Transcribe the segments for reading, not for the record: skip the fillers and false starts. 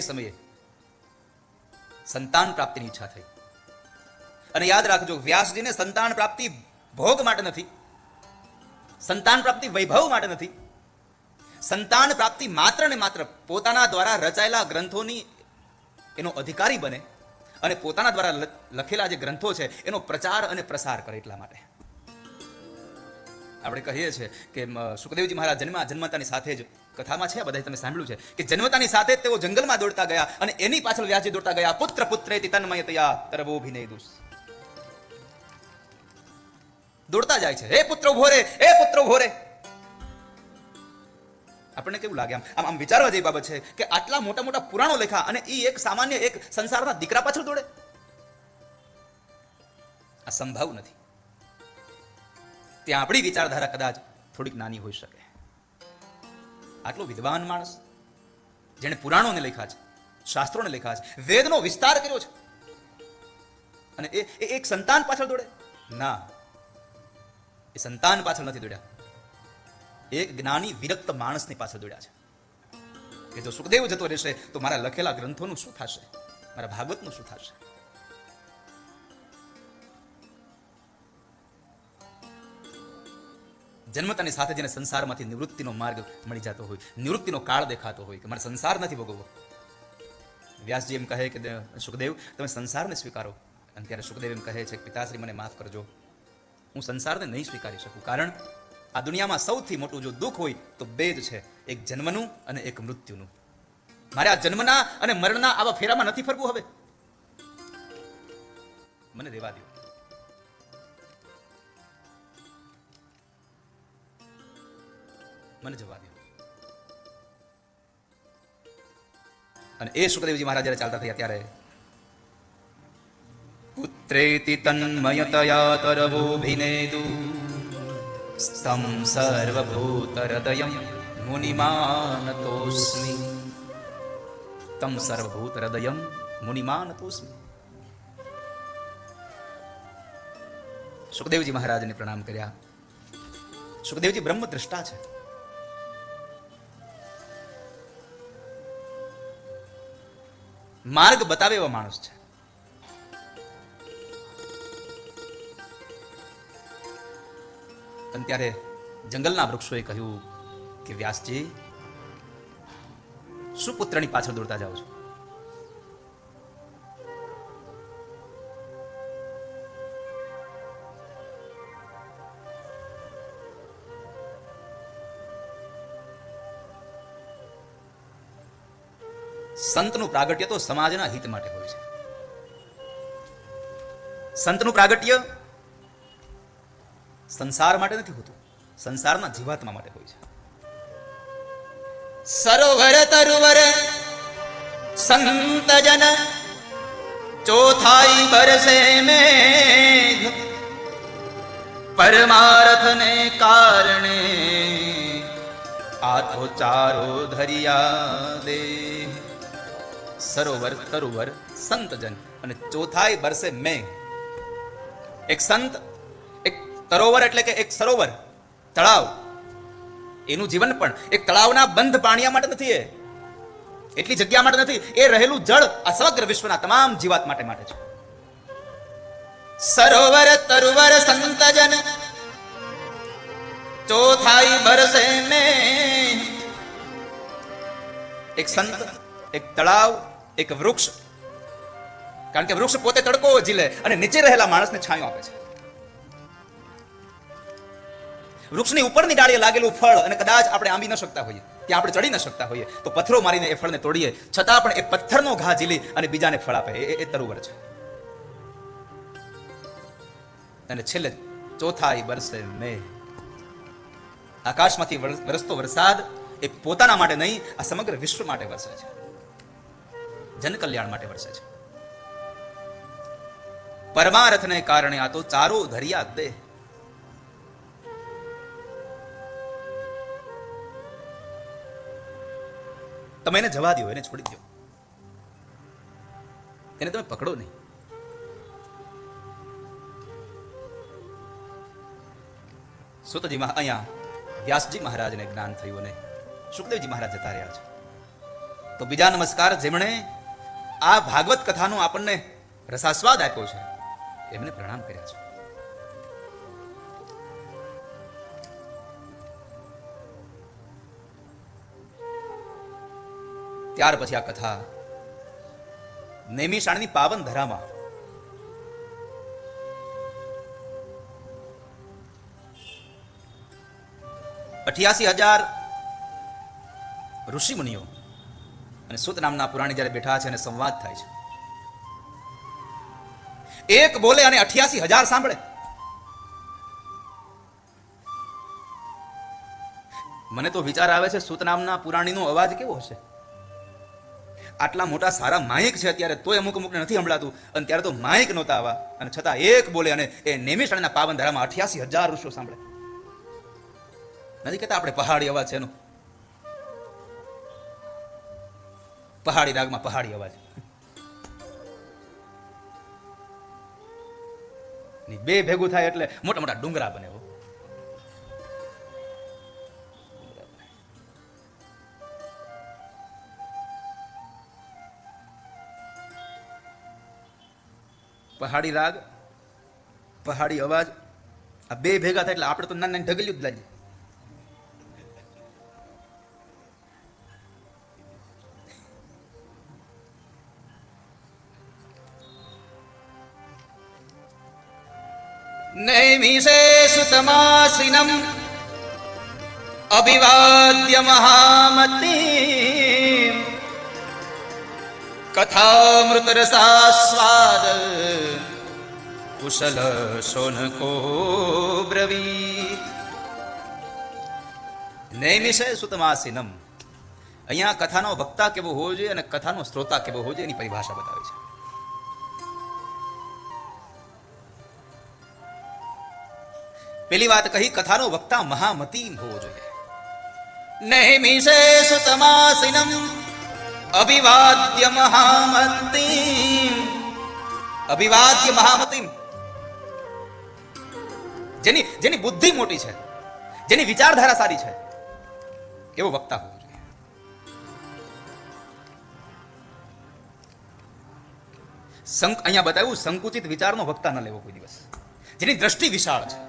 સમયે સંતાન પ્રાપ્તિની ઈચ્છા થઈ. અને યાદ રાખજો, વ્યાસજીને સંતાન પ્રાપ્તિ ભોગ માટે નથી, સંતાન પ્રાપ્તિ વૈભવ માટે નથી. સંતાન પ્રાપ્તિ માત્ર ને માત્ર પોતાના દ્વારા રચાયેલા ગ્રંથોની એનો અધિકારી બને અને પોતાના દ્વારા લખેલા જે ગ્રંથો છે એનો પ્રચાર અને પ્રસાર કરે એટલા માટે. આપણે કહીએ છીએ કે સુખદેવજી મહારાજ જન્મતાની સાથે જ, કથામાં છે, બધા તમે સાંભળ્યું છે કે જન્મતાની સાથે તેઓ જંગલમાં દોડતા ગયા અને એની પાછળ વ્યાસજી દોડતા ગયા. પુત્ર પુત્રેતિ તન્મયતયા તરવોભિનેદુસ. દોડતા જાય છે, હે પુત્ર ઉભો રે, હે પુત્ર ઉભો રે. આપણને કેવું લાગે? આમ વિચારવા જેવી બાબત છે કે આટલા મોટા મોટા પુરાણો લખ્યા અને એ એક સામાન્ય એક સંસારના દીકરા પાછળ દોડે. આ સંભવ નથી. ત્યાં આપણી વિચારધારા કદાચ થોડીક નાની હોઈ શકે. આટલો વિદ્વાન માણસ, જેને પુરાણોને લખ્યા છે, શાસ્ત્રોને લખ્યા છે, વેદનો વિસ્તાર કર્યો છે, અને એ એક સંતાન પાછળ દોડે? ના, એ સંતાન પાછળ નથી દોડ્યા, એક જ્ઞાની વિરક્ત માણસની પાછળ દોડ્યા છે કે જો સુખદેવ જતો રહેશે તો મારા લખેલા ગ્રંથોનું શું થશે, મારા ભાગવતનું શું થશે. જન્મતાની સાથે જેને સંસારમાંથી નિવૃત્તિનો માર્ગ મળી જતો હોય, નિવૃત્તિનો કાળ દેખાતો હોય કે મારે સંસાર નથી ભોગવવો, વ્યાસજી એમ કહે કે સુખદેવ તમે સંસારને સ્વીકારો. અને ત્યારે સુખદેવ એમ કહે છે કે પિતાશ્રી મને માફ કરજો, હું સંસારને નહીં સ્વીકારી શકું. કારણ આ દુનિયામાં સૌથી મોટું જો દુઃખ હોય તો બે જ છે, એક જન્મનું અને એક મૃત્યુનું. મારે આ જન્મના અને મરણના આવા ફેરામાં નથી ફરવું. હવે મને રહેવા દો. મને જવા દો. અને એ સુખદેવજી મહારાજ જયારે ચાલતા થયા ત્યારે પુત્રેતિ તન્મયતયા તરવોભિનેદુ સ્તમ સર્વભૂતહૃદયં મુનિમાનતોસ્મિ. તમ સર્વભૂતહૃદયં મુનિમાનતોસ્મિ. સુખદેવજી મહારાજને પ્રણામ કર્યા. સુખદેવજી બ્રહ્મ દ્રષ્ટા છે. માર્ગ બતાવે એવા માણસ છે. અને ત્યારે જંગલના વૃક્ષોએ કહ્યું કે વ્યાસજી, શું પુત્રની પાછળ દોડતા જાઓ છો? સંતનું પ્રાગટ્ય તો સમાજના હિત માટે હોય છે. સંતનું પ્રાગટ્ય સંસાર માટે નથી હોતું, સંસારના જીવાત્મા માટે હોય છે. સરોવર તરુવર સંત જન ચોથાઈ બરસે મેઘ, પરમાર્થને કારણે આથો ચારો ધરિયા દે. સરોવર તરુવર સંતજન અને ચોથાઈ બરસે મેઘ. એક સંત, એક તરોવર એટલે કે એક સરોવર, તળાવ, એનું જીવન પણ એક તળાવના બંધ પાણિયા માટે નથી, એ એટલી જગ્યા માટે નથી. એ રહેલું જળ આ સમગ્ર વિશ્વના તમામ જીવાત માટે છે. સરોવર તરુવર સંતજન ચોથાઈ બરસે મેઘ. એક સંત, એક તળાવ, એક વૃક્ષ. કારણ કે વૃક્ષ પોતે તડકો ઝીલે અને નીચે રહેલા માણસને છાંયો આપે છે. વૃક્ષની ઉપરની ડાળીએ લાગેલું ફળ અને કદાચ આપણે આંબી ન શકતા હોઈએ, ત્યાં આપણે ચડી ન શકતા હોઈએ, તો પથ્થરો મારીને એ ફળને તોડીએ, છતાં પણ એ પથ્થરનો ઘા ઝીલી અને બીજાને ફળ આપે, એ તરુવર છે. અને છેલ્લે ચોથાઈ બરસે મેઘ. આકાશમાંથી વરસતો વરસાદ એ પોતાના માટે નહીં, આ સમગ્ર વિશ્વ માટે વરસે છે, જન કલ્યાણ માટે વરસે છે. પરમાર્થને કારણે આ તો ચારો ધરિયા દે. તમે એને જવા દો, એને છોડી દો, એને તમે પકડો નહીં. સુતજી અહીંયા વ્યાસજી મહારાજને જ્ઞાન થયું અને સુખદેવજી મહારાજ જતા રહ્યા છે. તો બીજા નમસ્કાર જેમણે આ ભાગવત કથાનો આપણને રસાસ્વાદ આપ્યો છે એમને પ્રણામ કર્યા છે. ત્યાર પછી આ કથા નૈમિષારણ્યની પાવન ધરામાં 88,000 ઋષિ મુનિઓ અને સુત નામના પુરાણી જ્યારે બેઠા છે અને સંવાદ થાય છે. એક બોલે અને 88,000 સાંભળે. મને તો વિચાર આવે છે સુત નામના પુરાણીનો અવાજ કેવો હશે. આટલા મોટા સારા માઇક છે અત્યારે, તોય અમુક અમુકને નથી સંભળાતું, અને ત્યારે તો માઇક નહોતા આવા, અને છતાં એક બોલે અને એ નૈમિષારણ્યના પાવન ધારામાં 88,000 ઋષિઓ સાંભળે. નથી કહેતા આપણે પહાડી અવાજ છે એનો, પહાડી રાગમાં પહાડી અવાજ. બે ભેગું થાય એટલે મોટા મોટા ડુંગરા બને. પહાડી રાગ, પહાડી અવાજ, આ બે ભેગા થાય એટલે આપણે તો નાની નાની ઢગલ્યું જ લાગીએ. નૈમિષે સુતમાસિનમ અભિવાદ્ય મહામતી કથામૃત રસાસ્વાદ કુશલ શોનકો બ્રવીત. નૈમિષે સુતમાસિનમ, અહીંયા કથાનો વક્તા કેવો હોવો જોઈએ અને કથાનો શ્રોતા કેવો હોવો જોઈએ એની પરિભાષા બતાવે છે. પેલી વાત કહી, કથાનો વક્તા મહામતી હોવો જોઈએ. નૈમિષે સુતમાસિનમ અભિવાદ્ય મહામતી. અભિવાદ્ય મહામતી, જેની બુદ્ધિ મોટી છે, જેની વિચારધારા સારી છે, એવો વક્તા હોવો જોઈએ. અહીંયા બતાવ્યું, સંકુચિત વિચારનો વક્તા ન લેવો કોઈ દિવસ. જેની દ્રષ્ટિ વિશાળ છે.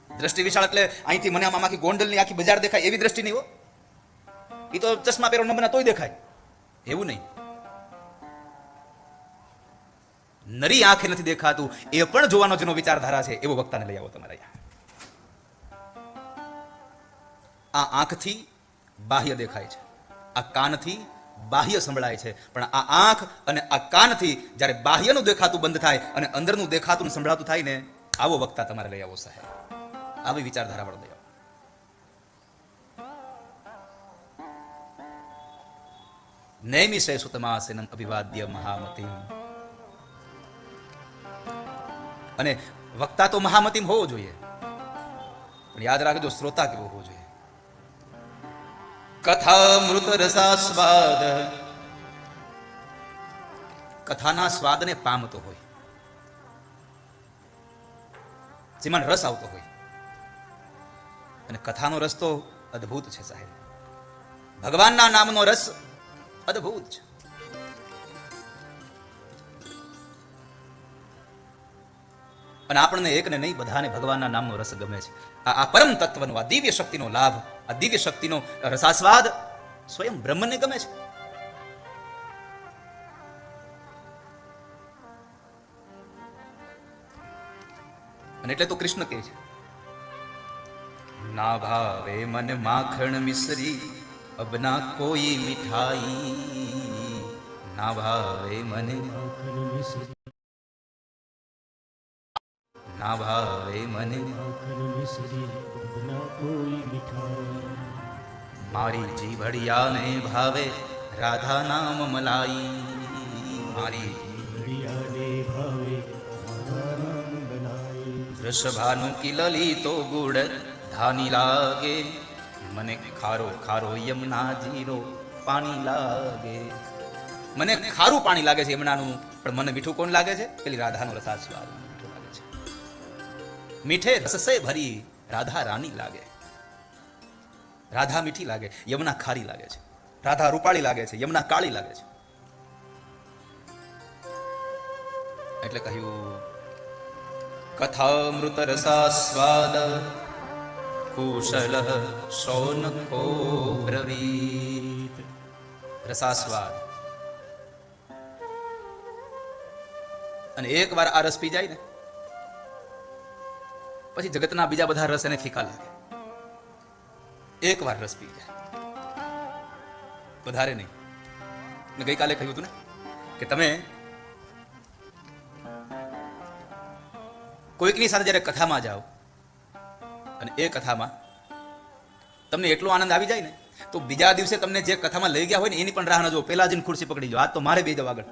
દ્રષ્ટિ વિશાળ એટલે અહીંથી મને આમ આખી ગોંડલની આખી બજાર દેખાય એવી દ્રષ્ટિ નહીં હો. એ તો ચશ્મા પહેરો નંબરના તોય દેખાય એવું નહીં. નરી આંખે નથી દેખાતું એ પણ જોવાનો જેનો વિચારધારા છે એવો વક્તાને લઈ આવો તમારે. આ આંખથી બાહ્ય દેખાય છે, આ કાનથી બાહ્ય સંભળાય છે, પણ આ આંખ અને આ કાનથી જ્યારે બાહ્યનું દેખાતું બંધ થાય અને અંદરનું દેખાતું સંભળાતું થાય ને, આવો વક્તા તમારે લઈ આવો સાહેબ. આવી વિચારધારા વાળો લઈ આવો. નૈમિષે સુતમાસિનમ અભિવાદ્ય મહામતીમ. અને વક્તા તો મહામતીમ હોવો જોઈએ, પણ યાદ રાખજો શ્રોતા કેવો હોવો જોઈએ. કથામૃત રસાસ્વાદ, કથાના સ્વાદને પામતો હોય, જેમાં રસ આવતો હોય. અને કથાનો રસ તો અદ્ભુત છે સાહેબ. ભગવાનના નામનો રસ અદ્ભુત છે. અને આપણને એકને નહીં બધાને ભગવાનના નામનો રસ ગમે છે. આ પરમ તત્વનો, આ દિવ્ય શક્તિનો લાભ, આ દિવ્ય શક્તિનો રસાસ્વાદ સ્વયં બ્રહ્મને ગમે છે. અને એટલે તો કૃષ્ણ કહે છે, ના ભાવે મન માખણ મિશ્રી અબ ના કોઈ મીઠાઈ. ના ભાવે મને માખણ મિશ્રી, ના ભાવે મને માખણ મિશ્રી અબ ના કોઈ મીઠાઈ. મારી જીભડિયાને ભાવે રાધા નામ મલાઈ. મારી જીભડિયાને ભાવે રાધા નામ મલાઈ. વૃષભાનું કિલલી તો ગુડ ધાની લાગે, મને ખારો ખારો યમુના જીરો પાણી લાગે. મને ખારું પાણી લાગે છે યમુનાનું, પણ મને મીઠું કોણ લાગે છે? પેલી રાધાનો રસાસ્વાદ મીઠું લાગે છે. મીઠે રસસે ભરી રાધા રાની લાગે. રાધા મીઠી લાગે, યમુના ખારી લાગે છે. રાધા રૂપાળી લાગે છે, યમુના કાળી લાગે છે. એટલે કહ્યું કથામૃત રસાસ્વાદ કુશલ શૌનકો બ્રવીત. રસાસ્વાદ. અને એક વાર આ રસ પી જાય ને પછી જગતના બીજા બધા રસ એને ફીકા લાગે. એક વાર રસ પી જાય, વધારે નહીં. મેં ગઈકાલે કહ્યું હતું ને કે તમે કોઈકની સાથે જયારે કથામાં જાઓ અને એ કથામાં તમને એટલો આનંદ આવી જાય ને તો બીજા દિવસે તમને જે કથામાં લઈ ગયા હોય ને એની પણ રાહ ન જુઓ, પેલા જઈને ખુરશી પકડી જાઓ, આજ તો મારે બે જવા આગળ.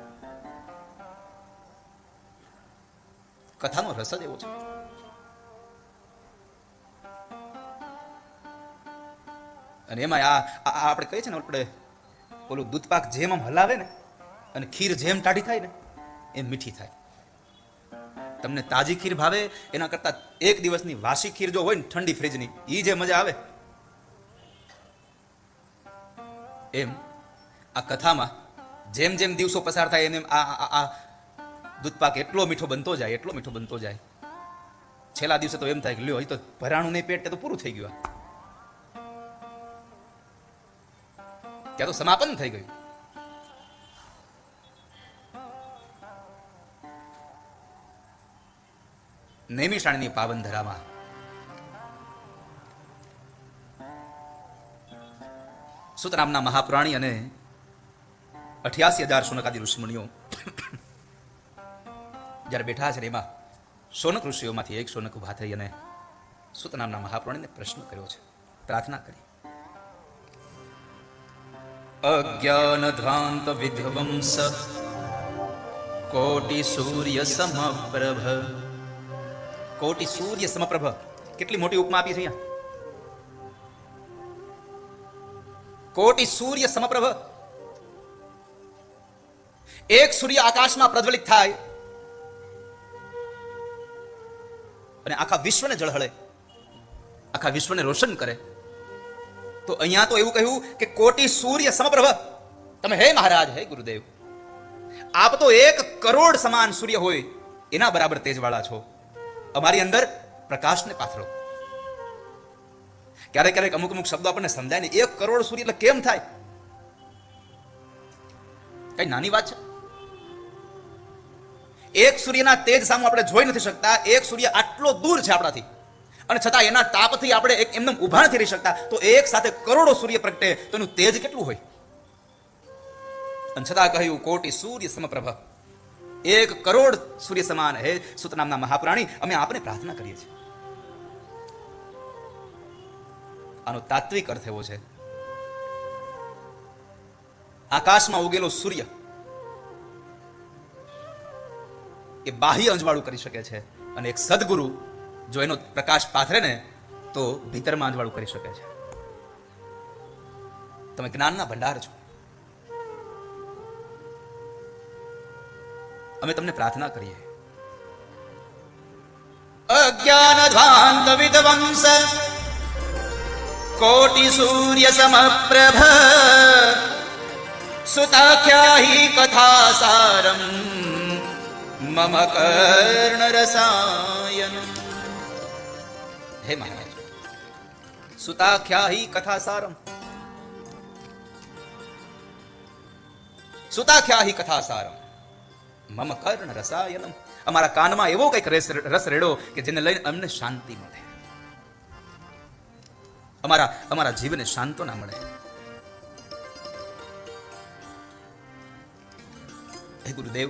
કથાનો રસ જ એવો છે. અને એમાં આપણે કહીએ છીએ ને, આપણે ઓલું દૂધપાક જેમ આમ હલાવે ને અને ખીર જેમ ટાઢી થાય ને એમ મીઠી થાય. તમને તાજી ખીર ભાવે એના કરતા એક દિવસની વાસી ખીર જો હોય ને ઠંડી ફ્રીજની, એ જે મજા આવે, એમ આ કથામાં જેમ જેમ દિવસો પસાર થાય એમ આ દૂધપાક એટલો મીઠો બનતો જાય, એટલો મીઠો બનતો જાય. છેલ્લા દિવસે તો એમ થાય કે લ્યો એ તો ભરાણું નહીં પેટ, તો પૂરું થઈ ગયું, ત્યાં તો સમાપન થઈ ગયું. નૈમિષારણ્યની પાવન ધરામાં સુત નામના મહાપ્રાણી અને 88,000 શૌનકાદી ઋષિમુનિઓ જયારે બેઠા છે, એમાં શૌનક ઋષિઓમાંથી એક શૌનક ઉભા થઈ અને સુત નામના મહાપ્રાણીને પ્રશ્ન કર્યો છે, પ્રાર્થના કરી. અજ્ઞાન ધ્વાંત વિધ્વંસ કોટિ સૂર્ય સમપ્રભ. કોટિ સૂર્ય સમપ્રભ, કેટલી મોટી ઉપમા આપી છે અહીંયા. કોટિ સૂર્ય સમપ્રભ. એક સૂર્ય આકાશમાં પ્રજ્વલિત થાય અને આખા વિશ્વને ઝળહળે, આખા વિશ્વને રોશન કરે. તો અહીંયા તો એવું કહ્યું કે કોટિ સૂર્ય સમપ્રભ. તમે હે મહારાજ, હે ગુરુદેવ, આપ તો 1 કરોડ સમાન સૂર્ય હોય એના બરાબર તેજવાળા છો. અમારી અંદર પ્રકાશને પાથરો. ક્યારેક ક્યારેક અમુક અમુક શબ્દો આપણને સમજાય નહીં. 1 કરોડ સૂર્ય એટલે કેમ થાય? કઈ નાની વાત છે? એક સૂર્યના તેજ સામે આપણે જોઈ નથી શકતા. એક સૂર્ય આટલો દૂર છે આપણાથી, અને છતાં એના તાપથી આપણે એમને ઉભા નથી રહી શકતા. તો એક સાથે કરોડો સૂર્ય પ્રગટે તો એનું તેજ કેટલું હોય? અને છતાં કહ્યું કોટિ સૂર્ય સમપ્રભ, 1 કરોડ સૂર્ય સમાન. હે સુત નામના મહાપ્રાણી, અમે આપને પ્રાર્થના કરીએ છીએ. આનો તાત્વિક અર્થ એવો છે, આકાશમાં ઉગેલો સૂર્ય એ બાહ્ય અંજવાળું કરી શકે છે, અને એક સદગુરુ જો એનો પ્રકાશ પાથરે ને તો ભીતરમાં અંજવાળું કરી શકે છે. તમે જ્ઞાનના ભંડાર છો. અમે તમને પ્રાર્થના કરીએ. અજ્ઞાન ધ્વાંત વિધ્વંસ કોટિ સૂર્ય સમપ્રભ સુતાખ્યાહી કથા સારમ મમ કર્ણ રસાયન. હે મહારાજ, સુતાખ્યાહી કથા સારમ, સુતાખ્યાહી કથા સારમ મમ કર્ણ રસાયનમ. અમારા કાનમાં એવો કઈક રસ રેડો કે જેને લઈને અમને શાંતિ મળે, અમારા જીવને શાંતના મળે. હે ગુરુદેવ,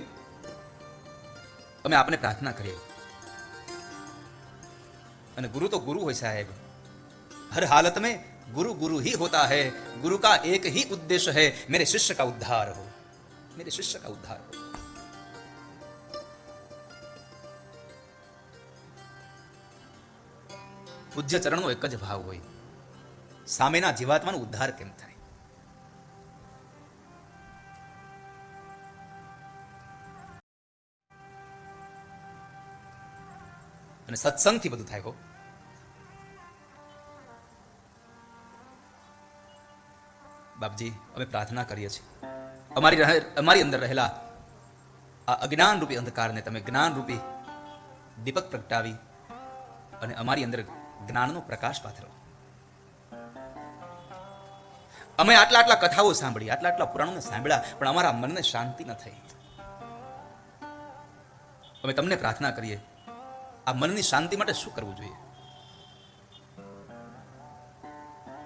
અમે આપને પ્રાર્થના કરીએ. અને ગુરુ તો गुरु હોય साहेब, हर हालत में गुरु गुरु ही होता है. गुरु का एक ही उद्देश्य है, मेरे शिष्य का उद्धार हो, मेरे शिष्य का उद्धार हो. પૂજ્ય ચરણનો એક જ ભાવ હોય, સામેના જીવાત્માનો ઉદ્ધાર કેમ થાય. અને સત્સંગથી બધું થાય. હો, બાપજી, અમે પ્રાર્થના કરીએ છીએ, અમારી અંદર રહેલા આ અજ્ઞાન રૂપી અંધકારને તમે જ્ઞાન રૂપી દીપક પ્રગટાવી અને અમારી અંદર જ્ઞાનનો પ્રકાશ પાથરો. અમે આટલા કથાઓ સાંભળી, આટલા પુરાણોને સાંભળ્યા, પણ અમારા મનને શાંતિ ન થઈ. અમે તમને પ્રાર્થના કરીએ, આ મનની શાંતિ માટે શું કરવું જોઈએ?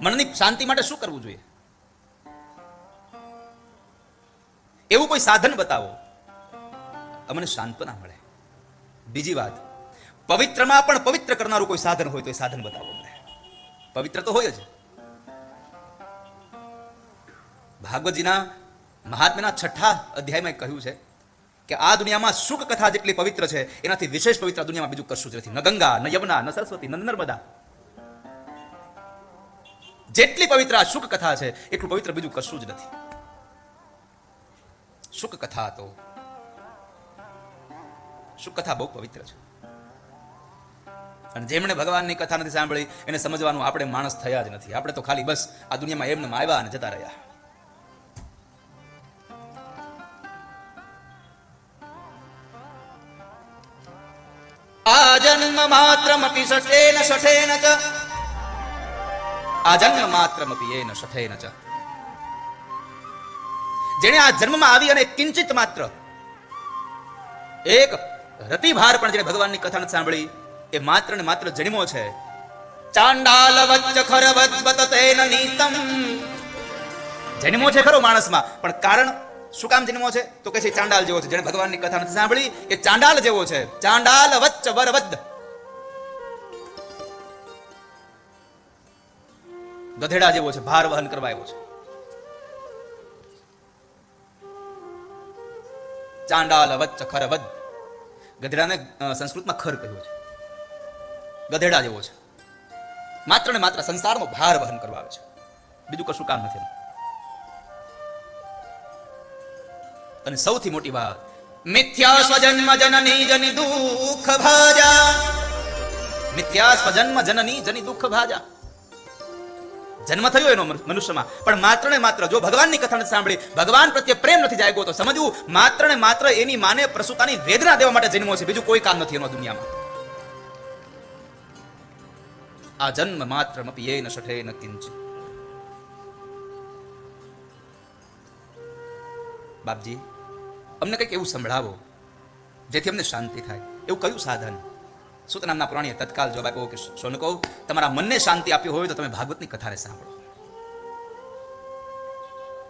મનની શાંતિ માટે શું કરવું જોઈએ? એવું કોઈ સાધન બતાવો, અમને શાંતના મળે. બીજી વાત, પવિત્રમાં પણ પવિત્ર કરનારું કોઈ સાધન હોય તો એ સાધન બતાવો અમને. પવિત્ર તો હોય જ. ભાગવતજીના મહાત્મ્યના 6 અધ્યાયમાં કહ્યું છે કે આ દુનિયામાં સુખ કથા જેટલી પવિત્ર છે એનાથી વિશેષ પવિત્ર દુનિયામાં બીજું કશું જ નથી. ન ગંગા, ન યમુના, ન સરસ્વતી, ન નર્મદા. જેટલી પવિત્ર આ સુખ કથા છે એટલું પવિત્ર બીજું કશું જ નથી. સુખ કથા તો સુખ કથા બહુ પવિત્ર છે. અને જેમણે ભગવાનની કથા નથી સાંભળી એને સમજવાનું આપણે માણસ થયા જ નથી. આપણે તો ખાલી બસ આ દુનિયામાં એમને આવ્યા અને જતા રહ્યા. આ જન્મ માત્રમપી શઠેન શઠેન ચ, આ જન્મ માત્રમપી એન શઠેન ચ. જેણે આ જન્મમાં આવી અને કિંચિત માત્ર એક રતિભાર પણ જેણે ભગવાનની કથા નથી સાંભળી એ માત્ર ને માત્ર જન્મો છે. ચાંડાલ વચ્ચ ખરવદ્વત તેન નીતમ. જન્મો છે ખરો માણસમાં, પણ કારણ શું કામ જન્મો છે? તો કે છે ચાંડાલ જેવો છે. જેણે ભગવાનની કથા નથી સાંભળી એ ચાંડાલ જેવો છે. ચાંડાલ વચ્ચ વરવદ, ગધેડા જેવો છે, ભાર વહન કરવા આવ્યો છે. ચાંડાલ વચ્ચ ખરવદ, ગધેડાને સંસ્કૃતમાં ખર કહ્યું છે. ગધેડા જેવો છે, માત્ર ને માત્ર સંસારનો ભાર વહન કરવા આવે છે, બીજું કશું કામ નથી. અને સૌથી મોટી વાત, મિથ્યા સ્વજન્મ જનની જની દુઃખ ભાજા. મિથ્યા સ્વજન્મ જનની જની દુઃખ ભાજા. જન્મ થયો એનો મનુષ્યમાં, પણ માત્ર ને માત્ર જો ભગવાનની કથા નથી સાંભળી, ભગવાન પ્રત્યે પ્રેમ નથી જાગ્યો, તો સમજવું માત્ર ને માત્ર એની માને પ્રસૂતાની વેદના દેવા માટે જન્મો છે, બીજું કોઈ કામ નથી એનો દુનિયામાં. આ જન્મ માત્રમપી એન શઠેન કિંચિત. બાપજી, અમને કંઈક એવું સંભળાવો જેથી અમને શાંતિ થાય. એવું કયું સાધન? સૂત નામના પુરાણીએ તત્કાલ જવાબ આપ્યો કે સોનકો, તમારા મનને શાંતિ આપી હોય તો તમે ભાગવતની કથાને સાંભળો.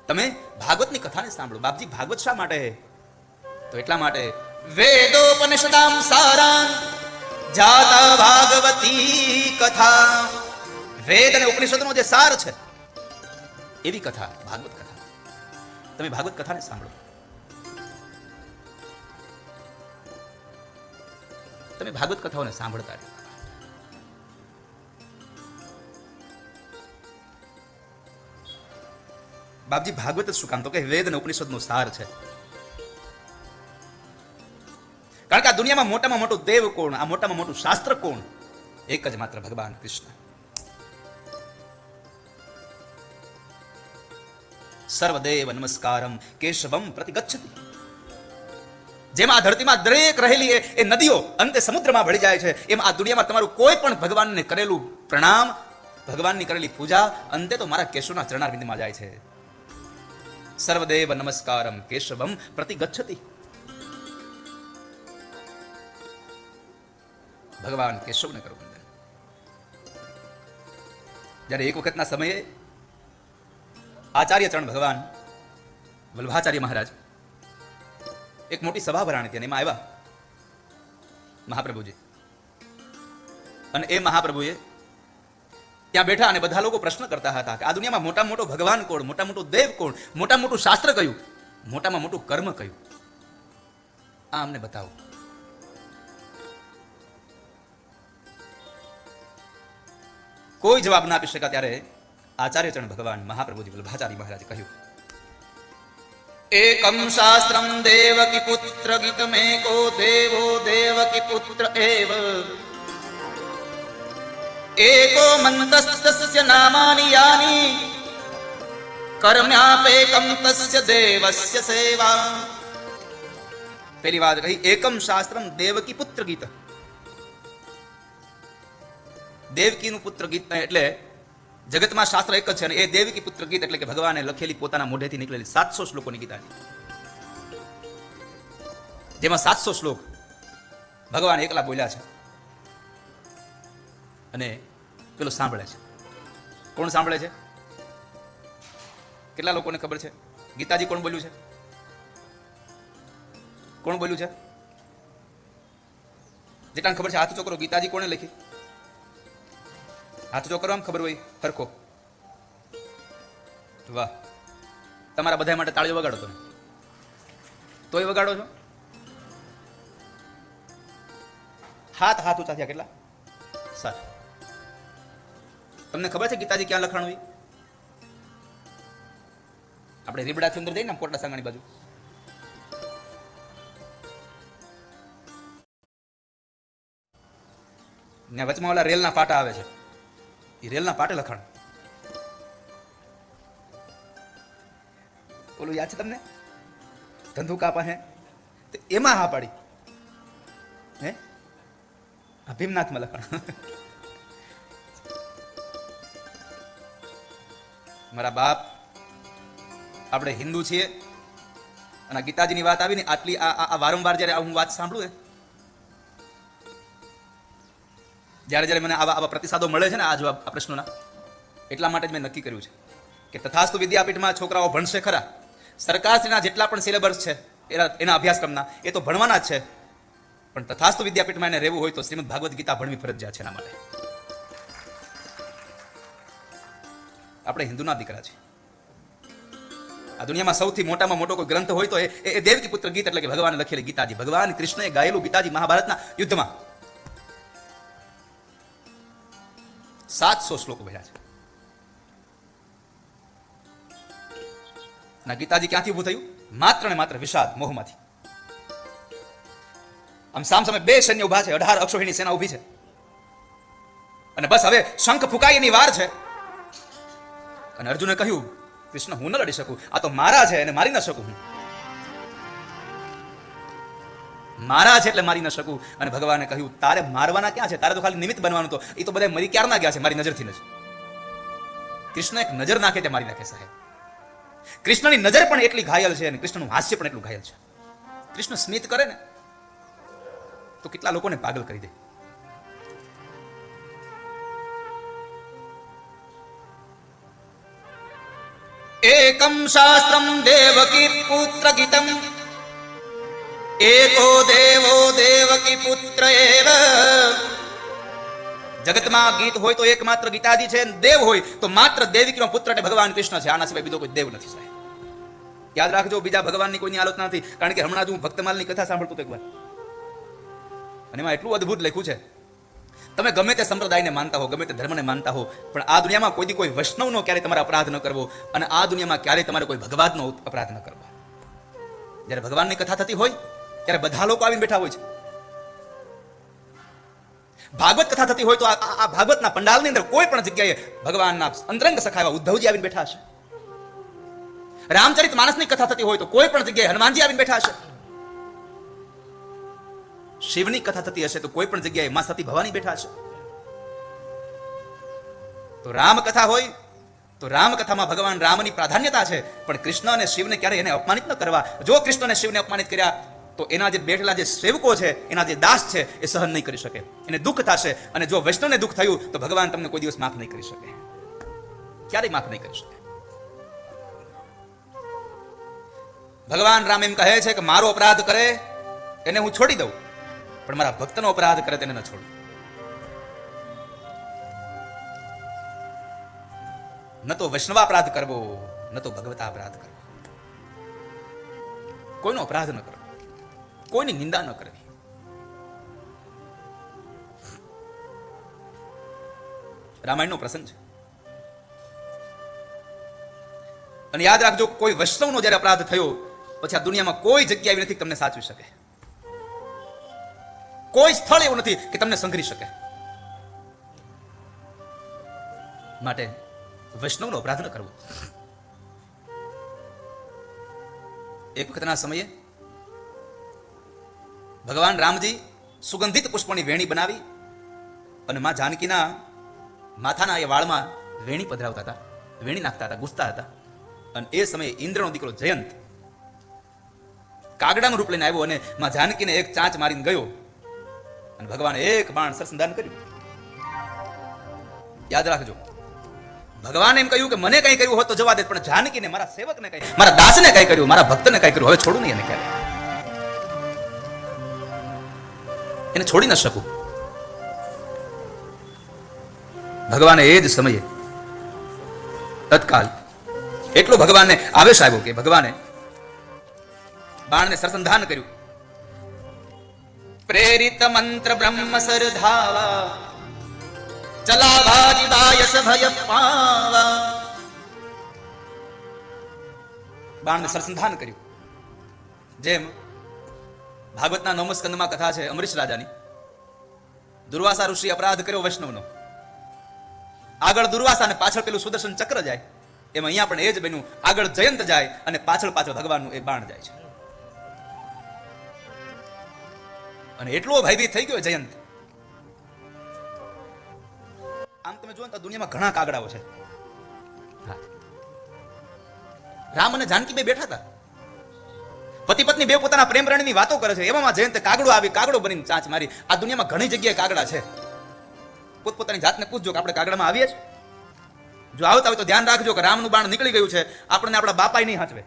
તમે ભાગવતની કથાને સાંભળો. બાપજી, ભાગવત શા માટે? તો એટલા માટે, વેદોપનિષદામ સારાં જાતા ભાગવતી કથા. વેદ અને ઉપનિષદનો જે સાર છે એવી કથા ભાગવત કથા. તમે ભાગવત કથાને સાંભળો. તમે ભાગવત કથાઓને સાંભળતા રહો. બાપજી, ભાગવત જ શું કામ? તો કે વેદ અને ઉપનિષદનો સાર છે. કારણ કે આ દુનિયામાં મોટામાં મોટું દેવ કોણ? આ મોટામાં મોટું શાસ્ત્ર કોણ? એક જ માત્ર ભગવાન કૃષ્ણ. સર્વદેવ નમસ્કારમ કેશવમ પ્રતિગચ્છતિ. જેમ આ ધરતીમાં દરેક રહેલી એ નદીઓ અંતે સમુદ્રમાં ભળી જાય છે, એમ આ દુનિયામાં તમારું કોઈ પણ ભગવાનને કરેલું પ્રણામ, ભગવાનની કરેલી પૂજા અંતે તો મારા કેશવના ચરણારવિંદમાં જાય છે. સર્વદેવ નમસ્કારમ કેશવમ પ્રતિગચ્છતિ. ભગવાન કેશવને કરો વંદન. જ્યારે એક વખતના સમયે આચાર્ય ચરણ ભગવાન વલ્લભાચાર્ય મહારાજ એક મોટી સભા ભરાણી હતી અને એમાં આવ્યા મહાપ્રભુજી. અને એ મહાપ્રભુએ ત્યાં બેઠા અને બધા લોકો પ્રશ્ન કરતા હતા કે આ દુનિયામાં મોટામાં મોટો ભગવાન કોણ? મોટા મોટું દેવ કોણ? મોટામાં મોટું શાસ્ત્ર કયું? મોટામાં મોટું કર્મ કયું? આ અમને બતાવો. કોઈ જવાબ ના આપી શક્યા ત્યારે આચાર્ય ચરણ ભગવાન મહાપ્રભુજી વલ્લભાચાર્ય મહારાજે કહ્યું, એકમ શાસ્ત્રમ દેવકી પુત્ર ગીતમેકો દેવો દેવકી પુત્ર એવ એકો મંતસ્તસ્ય નામાની યાની કર્મ્યાપેકમ તસ્ય દેવસ્ય સેવા. પહેલી વાત કહી એકમ શાસ્ત્રમ દેવકી પુત્ર ગીત. દેવકીનું પુત્ર ગીત એટલે જગતમાં શાસ્ત્ર એક જ છે, અને એ દેવકી પુત્ર ગીત એટલે કે ભગવાને લખેલી પોતાના મોઢેથી નીકળેલી 700 શ્લોકોની ગીતા છે, જેમાં 700 શ્લોક ભગવાન એકલા બોલ્યા છે અને પેલો સાંભળે છે. કોણ સાંભળે છે? કેટલા લોકોને ખબર છે ગીતાજી કોણ બોલ્યું છે? કોણ બોલ્યું છે? જેટલાને ખબર છે હાથ ઊંચો કરો. ગીતાજી કોણે લખી? હાથ ઊંચો કરો, આમ ખબર હોય સરખો. વાહ, તમારા બધા માટે તાળીઓ વગાડો તમે. તોય વગાડો છો? હાથ ઊંચા થયા કેટલા? 7. તમને ખબર છે ગીતાજી ક્યાં લખાણ હોય? આપણે રીબડાથી અંદર જઈને કોટડા સાંગાણી બાજુ ત્યાં વચમાં ઓલા રેલના પાટા આવે છે, એ રેલના પાટે લખાણ. ઓલું યાદ છે તમને? ધંધુકા પાસે એમાં હા પાડી હે ભીમનાથમાં લખાણ. મારા બાપ, આપણે હિન્દુ છીએ અને ગીતાજીની વાત આવી ને આટલી આ વારંવાર જયારે હું વાત સાંભળું ને, જ્યારે મને આવા પ્રતિસાદો મળે છે ને આ જવાબ આ પ્રશ્નોના, એટલા માટે જ મેં નક્કી કર્યું છે કે તથાસ્તુ વિદ્યાપીઠમાં છોકરાઓ ભણશે ખરા. સરકારશ્રીના જેટલા પણ સિલેબસ છે એના અભ્યાસક્રમના એ તો ભણવાના જ છે, પણ તથાસ્તુ વિદ્યાપીઠમાં એને રહેવું હોય તો શ્રીમદ ભાગવત ગીતા ભણવી ફરજિયાત છે. એના માટે આપણે હિન્દુના દીકરા છે. આ દુનિયામાં સૌથી મોટામાં મોટો કોઈ ગ્રંથ હોય તો એ દેવકી પુત્ર ગીત એટલે કે ભગવાને લખેલી ગીતાજી. ભગવાન કૃષ્ણએ ગાયેલું ગીતાજી મહાભારતના યુદ્ધમાં 700 શ્લોકો ભર્યા છે. અને ગીતાજી ક્યાંથી ઉભું થયું? માત્ર ને માત્ર વિષાદ મોહમાંથી. આમ સામસામે 2 સૈન્ય ઉભા છે, 18 અક્ષોહિણી સેના ઉભી છે, અને બસ હવે શંખ ફૂંકાય એની વાર છે. અને અર્જુને કહ્યું, કૃષ્ણ હું ન લડી શકું, આ તો મારા છે અને મારી ન શકું. હું મારા છે એટલે મારી ન શકું. અને ભગવાને કહ્યું, તારે મારવાના ક્યાં છે? તારે તો ખાલી નિમિત્ત બનવાનું. તો એ તો બધા મરી ક્યારના ગયા છે? મારી નજરથી જ. કૃષ્ણ એક નજર નાખે તે મારી નાખે સાહેબ. કૃષ્ણની નજર પણ એટલી ઘાયલ છે અને કૃષ્ણનું હાસ્ય પણ એટલું ઘાયલ છે. કૃષ્ણ સ્મિત કરે ને તો કેટલા લોકોને પાગલ કરી દે. એકમ શાસ્ત્રમ દેવકી પુત્ર ગીતમ એકો દેવો દેવકી પુત્ર એવ. જગતમાં ગીત હોય તો એકમાત્ર ગીતાજી છે, દેવ હોય તો માત્ર દેવકીનો પુત્ર એટલે ભગવાન કૃષ્ણ છે. આના સિવાય બીજો કોઈ દેવ નથી સાહેબ. યાદ રાખજો, બીજા ભગવાનની કોઈની આલોચના નથી. કારણ કે હમણાં જ હું ભક્તમાલની કથા સાંભળતો હતો એકવાર, અને એમાં એટલું અદ્ભુત લખ્યું છે, તમે ગમે તે સંપ્રદાયને માનતા હો, ગમે તે ધર્મને માનતા હો, પણ આ દુનિયામાં કોઈ વૈષ્ણવનો ક્યારે તમારે અપરાધ ન કરવો, અને આ દુનિયામાં ક્યારે તમારે કોઈ ભગવાનનો અપરાધ ન કરવો. જ્યારે ભગવાનની કથા થતી હોય ત્યારે બધા લોકો આવીને બેઠા હોય છે. ભાગવત કથા થતી હોય તો આ ભાગવતના પંડાલની અંદર કોઈ પણ જગ્યાએ ભગવાનના અંતરંગ સખા એવા ઉદ્ધવજી આવીને બેઠા હશે. રામચરિત માનસની કથા થતી હોય તો કોઈ પણ જગ્યાએ હનુમાનજી આવીને બેઠા હશે. શિવની કથા થતી હશે તો કોઈ પણ જગ્યાએ માં સતી ભવાની બેઠા હશે. તો રામ કથા હોય તો રામ કથામાં ભગવાન રામની પ્રાધાન્યતા છે, પણ કૃષ્ણ અને શિવને ક્યારે એને અપમાનિત ન કરવા. જો કૃષ્ણ અને શિવને અપમાનિત કર્યા તો એના જે બેઠેલા જે સેવકો છે, એના જે દાસ છે, એ સહન નહીં કરી શકે, એને દુઃખ થશે. અને જો વૈષ્ણવને દુઃખ થયું તો ભગવાન તમને કોઈ દિવસ માફ નહીં કરી શકે, ક્યારેય માફ નહીં કરી શકે. ભગવાન રામ એમ કહે છે કે મારો અપરાધ કરે એને હું છોડી દઉં, પણ મારા ભક્તનો અપરાધ કરે તેને ન છોડું. ન તો વૈષ્ણવ અપરાધ કરવો, ન તો ભગવતા અપરાધ કરવો. કોઈનો અપરાધ ન કરવો, કોઈની નિંદા ન કરવી. રામાયણનો પ્રસંગ છે. અને યાદ રાખજો, કોઈ વૈષ્ણવનો જ્યારે અપરાધ થયો પછી આ દુનિયામાં કોઈ જગ્યા એવી નથી તમને સાચવી શકે, કોઈ સ્થળ એવું નથી કે તમને સંઘરી શકે. માટે વૈષ્ણવનો અપરાધ ન કરવો. એક વખતના સમયે ભગવાન રામજી સુગંધિત પુષ્પની વેણી બનાવી અને માં જાનકીના માથાના એ વાળમાં વેણી પધરાવતા હતા, વેણી નાખતા હતા, ગુંજતા હતા. અને એ સમયે ઇન્દ્રનો દીકરો જયંત કાગડાનું રૂપ લઈને આવ્યો અને માં જાનકીને એક ચાંચ મારીને ગયો અને ભગવાને એક બાણ સરસંધાન કર્યું. યાદ રાખજો, ભગવાને એમ કહ્યું કે મને કઈ કર્યું હોત તો જવા દે, પણ જાનકીને, મારા સેવકને કઈ, મારા દાસને કઈ કર્યું, મારા ભક્તને કઈ કર્યું, હવે છોડું નહીં એને ક્યારે, એને છોડી ન શકું. ભગવાને એ જ સમયે તત્કાલ એટલો ભગવાનને આવેશ આવ્યો કે ભગવાને બાણને સરસંધાન કર્યું. પ્રેરિત મંત્ર બ્રહ્મ સરધાવા ચલા ભાજી બાયસ ભય પાવા. બાણને સરસંધાન કર્યું. જેમ ભાગવતના 9મા સ્કંદમાં કથા છે અમરીશ રાજાની, દુર્વાસા ઋષિ અપરાધ કર્યો વૈષ્ણવનો, આગળ દુર્વાસા અને પાછળ પેલું સુદર્શન ચક્ર જાય, એમાં અહીંયા પણ એ જ બન્યું, આગળ જયંત જાય અને પાછળ પાછળ ભગવાનનું એ બાણ જાય છે. અને એટલો ભયભીત થઈ ગયો જયંત. આમ તમે જુઓ તો દુનિયામાં ઘણા કાગડાઓ છે. રામ અને જાનકી બે બેઠા હતા, પતિ પત્ની બે પોતાના પ્રેમ રણની વાતો કરે છે, એવામાં જયંત કાગડો આવી, કાગડો બનીને ચાંચ મારી. આ દુનિયામાં ઘણી જગ્યાએ કાગડા છે. પોતપોતાની જાતને પૂછજો કે આપણે કાગડામાં આવીએ છીએ? જો આવતા હોય તો ધ્યાન રાખજો કે રામનું બાણ નીકળી ગયું છે, આપણને આપણા બાપાય નહીં હાચવે.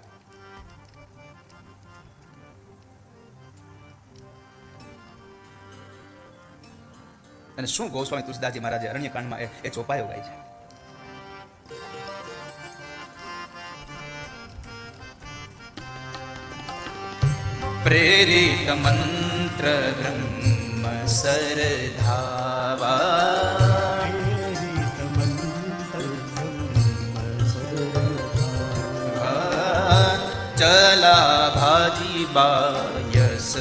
અને શું ગોસ્વામી તુલસીદાસજી મહારાજે અરણ્યકાંડમાં એ ચોપાયો ગાય છે. પ્રેરિત મંત્ર બ્રહ્મ સરધાવા ચલા ભાજી બાયસ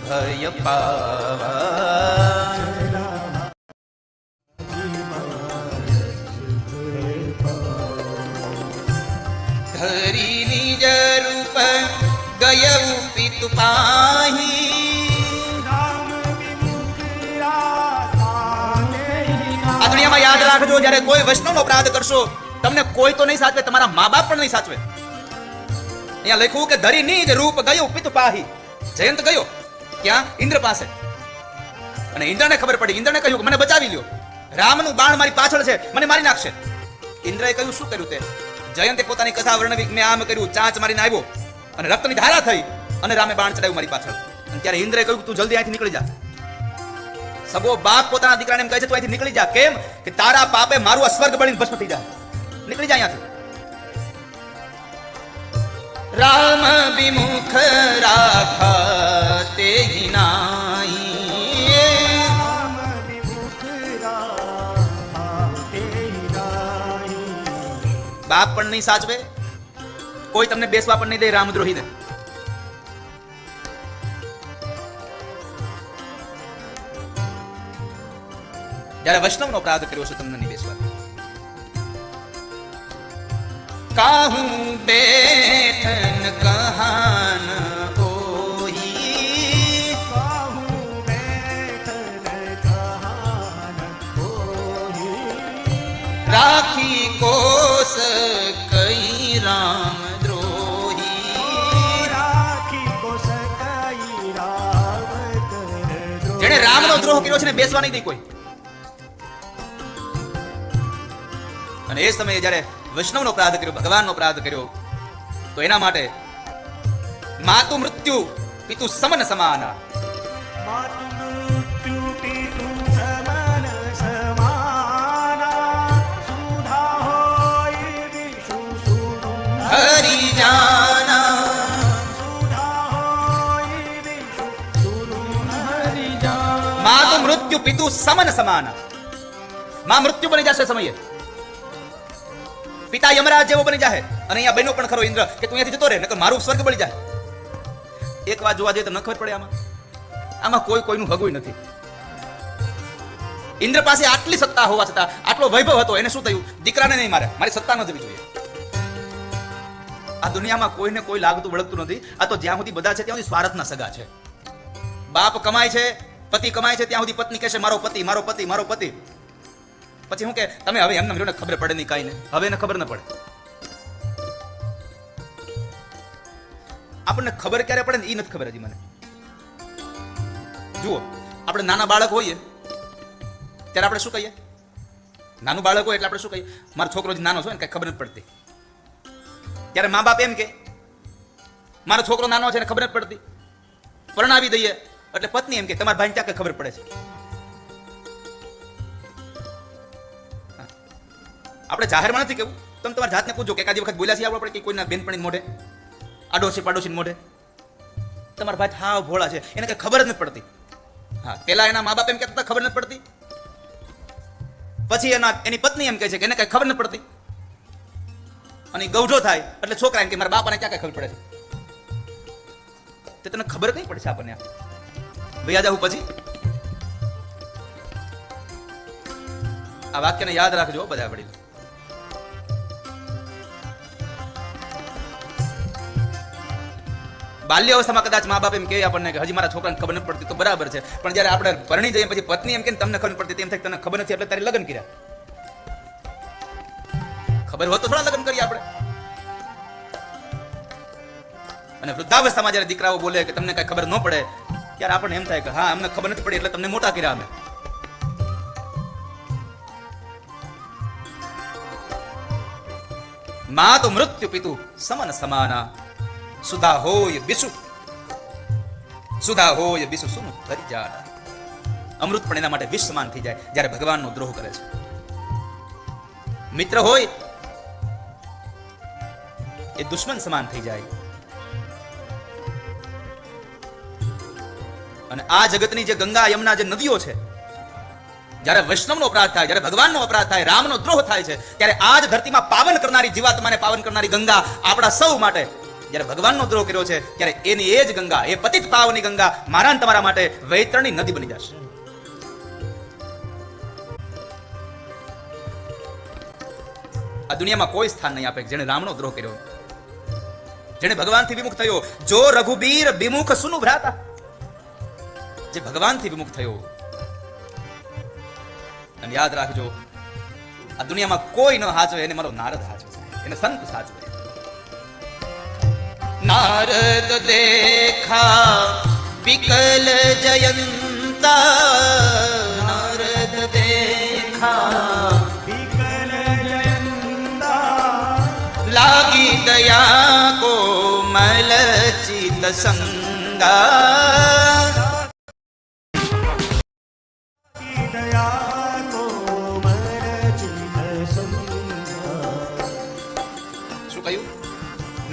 ભય પાવા. ધરી નિજ રૂપ ગયઉ પિતુ પાહી. આ દુનિયામાં યાદ રાખજો, જ્યારે કોઈ વૈષ્ણવનો અપરાધ કરશો, તમને કોઈ તો નહીં સાચવે, તમારા મા બાપ પણ નહીં સાચવે. અહીંયા લખ્યું કે ધરી નિજ રૂપ ગયો પિતુ પાહી. જયંત ગયો ક્યાં? ઇન્દ્ર પાસે. અને ઇન્દ્રને ખબર પડી, ઇન્દ્રને કહ્યું કે મને બચાવી લ્યો, રામનું બાણ મારી પાછળ છે, મને મારી નાખશે. ઇન્દ્રએ કહ્યું શું કર્યું તે? જયંતે પોતાની કથા વર્ણવી, મેં આમ કર્યું, ચાંચ મારીને આવ્યો અને રક્તની ધારા થઈ અને રામે બાણ ચડાવ્યું મારી પાછળ. અને ત્યારે ઇન્દ્રએ કહ્યું તું જલ્દી અહીંથી નીકળી જા. સગો બાપ પોતાના દીકરાને એમ કહે છે તું અહીંથી નીકળી જા. કેમ? કે તારા પાપે મારું આ સ્વર્ગ બળીને ભસ્મ થઈ જાય, નીકળી જા અહીંયાથી. રામ વિમુખ રાખા તે નાઈ. બાપ પણ નહીં સાચવે, કોઈ તમને બેસવા પણ નહીં દે, રામદ્રોહી દે. જયારે વૈષ્ણવનો અપરાધ કર્યો છે તમને નહીં બેસવા. કાહું બેઠન કહાન ઓહી. રાખી કોસ કઈ રામ દ્રોહી. જેને રામનો દ્રોહ કર્યો છે ને બેસવા નહીં દે કોઈ. અને એ સમયે જયારે વૈષ્ણવનો અપરાધ કર્યો, ભગવાનનો અપરાધ કર્યો, તો એના માટે માતુ મૃત્યુ પિતુ સમન સમાના. હરી જાના માતુ મૃત્યુ પિતુ સમન સમાના. માં મૃત્યુ બની જશે સમયે, પિતા યમરાજ જેવો બની જાય. અને અહીંયા બન્યો પણ ખરો ઇન્દ્ર કે તું અહીંયાથી જતો રહે, નકર મારું સ્વર્ગ બળી જાય. એક વાત જોવા જઈએ તો ન ખબર પડે આમાં કોઈ કોઈનું હગું નથી. ઇન્દ્ર પાસે આટલી સત્તા હોવા છતાં, આટલો વૈભવ હતો, એને શું થયું? દીકરાને નહીં મારે, મારી સત્તા ન જવી જોઈએ. આ દુનિયામાં કોઈને કોઈ લાગતું વળગતું નથી. આ તો જ્યાં સુધી બધા છે ત્યાં સુધી સ્વાર્થના સગા છે. બાપ કમાય છે, પતિ કમાય છે, ત્યાં સુધી પત્ની કહેશે મારો પતિ, મારો પતિ, મારો પતિ. પછી હું કે તમે હવે એમને ને ખબર પડે નહીં, કાંઈ નહીં, હવે એને ખબર ન પડે. આપણને ખબર ક્યારે પડે ને એ નથી ખબર હજી મને. જુઓ, આપણે નાના બાળક હોઈએ ત્યારે આપણે શું કહીએ? નાનું બાળક હોય એટલે આપણે શું કહીએ? મારો છોકરો જે નાનો છે ને કઈ ખબર નથી પડતી. ત્યારે મા બાપ એમ કે મારો છોકરો નાનો છે ને ખબર નથી પડતી. પરણાવી દઈએ એટલે પત્ની એમ કે તમારા ભાઈને ક્યાં કઈ ખબર પડે છે. આપણે જાહેરમાં નથી કેવું, તમે તમારી જાતને પૂછો કે એકાદી વખત બોલ્યા છીએ આપણે કે કોઈના બેનપણી મોઢે, આડોશી પાડોશી મોઢે તમારા ભાઈ હાવ ભોળા છે, એને કઈ ખબર જ નથી પડતી. હા, પેલા એના મા બાપ એમ કહેતા ખબર નથી પડતી, પછી એની પત્ની એમ કહે છે કે એને કઈ ખબર નથી પડતી, અને ગૌઢો થાય એટલે છોકરા એમ કે મારા બાપાને ક્યાં કઈ ખબર પડે છે. તને ખબર કઈ પડશે આપણને? ભૈયા જાઉં પછી આ વાક્યને યાદ રાખજો બધા વડીલ. બાલ્ય અવસ્થામાં કદાચ મા બાપ એમ કહે આપણને કે હજી મારા છોકરાને ખબર નથી પડતી, તો બરાબર છે. પણ જયારે આપણે પરણી જઈએ પછી પત્ની એમ કે તમને ખબર પડતી, તેમ થાય તને ખબર નથી એટલે તારે લગ્ન કર્યા. ખબર હોત તો થોડા લગ્ન કરીએ આપણે. અને વૃદ્ધાવસ્થામાં જયારે દીકરાઓ બોલે કે તમને કઈ ખબર ન પડે ત્યારે આપણને એમ થાય કે હા અમને ખબર નથી પડી એટલે તમને મોટા કર્યા અમે. મા તો મૃત્યુ પિતુ સમન સમાના, સુધા હોય બિસુ, સુધા હોય બિસુ સુન કરી જાડા. અમૃત પણ એના માટે વિષ સમાન થઈ જાય જ્યારે ભગવાનનો દ્રોહ કરે છે. મિત્ર હોય એ દુશ્મન સમાન થઈ જાય. અને આ જગતની જે ગંગા યમુના જે નદીઓ છે, જ્યારે વૈષ્ણવનો અપરાધ થાય, જ્યારે ભગવાનનો અપરાધ થાય, રામનો દ્રોહ થાય છે, ત્યારે આ જ ધરતીમાં પાવન કરનારી જીવાત્માને પાવન કરનારી ગંગા આપણા સૌ માટે જ્યારે ભગવાનનો દ્રોહ કર્યો છે ત્યારે એની એ જ ગંગા, એ પતિત પાવની ગંગા મારા તમારા માટે વૈતરણી નદી બની જશે. આ દુનિયામાં કોઈ સ્થાન નહીં આપે જેને રામનો દ્રોહ કર્યો, જેને ભગવાનથી વિમુખ થયો. જો રઘુબીર વિમુખ સુનું ભ્રાતા, જે ભગવાનથી વિમુખ થયો. અને યાદ રાખજો, આ દુનિયામાં કોઈ ન હાચવે એને મારો નારદ હાચવે, એને સંત સાચવે. નારદ દેખા વિકલ જયંતા, નારદ દેખા વિકલ જયંતા, લાગી દયા કો મલ ચિત સંગા,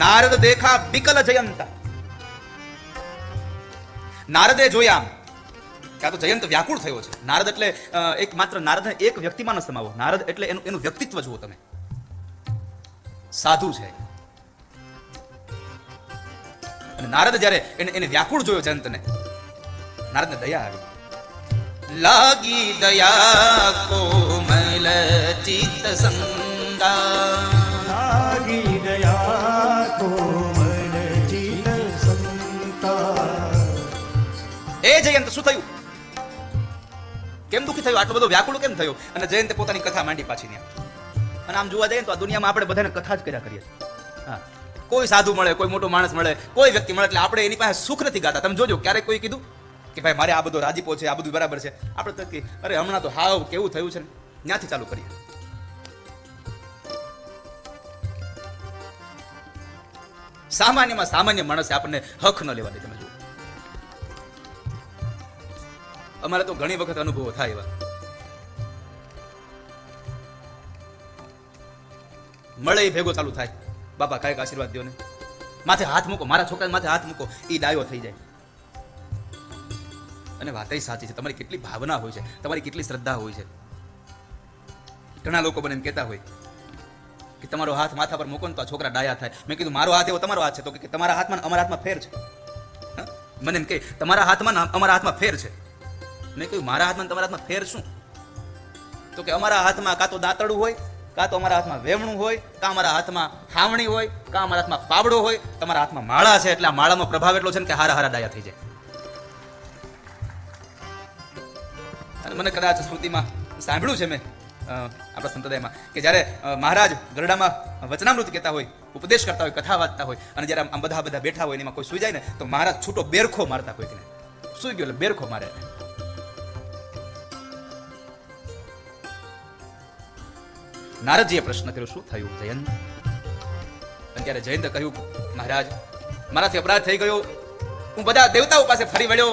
નારદ દેખા વિકલ જયંતા. નારદે જોયા કે આ તો જયંત વ્યાકુળ થયો છે. નારદ એટલે એક માત્ર નારદ એક વ્યક્તિમાં ન સમાવો. નારદ એટલે એનું વ્યક્તિત્વ જુઓ તમે. સાધુ છે. અને નારદ જ્યારે એને વ્યાકુળ જોયો જયંતને, નારદને દયા આવી. લાગી દયા કોમલ ચિત્ત સંગા, લાગી દયા કોમલ ચિત્ત સંગા. એ જયંત શું થયું? કેમ દુઃખી થયું? આટલો બધો વ્યાકુળ કેમ થયો? અને જયંતે પોતાની કથા માંડી પાછી ત્યાં. અને આમ જોવા જઈએ તો આ દુનિયામાં આપણે બધાને કથા જ કર્યા કરીએ. હા, કોઈ સાધુ મળે, કોઈ મોટો માણસ મળે, કોઈ વ્યક્તિ મળે એટલે આપણે એની પાસે સુખ નથી ગાતા. તમે જોજો ક્યારેક કોઈ કીધું કે ભાઈ મારે આ બધો રાજીપો છે, આ બધું બરાબર છે, આપણે તો કે અરે હમણાં તો હાવ કેવું થયું છે ને, ત્યાંથી ચાલુ કરીએ. સામાન્યમાં સામાન્ય માણસે આપણને હક ન લેવા દે. તમે જુઓ, અમારે તો ઘણી વખત અનુભવો થાય એવા. મળે એ ભેગો ચાલુ થાય, બાપા કાંઈક આશીર્વાદ દો ને, માથે હાથ મૂકો, મારા છોકરા માથે હાથ મૂકો, એ ડાયો થઈ જાય. અને વાત એ સાચી છે. તમારી કેટલી ભાવના હોય છે, તમારી કેટલી શ્રદ્ધા હોય છે. ઘણા લોકો મને એમ કહેતા હોય કે તમારો હાથ માથા પર મૂકો ને તો આ છોકરા ડાયા થાય. મેં કીધું મારો હાથ એવો તમારો હાથ છે? તો કે તમારા હાથમાં અમારા હાથમાં ફેર છે. મને એમ કે તમારા હાથમાં અમારા હાથમાં ફેર છે. મેં કહ્યું મારા હાથમાં તમારા હાથમાં ફેર શું? તો કે અમારા હાથમાં કાં તો દાંતડું હોય, કાં તો અમારા હાથમાં વેવણું હોય, કાં અમારા હાથમાં હાવણી હોય, કાં અમારા હાથમાં પાવડો હોય, તમારા હાથમાં માળા છે એટલે આ માળાનો પ્રભાવ એટલો છે ને કે હારા હારા ડાયા થઈ જાય. અને મને કદાચ સ્મૃતિમાં સાંભળ્યું છે મેં આપણા સંપ્રદાયમાં કે જ્યારે મહારાજ ગરડામાં વચનામૃત કહેતા હોય, ઉપદેશ કરતા હોય, કથા વાંચતા હોય અને જ્યારે આમ બધા બેઠા હોય એમાં કોઈ સુઈ જાય ને તો મહારાજ છૂટો બેરખો મારતા કોઈકને. સુઈ ગયો એટલે બેરખો મારે. નારદજીએ પ્રશ્ન કર્યો, શું થયું જયંત? અને ત્યારે જયંતે કહ્યું, મહારાજ મારાથી અપરાધ થઈ ગયો, હું બધા દેવતાઓ પાસે ફરી વળ્યો,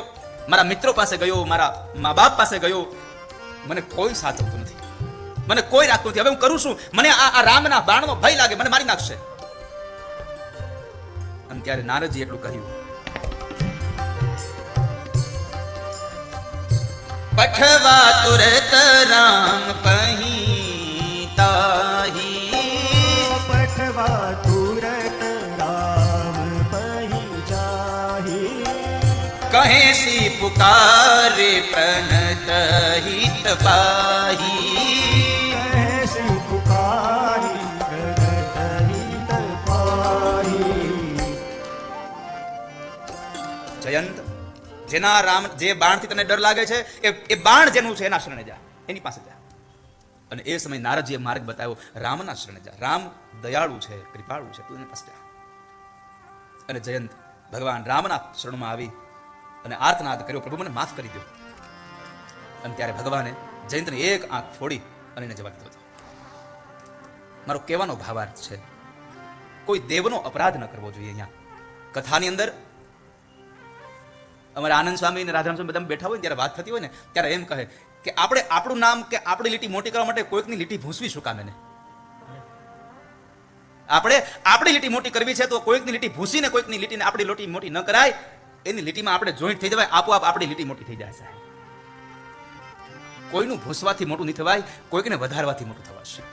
મારા મિત્રો પાસે ગયો, મારા મા બાપ પાસે ગયો, મને કોઈ સાચવતું નથી, મને કોઈ રાખતું નથી. હવે હું કરું શું? મને આ રામના બાણનો ભય લાગે, મને મારી નાખશે. અને ત્યારે નારદજી એટલું કહ્યું, પઠવા તુરત રામ કહી તાહી, પઠવા તુરત રામ પહી જાહી, કહે સી પુકારે પ્રનત હિત પાહી, કહે સી પુકારી પ્રગટ હિત પાહી. જયંત, જેના રામ જે બાણથી તને ડર લાગે છે એ બાણ જેનું છે એના શરણે જા, એની પાસે જા. અને એ સમય નારદજીએ માર્ગ બતાવ્યો, રામના શરણે જા. રામ દયાળુ છે, કૃપાળુ છે, તું એની પાસે જા. અને જયંત ભગવાન રામના શરણમાં આવી અને આર્તનાદ કર્યો, પ્રભુ મને માફ કરી દો. અને ત્યારે ભગવાને જયંતની એક આંખ ફોડી અને એને જવાબ દીધો. મારો કહેવાનો ભાવાર્થ છે, કોઈ દેવનો અપરાધ ન કરવો જોઈએ. અહીંયા કથાની અંદર અમારા આનંદ સ્વામી અને રાધારામ સ્વામી બધા બેઠા હોય ત્યારે વાત થતી હોય ને ત્યારે એમ કહે કે આપણે આપણું નામ કે આપણી લીટી મોટી કરવા માટે કોઈકની લીટી ભૂંસવી શું કામ? એને આપણે આપણી લીટી મોટી કરવી છે તો કોઈકની લીટી ભૂંસીને કોઈકની લીટીને આપણી લીટી મોટી ન કરાય. એની લીટીમાં આપણે જોઈન્ટ થઈ જવાય, આપોઆપ આપણી લીટી મોટી થઈ જાય સાહેબ. કોઈનું ભૂંસવાથી મોટું નહીં થવાય, કોઈકને વધારવાથી મોટું થવાશે.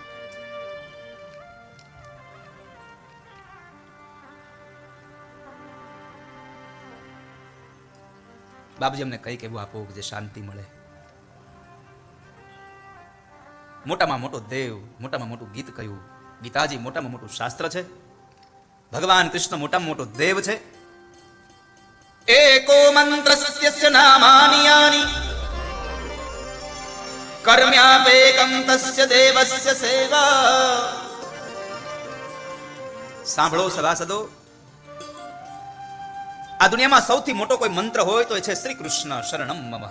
બાપજી અમને કંઈક એવું આપો કે જે શાંતિ મળે. મોટામાં મોટો દેવ, મોટામાં મોટું ગીત કયું? ગીતાજી મોટામાં મોટું શાસ્ત્ર છે. ભગવાન કૃષ્ણ મોટામાં મોટો દેવ છે. એકો મંત્ર સત્યસ્ય નામાની યાની કર્મ્યાપેકં તસ્ય દેવસ્ય સેવા. સાંભળો સભાસદો, આ દુનિયામાં સૌથી મોટો કોઈ મંત્ર હોય તો એ છે શ્રી કૃષ્ણ શરણમ મમ.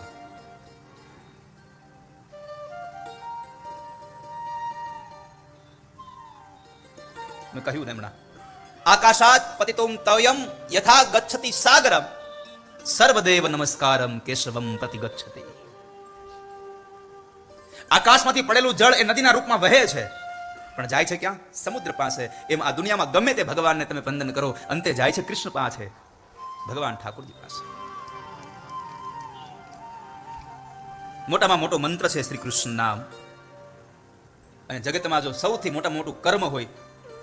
મેં કહ્યું ને હમણાં, આકાશાત પતિતોમ તયમ યથા ગચ્છતિ સાગરમ સર્વદેવ નમસ્કારમ કેશવમ પ્રતિગચ્છતિ. આકાશમાંથી પડેલું જળ એ નદીના રૂપમાં વહે છે, પણ જાય છે ક્યાં? સમુદ્ર પાસે. એમ આ દુનિયામાં ગમે તે ભગવાનને તમે વંદન કરો, અંતે જાય છે કૃષ્ણ પાસે, ભગવાન ઠાકોરજી પાસે. મોટામાં મોટો મંત્ર છે શ્રી કૃષ્ણ નામ. અને જગતમાં જો સૌથી મોટામાં મોટું કર્મ હોય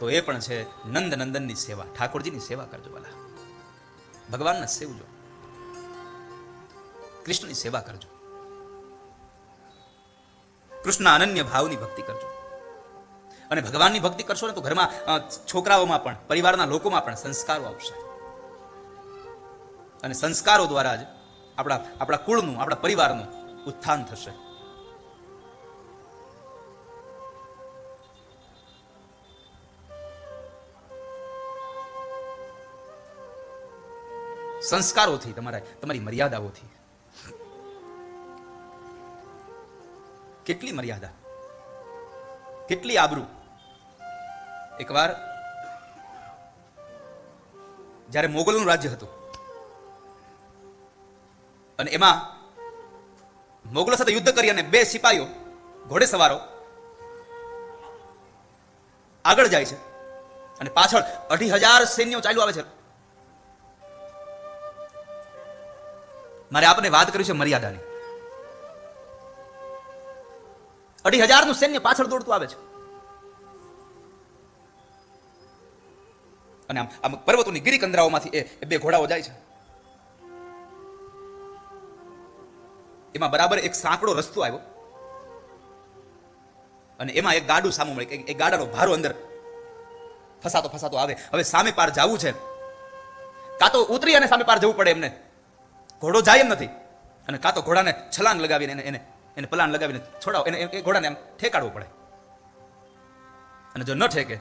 તો એ પણ છે નંદ નંદનની સેવા. ઠાકોરજીની સેવા કરજો વાલા, ભગવાનને સેવજો, કૃષ્ણની સેવા કરજો, કૃષ્ણ અનન્ય ભાવની ભક્તિ કરજો. અને ભગવાનની ભક્તિ કરશો ને તો ઘરમાં છોકરાઓમાં પણ, પરિવારના લોકોમાં પણ સંસ્કારો આવશે. અને સંસ્કારો દ્વારા જ આપણા કુળનું, આપણા પરિવારનું ઉત્થાન થશે. સંસ્કારોથી, તમારી મર્યાદાઓથી. કેટલી મર્યાદા, કેટલી આબરૂ. એકવાર જ્યારે મોગલનું રાજ્ય હતું અને એમાં મોગલો સાથે યુદ્ધ કરી અને 2 સિપાહીઓ ઘોડે સવારો આગળ જાય છે અને પાછળ 2,500 સૈન્યો ચાલ્યું આવે છે. મારે આપને વાત કરી છે મર્યાદાની. 2,500 સૈન્ય પાછળ દોડતું આવે છે અને આમ પર્વતોની ગિરી કંદરાઓમાંથી એ 2 ઘોડાઓ જાય છે. એમાં બરાબર એક સાંકડો રસ્તો આવ્યો અને એમાં એક ગાડું સામું મળે, એક ગાડાનો ભારો અંદર ફસાતો ફસાતો આવે. હવે સામે પાર જવું છે, કાં તો ઉતરી અને સામે પાર જવું પડે એમને, ઘોડો જાય એમ નથી, અને કાં તો ઘોડાને છલાંગ લગાવીને એને પલાણ લગાવીને છોડાવો, એને એ ઘોડાને આમ ઠેકાડવો પડે. અને જો ન ઠેકે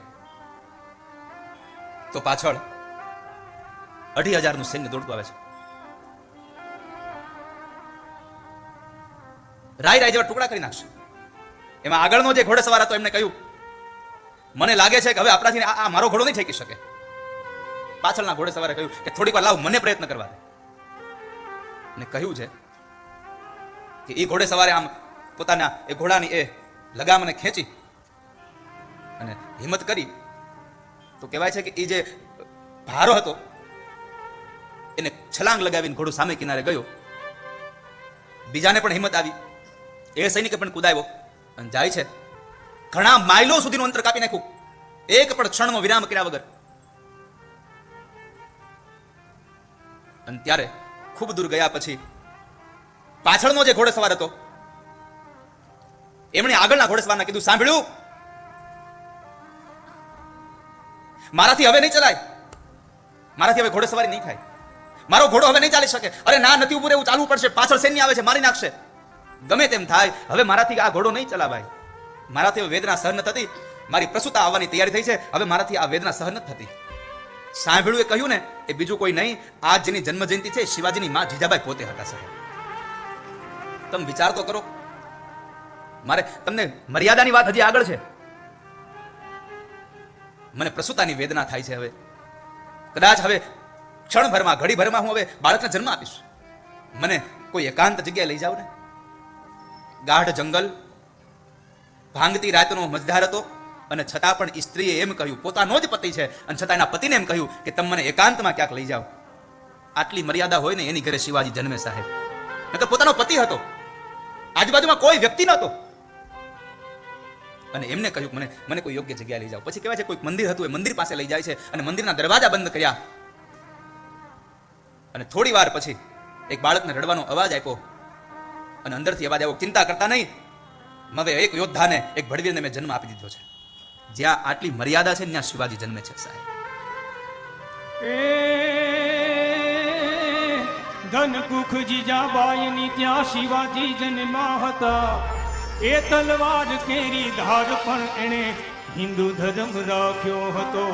તો પાછળ 2,500 સૈન્ય દોડતું આવે છે. રાય જેવા ટુકડા કરી નાખશે. એમાં આગળનો જે ઘોડેસવાર હતો એમને કહ્યું, મને લાગે છે કે હવે આપણાથી આ મારો ઘોડો નહીં ઠેકી શકે. પાછળના ઘોડેસવારે કહ્યું કે થોડીક વાર લાવ, મને પ્રયત્ન કરવા દે. અને કહ્યું છે કે એ ઘોડેસવારે આમ પોતાના એ ઘોડાની એ લગામને ખેંચી અને હિંમત કરી તો કહેવાય છે કે એ જે ભારો હતો એને છલાંગ લગાવીને ઘોડો સામે કિનારે ગયો. બીજાને પણ હિંમત આવી, એ સૈનિકે પણ કુદાવ્યો અને જાય છે. ઘણા માઇલો સુધીનું અંતર કાપી નાખ્યું, એક પણ ક્ષણનો વિરામ કર્યા વગર. અને ત્યારે ખૂબ દૂર ગયા પછી પાછળનો જે ઘોડેસવાર હતો એમણે આગળના ઘોડેસવારને કીધું, સાંભળ્યું, મારાથી હવે નહીં ચલાય, મારાથી હવે ઘોડેસવારી નહીં થાય, મારો ઘોડો હવે નહીં ચાલી શકે. અરે ના, નથી ઉભું રહેવું, ચાલવું પડશે, પાછળ સૈન્ય આવે છે, મારી નાખશે. ગમે તેમ થાય, હવે મારાથી આ ઘોડો નહીં ચલાવાય. મારાથી હવે વેદના સહન નથી થતી, મારી પ્રસૂતા આવવાની તૈયારી થઈ છે, હવે મારાથી આ વેદના સહન નથી થતી. સાંભળ્યું એ કહ્યું ને એ બીજું કોઈ નહીં, આ જેની જન્મ જયંતિ છે શિવાજીની માં જીજાબાઈ પોતે હતા. સાહેબ, તમે વિચાર તો કરો. મારે તમને મર્યાદાની વાત હજી આગળ છે. મને પ્રસૂતાની વેદના થાય છે. હવે કદાચ હવે ક્ષણભરમાં ઘડીભરમાં હું હવે બાળકને જન્મ આપીશ. મને કોઈ એકાંત જગ્યાએ લઈ જાવ ને. ગાઢ જંગલ, ભાંગતી રાતનો મજધાર હતો, અને છતાં પણ સ્ત્રીએ એમ કહ્યું, પોતાનો જ પતિ છે અને છતાં એના પતિને એમ કહ્યું કે તમે મને એકાંતમાં ક્યાંક લઈ જાઓ. આટલી મર્યાદા હોય ને એની ઘરે શિવાજી જન્મે. સાહેબ, નકર પોતાનો પતિ હતો, આજુબાજુમાં કોઈ વ્યક્તિ નહોતો, અને એમને કહ્યું મને કોઈ યોગ્ય જગ્યાએ લઈ જાઓ. પછી કહેવાય છે કોઈ મંદિર હતું, એ મંદિર પાસે લઈ જાય છે અને મંદિરના દરવાજા બંધ કર્યા. અને થોડી વાર પછી એક બાળકને રડવાનો અવાજ આપ્યો, અને અંદરથી અવાજ આવ્યો, ચિંતા કરતા નહીં, હવે એક યોદ્ધાને, એક ભડવીરને મેં જન્મ આપી દીધો છે. જ્યાં આટલી મર્યાદા છે ત્યાં શિવાજી જન્મે છે. સાહેબ, ધનકુખ જીજાબાઈની ત્યાં શિવાજી જન્મા હતા. એ તલવાર કેરી ધાર પણ એણે હિન્દુ ધર્મ રાખ્યો હતો.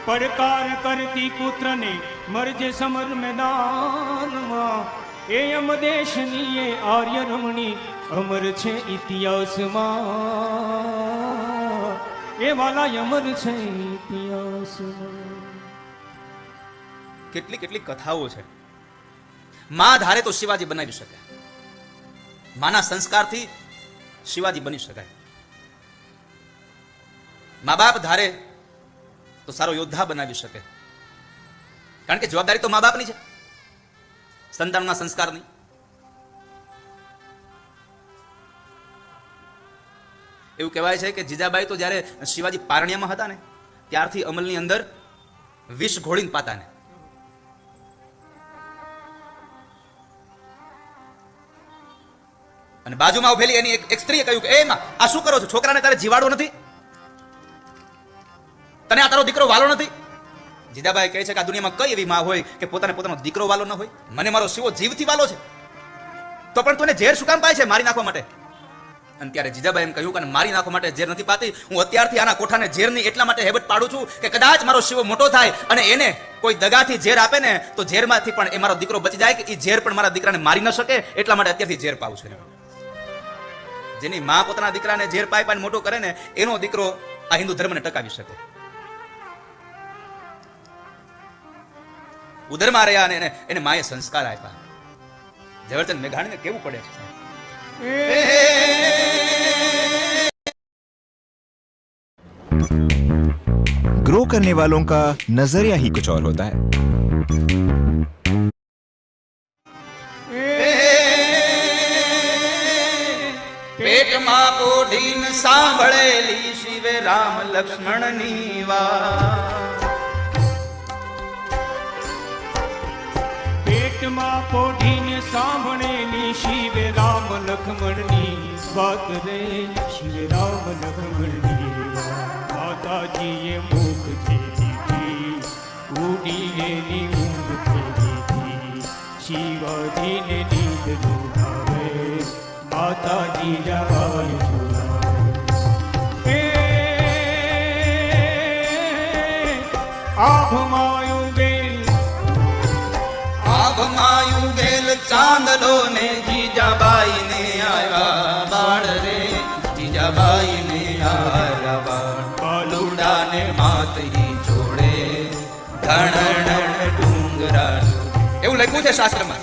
પડકાર કરતી પુત્રને મરજે સમર મેદાનમાં. એ અમ દેશની એ આર્ય રમણી અમર છે ઇતિહાસમાં. એ વાલા અમર છે ઇતિહાસમાં. કેટલી કેટલી કથાઓ છે. માં ધારે તો શિવાજી બનાવી શકે, માના સંસ્કારથી શિવાજી બની શકાય. મા બાપ ધારે તો સારો યોદ્ધા બનાવી શકે, કારણ કે જવાબદારી તો મા બાપની છે, સંતાનના સંસ્કારની. એવું કહેવાય છે કે જીજાબાઈ તો જ્યારે શિવાજી પારણ્યમાં હતા ને ત્યારથી અમલની અંદર વિષ ઘોળીને પાતા ને. અને બાજુમાં ઉભેલી એની એક સ્ત્રીએ કહ્યું કે એમાં આ શું કરો છો? છોકરાને તારે જીવાડો નથી? તને આ તારો દીકરો વાલો નથી? જીજાબાઈ કહે છે કે આ દુનિયામાં કઈ એવી માં હોય કે પોતાનો દીકરો વાલો ન હોય? મને મારો શિવો જીવથી વાલો છે, તો પણ તું ઝેર શું કામ પાય છે મારી નાખવા માટે? અને ત્યારે જીજાબાઈ એમ કહ્યું કે મારી નાખવા માટે ઝેર નથી પાતી, હું અત્યારથી આના કોઠાને ઝેરની એટલા માટે હેબિટ પાડું છું કે કદાચ મારો શિવો મોટો થાય અને એને કોઈ દગાથી ઝેર આપે ને તો ઝેરમાંથી પણ એ મારો દીકરો બચી જાય, કે એ ઝેર પણ મારા દીકરાને મારી ન શકે, એટલા માટે અત્યારથી ઝેર પાવું છું. જેની માં પોતાના દીકરાને ઝેર પાઈ પાઈને મોટો કરે ને એનો દીકરો આ હિન્દુ ધર્મને ટકાવી શકે. ઉદરમાં રહ્યા અને એને માએ સંસ્કાર આપ્યા. ઝવેરચંદ મેઘાણીને કેવું પડે છે. ग्रो करने वालों का नजरिया ही कुछ और होता है. પેટમાં પોઢીને સાંભળેલી શિવે રામ લક્ષ્મણની વાત. પેટ પેટમાં પોઢીને સાંભળેલી શિવે રામ લક્ષ્મણની વાત રે, શિવે રામ લક્ષ્મણની વાત. માતાજીએ મુખ છે દીધી, ઉડી એની ઊંઘ છે દીધી, શિવાજીને નીંદ જોડાવે, માતાજી જવાય જોડાવે. આભમાયું બેલ, આભમાયું ગેલ ચાંદલો ને જીજાબાઈ ને આવ્યા બાળ રે, જીજાબાઈ ને આવ્યા બાળ. બાલુડા ને માતહી જોડે ધણણ ડુંગરા. એવું લખ્યું છે શાસ્ત્રમાં.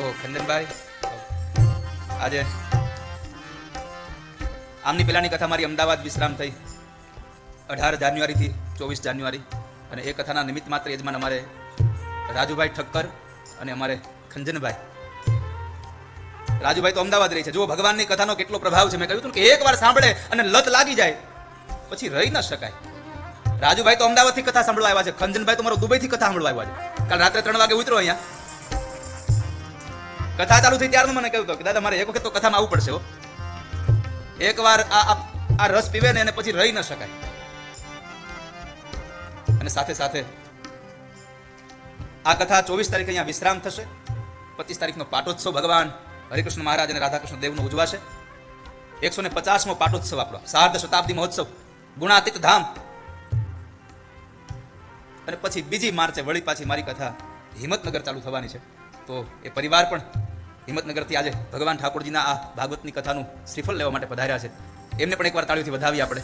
ઓ ખંડનભાઈ, આજે આમની પેલાની કથા મારી અમદાવાદ વિશ્રામ થઈ 18 જાન્યુઆરીથી 24 જાન્યુઆરી, અને એ કથાના નિમિત્ત માત્ર યજમાન અમારે રાજુભાઈ ઠક્કર અને અમારે ખંજનભાઈ. રાજુભાઈ તો અમદાવાદ રહે છે. જુઓ ભગવાનની કથાનો કેટલો પ્રભાવ છે. મેં કહ્યું હતું કે એકવાર સાંભળે અને લત લાગી જાય પછી રહી ન શકાય. રાજુભાઈ તો અમદાવાદથી કથા સાંભળવા આવ્યા છે, ખંજનભાઈ તો મારો દુબઈથી કથા સાંભળવા આવ્યા છે. કાલ રાત્રે 3 વાગે ઉતરો અહીંયા. કથા ચાલુ થઈ ત્યારનું મને કહ્યું હતું કે દાદા મારે એક વખત તો કથામાં આવવું પડશે હો. એકવાર આ રસ પીવે ને એને પછી રહી ન શકાય. અને સાથે સાથે આ કથા 24 તારીખે અહીંયા વિશ્રામ થશે. 25 તારીખનો પાટોત્સવ ભગવાન હરિકૃષ્ણ મહારાજ અને રાધાકૃષ્ણ દેવનો ઉજવાશે. 150મો પાટોત્સવ આપણો, સાર્ધ શતાબ્દી મહોત્સવ, ગુણાતીત ધામ. અને પછી 2 માર્ચે વળી પાછી મારી કથા હિંમતનગર ચાલુ થવાની છે. તો એ પરિવાર પણ હિંમતનગરથી આજે ભગવાન ઠાકોરજીના આ ભાગવતની કથાનું શ્રીફળ લેવા માટે પધાર્યા છે. એમને પણ એકવાર તાળીઓથી વધાવીએ આપણે.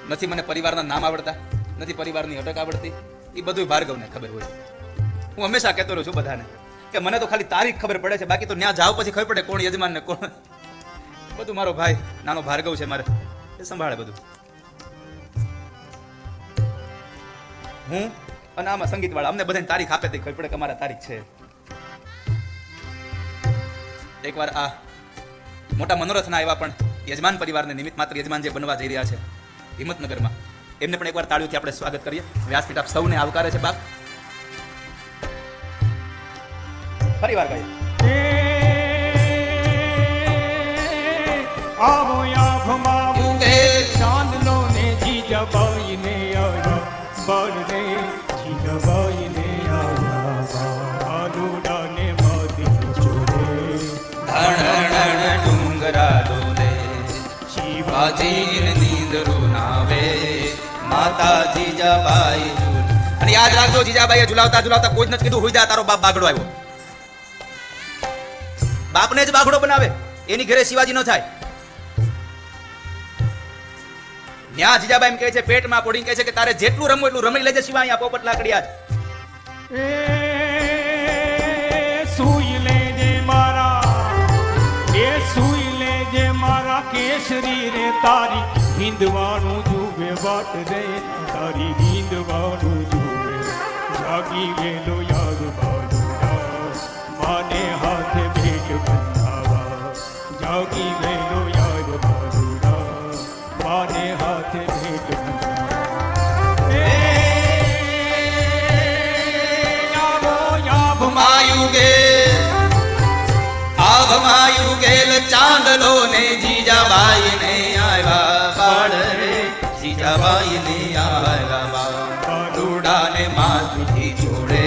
નથી મને પરિવારના નામ આવડતા, નથી પરિવારની અટક આવડતી, એ બધું ભાર્ગવને ખબર હોય. હું હંમેશા કહેતો રહું છું બધાને કે મને તો ખાલી તારીખ ખબર પડે છે, બાકી તો ત્યાં જાવ પછી ખબર પડે કોણ યજમાન ને કોણ. બધું મારો ભાઈ નાનો ભાર્ગવ છે મારે, એ સંભાળે બધું. હું અને આમાં સંગીત વાળા અમને બધાને તારીખ આપે તે ખબર પડે કે અમારા તારીખ છે. એકવાર આ મોટા મનોરથના એવા પણ યજમાન પરિવારને નિમિત્ત માત્ર યજમાન જે બનવા જઈ રહ્યા છે હિંમતનગરમાં, એમને પણ એકવાર તાળીઓથી આપણે સ્વાગત કરીએ. વ્યાસપીઠ આપ સૌને આવકારે છે બાપ. ફરીવાર ગાઈએ. આવો આભમાં ચાંદલો ને જીજાબાઈ ને આવ્યા બાળ રે, જીજાબાઈ ને આવ્યા બાલુડા ને માતી જોડે ધણણ ડુંગરા ડોલે, શિવાજીને નીંદરું નાવે, માતા જીજાબાઈ ઝૂલ. અને યાદ રાખજો, જીજાબાઈએ ઝુલાવતા ઝુલાવતા કોઈ જ નથી કીધું હુઈ જા તારો બાપ બાગડો આવ્યો. બાપને જ બાગડો બનાવે, એની ઘરે શિવાજી ન થાય. ન્યા જીજાબાઈ એમ કહે છે, પેટમાં પોડીને કહે છે કે તારે જેટલું રમવું એટલું રમી લેજે શિવા, અહીંયા પોપટ લાકડિયા જ. સુઈ લેજે મારા, એ સુઈ લેજે મારા કેસરી રે, તારી હિંદવાનું જુએ વાટ રે, તારી હિંદવાનું જુએ. જાગી ગયેલો યાદ બાજુડા, માને હાથે ભેટ બંધાવા. જાગી ગયેલો યાદ બાજુડા, માને હાથે ભેટ આભમાયું ગેલ ચાંદલો ને જીજાબાઈ ને આવ્યા બાળ રે, જીજાબાઈ ને આવ્યા બાલુડા ને માથુથી જોડે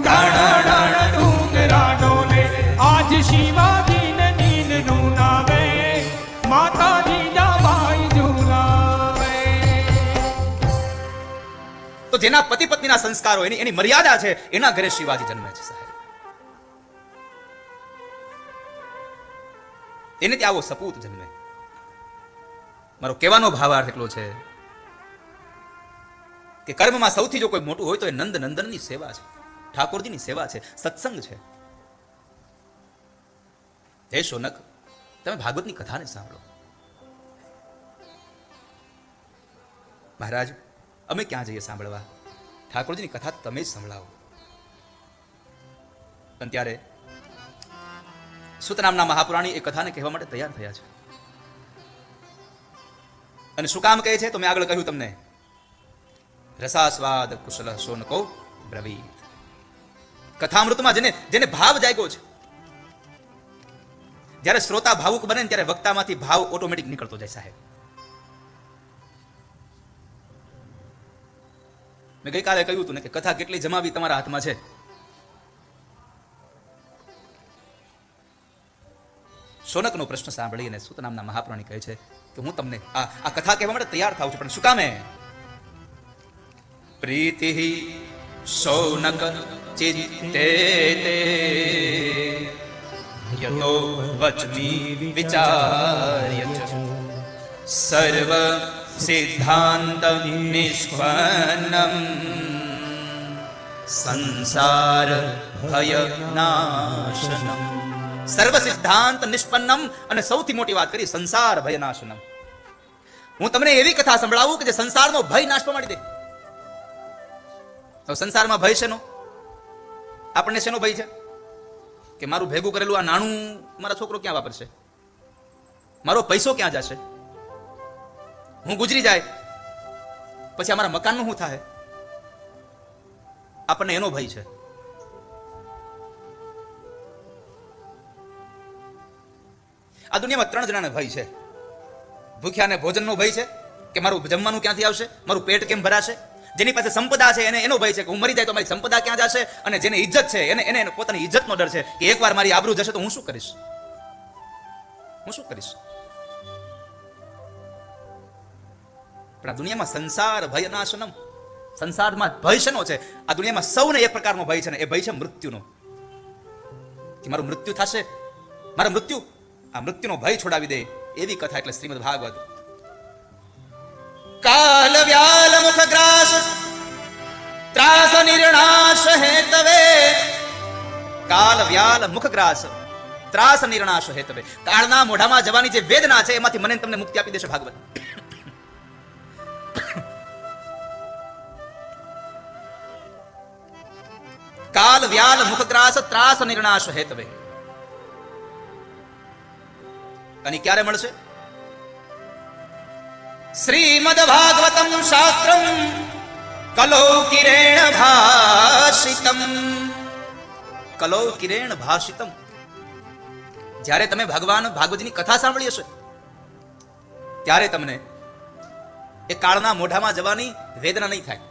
ધણણ ડુંગરા ડોલે. આજ શિવાજી ને નીંદ નું નાવે, માતા જીજાબાઈ ઝુલાવે. તો જેના પતિ પત્નીના સંસ્કારો એની મર્યાદા છે, એના ઘરે શિવાજી જન્મે છે સાહેબ. એને ત્યાં આવો સપૂત જન્મે. મારો કહેવાનો ભાવાર્થ એટલો છે કે કર્મમાં સૌથી જો કોઈ મોટું હોય તો એ નંદ નંદનની સેવા છે, ઠાકોરજીની સેવા છે, સત્સંગ છે. હે શૌનક, તમે ભાગવતની કથાને સાંભળો. મહારાજ અમે ક્યાં જઈએ સાંભળવા, ઠાકોરજીની કથા તમે જ સંભળાવો. પણ ત્યારે સુત નામના મહાપુરાણી એ કથાને કહેવા માટે તૈયાર થયા છે. અને શું કામ કહે છે તો મેં આગળ કહ્યું તમને, રસાસ્વાદ કુશલ શોનકો બ્રવીત. કથામૃતમાં જેને જેને ભાવ જાગ્યો છે, જ્યારે શ્રોતા ભાવુક બને ને ત્યારે વક્તામાંથી ભાવ ઓટોમેટિક નીકળતો જાય સાહેબ. મેં ગઈકાલે કહ્યું હતું ને કે કથા કેટલી જમાવી તમારા હાથમાં છે. શૌનકનો પ્રશ્ન સાંભળી અને સૂત નામના મહાપ્રાણી કહે છે કે હું તમને આ કથા કહેવા માટે તૈયાર થાઉં છું, પણ શું કામે? પ્રીતિ શૌનક ચિત્તે યતો વચમી વિચાર્ય સર્વ સિદ્ધાંત નિષ્પન્નમ સંસાર ભય નાશનમ. સર્વ સિદ્ધાંત નિષ્પન્નમ, અને સૌથી મોટી વાત કરી સંસાર ભય નાશનમ. હું તમને એવી કથા સંભળાવું કે જે સંસારનો ભય નાશ પાડી દે. તો સંસારમાં ભય શેનો? આપણને શેનો ભય છે? કે મારું ભેગું કરેલું આ નાણું મારા છોકરો ક્યાં વાપરશે, મારો પૈસો ક્યાં જશે, હું ગુજરી જાય પછી અમારા મકાનનું શું થાય? આપણને એનો ભય છે. આ દુનિયામાં 3 જણાને ભય છે. ભૂખ્યાને ભોજનનો ભય છે કે મારું જમવાનું ક્યાંથી આવશે, મારું પેટ કેમ ભરાશે. જેની પાસે સંપદા છે એને એનો ભય છે કે હું મરી જાય તો મારી સંપદા ક્યાં જશે. અને જેને ઇજ્જત છે એને પોતાની ઇજ્જતનો ડર છે કે એકવાર મારી આબરૂ જશે તો હું શું કરીશ, હું શું કરીશ. પણ આ દુનિયામાં સંસાર ભય નાશનમ, સંસારમાં ભય શેનો છે? આ દુનિયામાં સૌને એક પ્રકારનો ભય છે ને એ ભય છે મૃત્યુનો. કે મારું મૃત્યુ થશે, મારા મૃત્યુ, આ મૃત્યુનો ભય છોડાવી દે એવી કથા એટલે શ્રીમદ ભાગવત. કાલ વ્યાલ મુખ ગ્રાસ ત્રાસ નિર્ણાશ હેતવે. કાલ વ્યાલ મુખ ગ્રાસ ત્રાસ નિર્ણાશ હેતવે. કાળના મોઢામાં જવાની જે વેદના છે એમાંથી મને તમને મુક્તિ આપી દેશે ભાગવત. કાલ વ્યાલ મુખ ગ્રાસ ત્રાસ નિર્ણાશ હેતવે. અને ક્યારે મળશે? શ્રીમદ ભાગવતમ શાસ્ત્રમ કલૌકિરેણ ભાષિતમ. કલૌકિરેણ ભાષિતમ. જ્યારે તમે ભગવાન ભાગવતની કથા સાંભળી હશે ત્યારે તમને એ કાળના મોઢામાં જવાની વેદના નહીં થાય.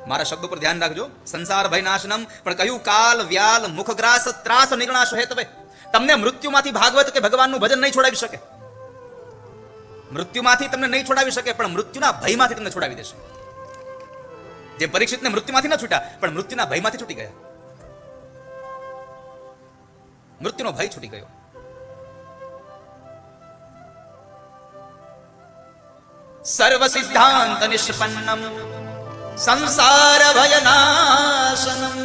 મારા શબ્દો પર ધ્યાન રાખજો. સંસાર ભય નાશનમ, પણ કહ્યું કાલ વ્યાલ મુખગ્રાસ ત્રાસ નિર્ણાશ હેતવે. તમને મૃત્યુમાંથી ભાગવત કે ભગવાનનું ભજન નહીં છોડાવી શકે. મૃત્યુમાંથી તમને નહીં છોડાવી શકે, પણ મૃત્યુના ભયમાંથી તમને છોડાવી દેશે. જે પરીક્ષિતને મૃત્યુમાંથી ન છૂટ્યા પણ મૃત્યુના ભયમાંથી છૂટી ગયા. મૃત્યુનો ભય છૂટી ગયો. સર્વ સિદ્ધાંત નિષ્પન્નમ સંસાર ભય નાશનમ.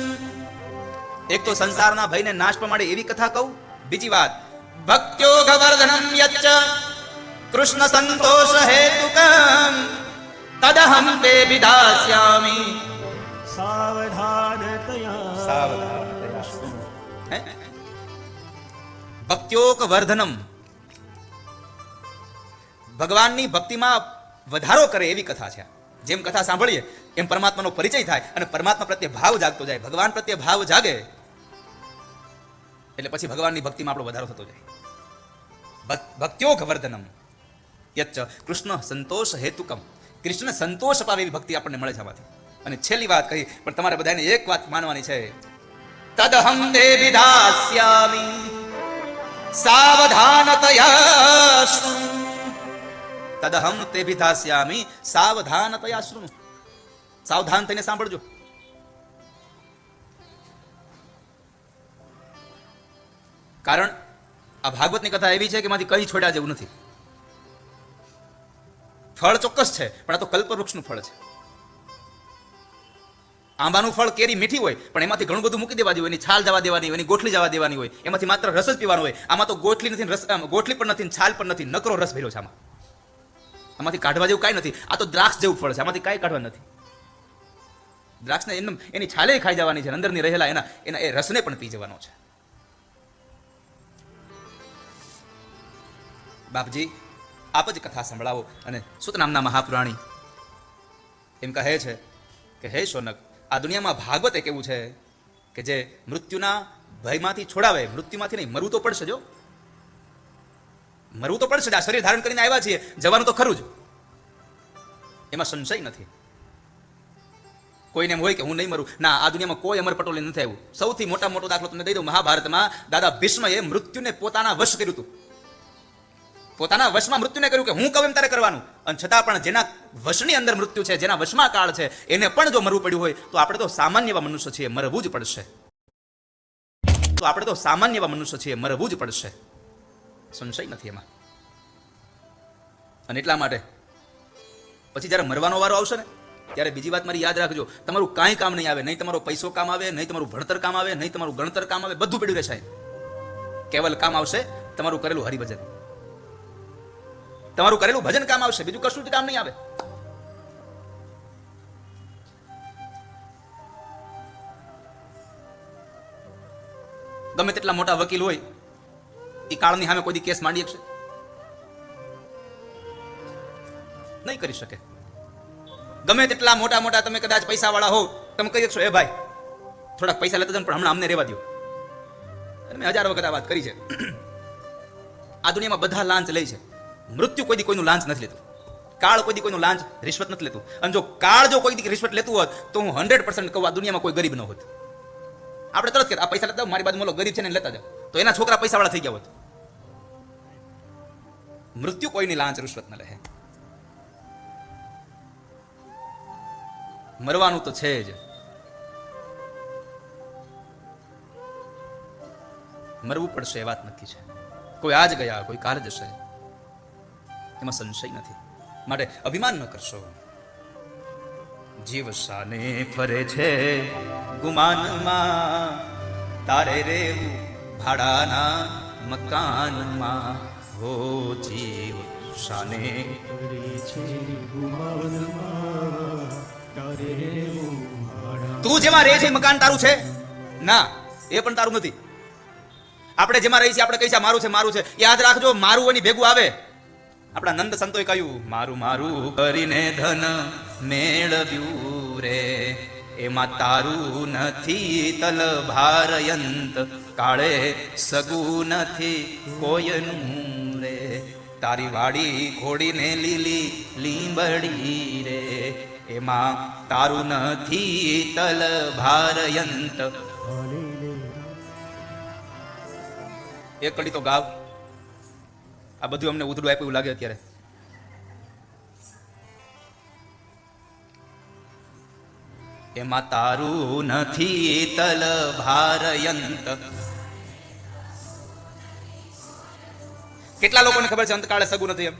એક તો સંસારના ભયને નાશ પામે એવી કથા કહું. બીજી વાત, ભક્ત્યોગ વર્ધનમ યચ્ચ કૃષ્ણ સંતોષ હેતુકમ તદહમ તે વિદાસ્યામિ સાવધાનતયા. ભક્ત્યોગ વર્ધનમ, ભગવાનની ભક્તિમાં વધારો કરે એવી કથા છે. જેમ કથા સાંભળીએ એમ પરમાત્માનો પરિચય થાય અને પરમાત્મા પ્રત્યે ભાવ જાગતો જાય. ભગવાન પ્રત્યે ભાવ જાગે એટલે પછી ભગવાનની ભક્તિમાં આપણો વધારો થતો જાય. ભક્ત્યોગ વર્ધનમ યચ્ચ કૃષ્ણ સંતોષ હેતુકમ. કૃષ્ણ સંતોષ અપાવે એવી ભક્તિ આપણને મળે છે આમાંથી. અને છેલ્લી વાત કહી, પણ તમારે બધાને એક વાત માનવાની છે. તદહમ તે વિધાસ્યામિ સાવધાનતયા શૃણુ. તદહમ તે વિધાસ્યામિ સાવધાનતયા શૃણુ. સાવધાન થઈને સાંભળજો. કારણ આ ભાગવતની કથા એવી છે કે એમાંથી કઈ છોડ્યા જેવું નથી. ફળ ચોક્કસ છે, પણ આ તો કલ્પવૃક્ષનું ફળ છે. આંબાનું ફળ કેરી મીઠી હોય પણ એમાંથી ઘણું બધું મૂકી દેવા જેવું, એની છાલ જવા દેવાની હોય, એની ગોઠલી જવા દેવાની હોય, એમાંથી માત્ર રસ જ પીવાનો હોય. આમાં તો ગોઠલી નથી, રસ, ગોઠલી પણ નથી, છાલ પણ નથી, નકરો રસ ભર્યો છે આમાં. આમાંથી કાઢવા જેવું કાંઈ નથી. આ તો દ્રાક્ષ જેવું ફળ છે, આમાંથી કાંઈ કાઢવા નથી. દ્રાક્ષને એની છાલે ખાઈ જવાની છે, અંદરની રહેલા એના એ રસને પણ પી જવાનો છે. બાપજી, આપ જ કથા સંભળાવો. અને સુત નામના મહાપુરાણી એમ કહે છે કે હે શૌનક, આ દુનિયામાં ભાગવત એક એવું છે કે જે મૃત્યુના ભયમાંથી છોડાવે. મૃત્યુમાંથી નહીં, મરવું તો પડશે. જો મરવું તો પડશે જ. આ શરીર ધારણ કરીને આવ્યા છીએ, જવાનું તો ખરું જ, એમાં સંશય નથી. કોઈને એમ હોય કે હું નહીં મરું, ના, આ દુનિયામાં કોઈ અમર પટોલે નથી આવ્યું. સૌથી મોટો દાખલો તમને દઈ દઉં. મહાભારતમાં દાદા ભીષ્મએ મૃત્યુને પોતાના વશ કર્યું હતું. પોતાના વશમાં મૃત્યુને કર્યું કે હું કહું એમ તારે કરવાનું. અને છતાં પણ જેના વશની અંદર મૃત્યુ છે, જેના વશમાં કાળ છે, એને પણ જો મરવું પડ્યું હોય તો આપણે તો સામાન્ય એવા મનુષ્ય છીએ, મરવું જ પડશે. મરવું જ પડશે. સંશય નથી એમાં. અને એટલા માટે પછી જ્યારે મરવાનો વારો આવશે ને, ત્યારે બીજી વાત મારી યાદ રાખજો, તમારું કાંઈ કામ નહીં આવે. નહીં તમારો પૈસો કામ આવે, નહીં તમારું ભણતર કામ આવે, નહીં તમારું ગણતર કામ આવે, બધું પડ્યું રહેશે. કેવલ કામ આવશે તમારું કરેલું હરિભજન, તમારું કરેલું ભજન કામ આવશે, બીજું કશું જ કામ નહીં આવે. ગમે તેટલા મોટા વકીલ હોય, એ કાળની સામે કોઈ દી કેસ માંડી શકશે? નહીં કરી શકે. ગમે તેટલા મોટા તમે કદાચ પૈસા વાળા હો, તમે કહી શકશો, એ ભાઈ થોડાક પૈસા લેતા જાવ પણ હમણાં અમને રહેવા દો. મેં 1000 વખત આ વાત કરી છે. આ દુનિયામાં બધા લાંચ લે છે. મૃત્યુ કોઈ દી કોઈનું લાંચ નથી લેતું. કાળ કોઈ દી કોઈનું લાંચ રિશ્વત નથી લેતું. અને જો કાળ જો કોઈ દી રિશ્વત લેતું હોત તો હું 100% કહું, આ દુનિયામાં કોઈ ગરીબ ન હોત. આપણે તરત કે આ પૈસા લેતા મારી બાજુ મોલો ગરીબ છે ને લેતા જાવ, તો એના છોકરા પૈસા વાળા થઈ ગયા હોત. મૃત્યુ કોઈની લાંચ રિશ્વત ન લે. મરવાનું તો છે જ. મરવું પડશે એ વાત નક્કી છે. કોઈ આજ ગયા, કોઈ કાલ જશે, એમાં સંશય નથી. માટે અભિમાન ન કરશો. જીવ શાને ફરે છે ગુમાનમાં, તારે રેવું ભાડાના મકાનમાં. હો જીવ શાને ફરે છે ગુમાનમાં, તારે રેવું ભાડાના. તું જેમાં રહે છે મકાન તારું છે? ના, એ પણ તારું નથી. આપણે જેમાં રહી છીએ આપણે કહીએ મારું છે, મારું છે. યાદ રાખજો, મારું એની ભેગું આવે. આપણા નંદ સંતોએ કહ્યું, મારું મારું કરીને ધન મેળવ્યું રે, એમાં તારું નથી તલ ભારયંત, કાળે સગું નથી કોયનું રે, તારી વાડી ઘોડીને લીલી લીંબડી રે, એમાં તારું નથી તલ ભારયંત. એક કડી તો ગાવ. આ બધું અમને ઉધડું આપ્યું એવું લાગે અત્યારે. એમાં તારું નથી તલ ભારયંત. કેટલા લોકોને ખબર છે અંતકાળે સગું નથી? એમ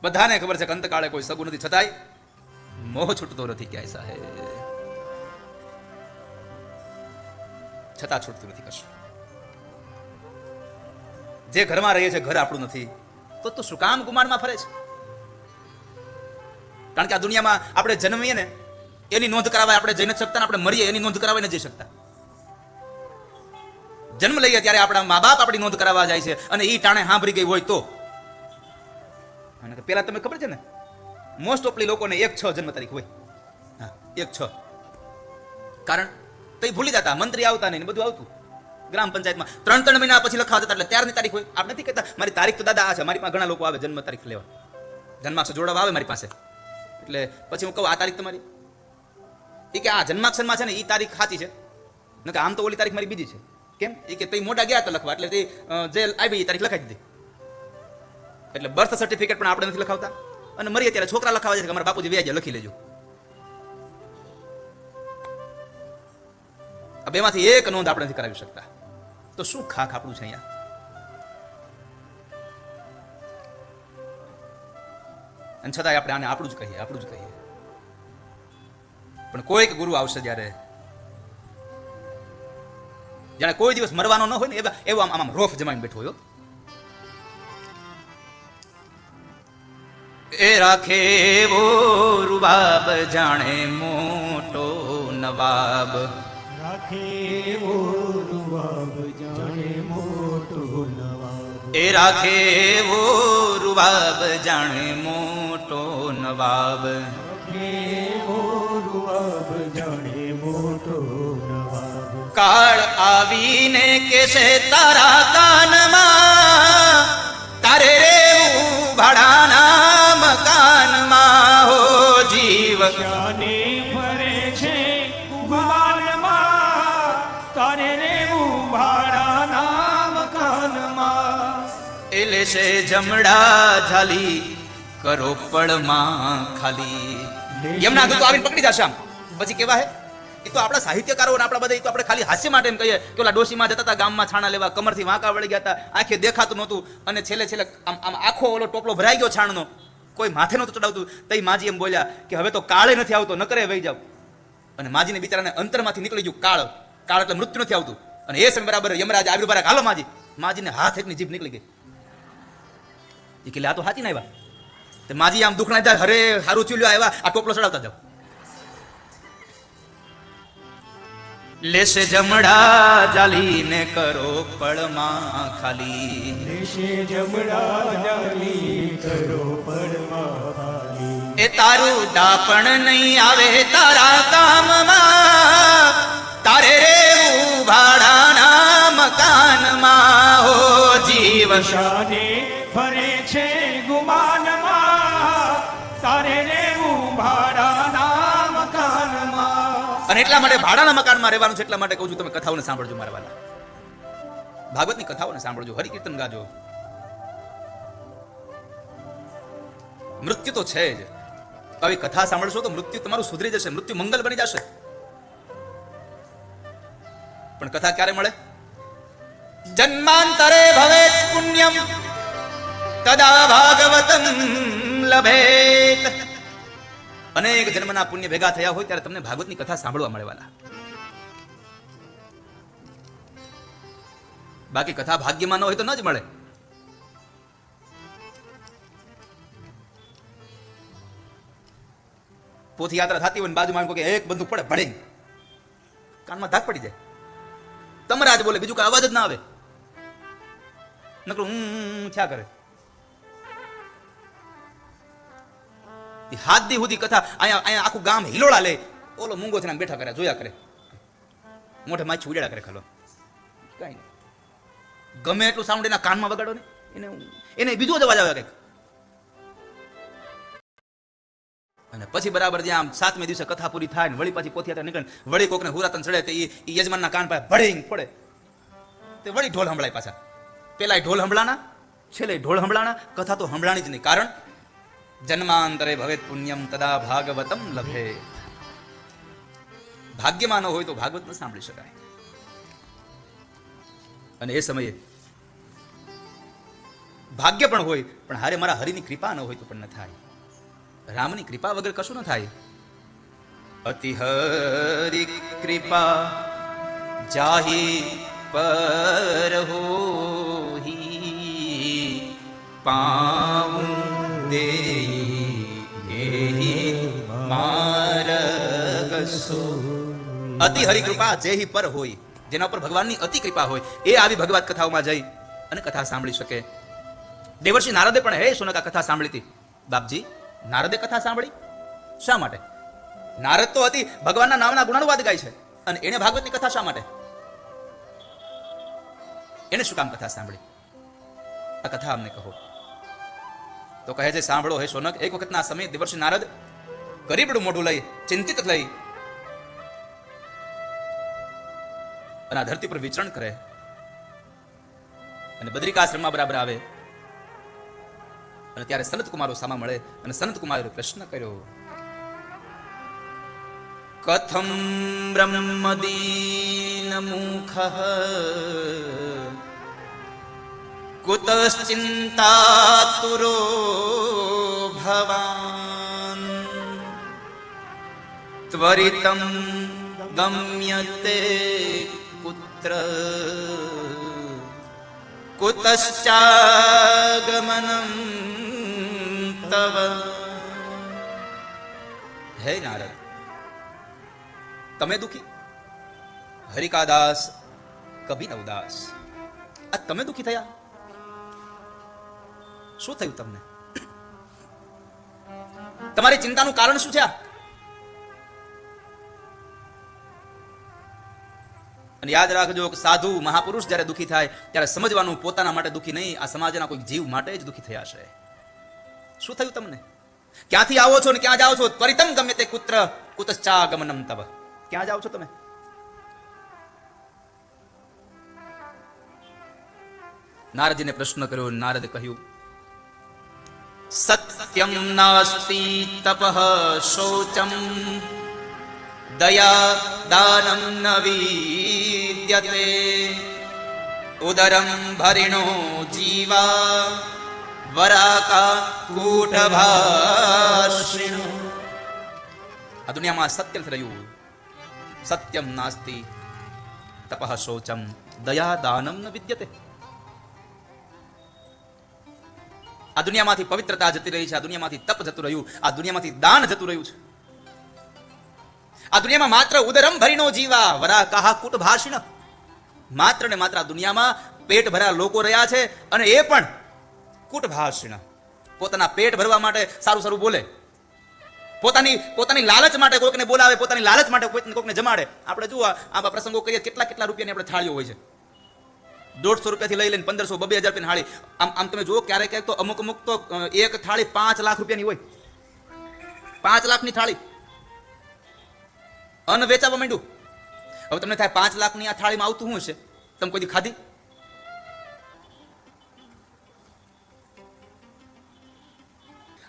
બધાને ખબર છે કે અંતકાળે કોઈ સગું નથી, છતાંય મોહ છૂટતો નથી ક્યાંય સાહેબ. છતાં છૂટતું નથી કશું. જે ઘરમાં રહીએ છે ઘર આપણું નથી, તો શું કામ ગુમાનમાં ફરે છે? કારણ કે આ દુનિયામાં આપણે જન્મીએ ને એની નોંધ કરાવાય આપણે જઈ નથી શકતા, આપણે મરીએ એની નોંધ કરાવાય નથી જઈ શકતા. જન્મ લઈએ ત્યારે આપણા મા બાપ આપણી નોંધ કરાવવા જાય છે, અને એ ટાણે સાંભળી ગઈ હોય તો. પેલા તમે ખબર છે ને, મોસ્ટ ઓફલી લોકોને 1/6 જન્મ તારીખ હોય. હા, 1/6. કારણ કઈ ભૂલી જતા, મંત્રી આવતા નહીં, બધું આવતું ગ્રામ પંચાયતમાં. 3 મહિના પછી લખાવતા હતા, એટલે ત્યારની તારીખ હોય. આપણે નથી કહેતા મારી તારીખ તો દાદા આ છે. મારી પાસે ઘણા લોકો આવે જન્મ તારીખ લેવા, જન્માક્ષર જોડાવા આવે મારી પાસે. એટલે પછી હું કહું આ તારીખ તમારી? એ કે આ જન્માક્ષરમાં છે ને એ તારીખ સાચી છે, ને કે આમ તો ઓલી તારીખ મારી બીજી છે. કેમ? એ કે તઈ મોઢા ગયા હતા લખવા, એટલે તે જે આવી એ તારીખ લખાવી દીધી. એટલે બર્થ સર્ટિફિકેટ પણ આપણે નથી લખાવતા, અને મરીએ ત્યારે છોકરા લખાવા છે કે અમારા બાપુજી વ્યાજે લખી લેજો. આ બેમાંથી એક નોંધ આપણે નથી કરાવી શકતા. તો શું ખાખ આપણું છે અહીંયા? અને છતાંય આપણે આને આપણું જ કહીએ, આપણું જ કહીએ. પણ કોઈક ગુરુ આવશે જ્યારે જાણે કોઈ દિવસ મરવાનો ન હોય ને એવો આમ રોફ જમાઈને બેઠો હોય. એ રાખે એવો રૂબાબ જાણે મોટો નવાબ, રાખે એવો રૂબાબ જાણે મોટો એ રાખે એવો રૂબાબ જાણે મોટો નવાબ. કાળ આવીને કેસે તારા કાનમાં, તારે રેવું ભાડાના મકાનમાં. હો જીવ જાને ફરે છે ગુમાનમાં, તારે રેવું ભાડાના મકાનમાં. એ લેશે જમડા ઝાલી કરોપડમાં ખાલી. એમના દૂતો આવીને પકડી જશે આમ. પછી કેવા હે, એ તો આપણા સાહિત્યકારો ને આપણા બધા, એ તો આપણે ખાલી હાસ્ય માટે એમ કહીએ કે ઓલા ડોશીમાં જતા હતા ગામમાં છાણા લેવા, કમરથી વાંકા વળી ગયા હતા, આંખે દેખાતું નહોતું, અને છેલ્લે આમ આખો ઓલો ટોપલો ભરાઈ ગયો છાણનો, કોઈ માથે નહોતું ચડાવતું. તઈ માજી એમ બોલ્યા કે હવે તો કાળે નથી આવતો, નકરે વહી જાવ. અને માજીને બિચારાને અંતરમાંથી નીકળી ગયું કાળ. કાળ એટલે મૃત્યુ નથી આવતું. અને એ સમય બરાબર યમરાજ આવ્યું, બરાબર હાલો માજી. માજીને હાથ એકની જીભ નીકળી ગઈ. એ કે આ તો હાથી ના આવ્યા. તે માજી આમ દુખણા જાય, હરે હારું ચૂલ્યો આવ્યા, આ ટોપલો ચડાવતા જાવ. લેશે જમડા જાલીને કરો પડમાં ખાલી. દેશે જમડા જાલી કરો પડમાં ખાલી. એ તારું દાપણ નહીં આવે તારા કામમાં, તારે રેવું ભાડાના મકાનમાં. હો જીવ શાને ફરે છે ગુમાનમાં, તારે રેવું ભાડાના મકાનમાં. અને એટલા માટે ભાડાના મકાનમાં રહેવાનું છે. એટલા માટે કહું છું, તમે કથાઓને સાંભળજો મારા વાલા. ભાગવતની કથાઓને સાંભળજો, હરિકીર્તન ગાજો. મૃત્યુ તો છે જ. આવી કથા સાંભળશો તો મૃત્યુ તમારું સુધરી જશે, મૃત્યુ મંગલ બની જશે. પણ કથા ક્યારે મળે? જન્માંતરે ભવેત પુણ્યમ તદા ભાગવતમ લભેત. અનેક જન્મના પુણ્ય ભેગા થયા હોય ત્યારે તમને ભાગવતની કથા સાંભળવા મળે વાલા. બાકી કથા ભાગ્યમાં ન હોય તો ન જ મળે. પોથી યાત્રા થતી હોય બાજુમાં કે એક બંદૂક પડે ભડે, કાનમાં ધાક પડી જાય. તમારા જ બોલે, બીજું કઈ અવાજ જ ના આવે. નકરું છા કરે. હાથ દી સુધી કથા અહીંયા આખું ગામ હિલોળા લે. ઓલો મૂંગો થઈને બેઠા કરે, જોયા કરે, મોઢે માછી ઉડાડા કરે. ખાલો કઈ નહીં, ગમે એટલું સાઉન્ડ એના કાનમાં વગાડો ને, એને બીજો જ અવાજ આવે કંઈક. અને પછી બરાબર જ્યાં 7મે દિવસે કથા પૂરી થાય ને વળી પાછી પોથી નીકળે, વળી કોકને હુરાતન ચડે તે યજમાનના કાન પાસે ભડીંગ પડે, તે વળી ઢોલ સંભળાય પાછા. પેલા ઢોલ સંભળાના, છેલ્લે ઢોલ સંભળાના. કથા તો સંભળાણી જ નહીં. કારણ જન્માંતરે ભવેત પુણ્યમ તદા ભાગવતમ લભે. ભાગ્યમાં ન હોય તો ભાગવત ન સાંભળી શકાય. અને એ સમયે ભાગ્ય પણ હોય, પણ હારે મારા હરિની કૃપા ન હોય તો પણ ન થાય. રામની કૃપા વગર કશું ન થાય. અતિ હરિ કૃપા જાહી પર હોહી, પાઉં અતિ હરિ કૃપા જેહી પર હોય, જેના ઉપર ભગવાનની અતિ કૃપા હોય, એ આવી ભગવત કથાઓમાં જઈ અને કથા સાંભળી શકે. દેવર્ષિ નારદે પણ હે સોનકા કથા સાંભળી હતી. બાપજી, નારદે કથા સાંભળી શા માટે? નારદ તો હતી ભગવાનના નામના ગુણાનુવાદ ગાય છે, અને એને ભાગવતની કથા શા માટે? એને શું કામ કથા સાંભળી? આ કથા અમને કહો. તો કહે છે, સાંભળો હે સોનક. એક વખતના સમયે દેવર્ષિ નારદ ગરીબડું મોઢું લઈ, ચિંતિત લઈ અને આ ધરતી પર વિચરણ કરે, અને બદ્રિકાશ્રમમાં બરાબર આવે. અને ત્યારે સનત કુમારો સામા મળે, અને સનત કુમારે પ્રશ્ન કર્યો, કથમ બ્રહ્મદીન મુખ કુતશ્ચિંતાતુરો ભવાન ત્વરિતમ ગમ્યતે પુત્ર કુતશ્ચાગમનમ તવ. હે નારદ, તમે દુખી, હરિકાદાસ કભી ન ઉદાસ. આ તમે દુખી થયા? શું થયું તમને? તમારી ચિંતાનું કારણ શું છે? અને યાદ રાખજો કે સાધુ મહાપુરુષ જ્યારે દુઃખી થાય ત્યારે સમજવાનું પોતાના માટે દુઃખી નહીં, આ સમાજના કોઈ જીવ માટે જ દુઃખી થયા છે. શું થયું તમને? ક્યાંથી આવો છો ને ક્યાં જાઓ છો? ત્વરિતમ ગમ્યતે કુત્ર કુતશ્ચાગમનમ તવ. ક્યાં જાઓ છો તમે? નારદજીને પ્રશ્ન કર્યો. નારદે કહ્યું, સત્યમ નાસ્તિ તપઃ શૌચમ દયા દાનમ ન વિદ્યતે ઉદરમ ભરિણો જીવા વરાકા કૂટભાષિણો. આ દુનિયામાં સત્ય નથી રહ્યું. સત્યમ નાસ્તિ તપઃ શૌચમ દયા દાનમ ન વિદ્યતે. આ દુનિયામાંથી પવિત્રતા જતી રહી છે. આ દુનિયામાંથી તપ જતું રહ્યું. આ દુનિયામાંથી દાન જતું રહ્યું છે. આ દુનિયામાં માત્ર ઉદરમ ભરીનો જીવા વરા કાહા કુટ ભાષિણ. માત્ર ને માત્ર આ દુનિયામાં પેટ ભર્યા લોકો રહ્યા છે, અને એ પણ કુટ ભાષિણ. પોતાના પેટ ભરવા માટે સારું સારું બોલે, પોતાની લાલચ માટે કોઈકને બોલાવે, પોતાની લાલચ માટે કોઈકને જમાડે. આપણે જુઓ આવા પ્રસંગો કરીએ, કેટલા રૂપિયાની આપણે થાળીઓ હોય છે. 150 રૂપિયાથી લઈ લઈને 1500 2000 રૂપિયાની થાળી. આમ તમે જુઓ ક્યારેક તો અમુક તો એક થાળી 5 લાખ રૂપિયાની હોય. 5 લાખની થાળી અન્ન વેચાવા માંડ્યું. હવે તમને થાય 5 લાખની આ થાળીમાં આવતું શું છે? તમે કોઈ દી ખાધી?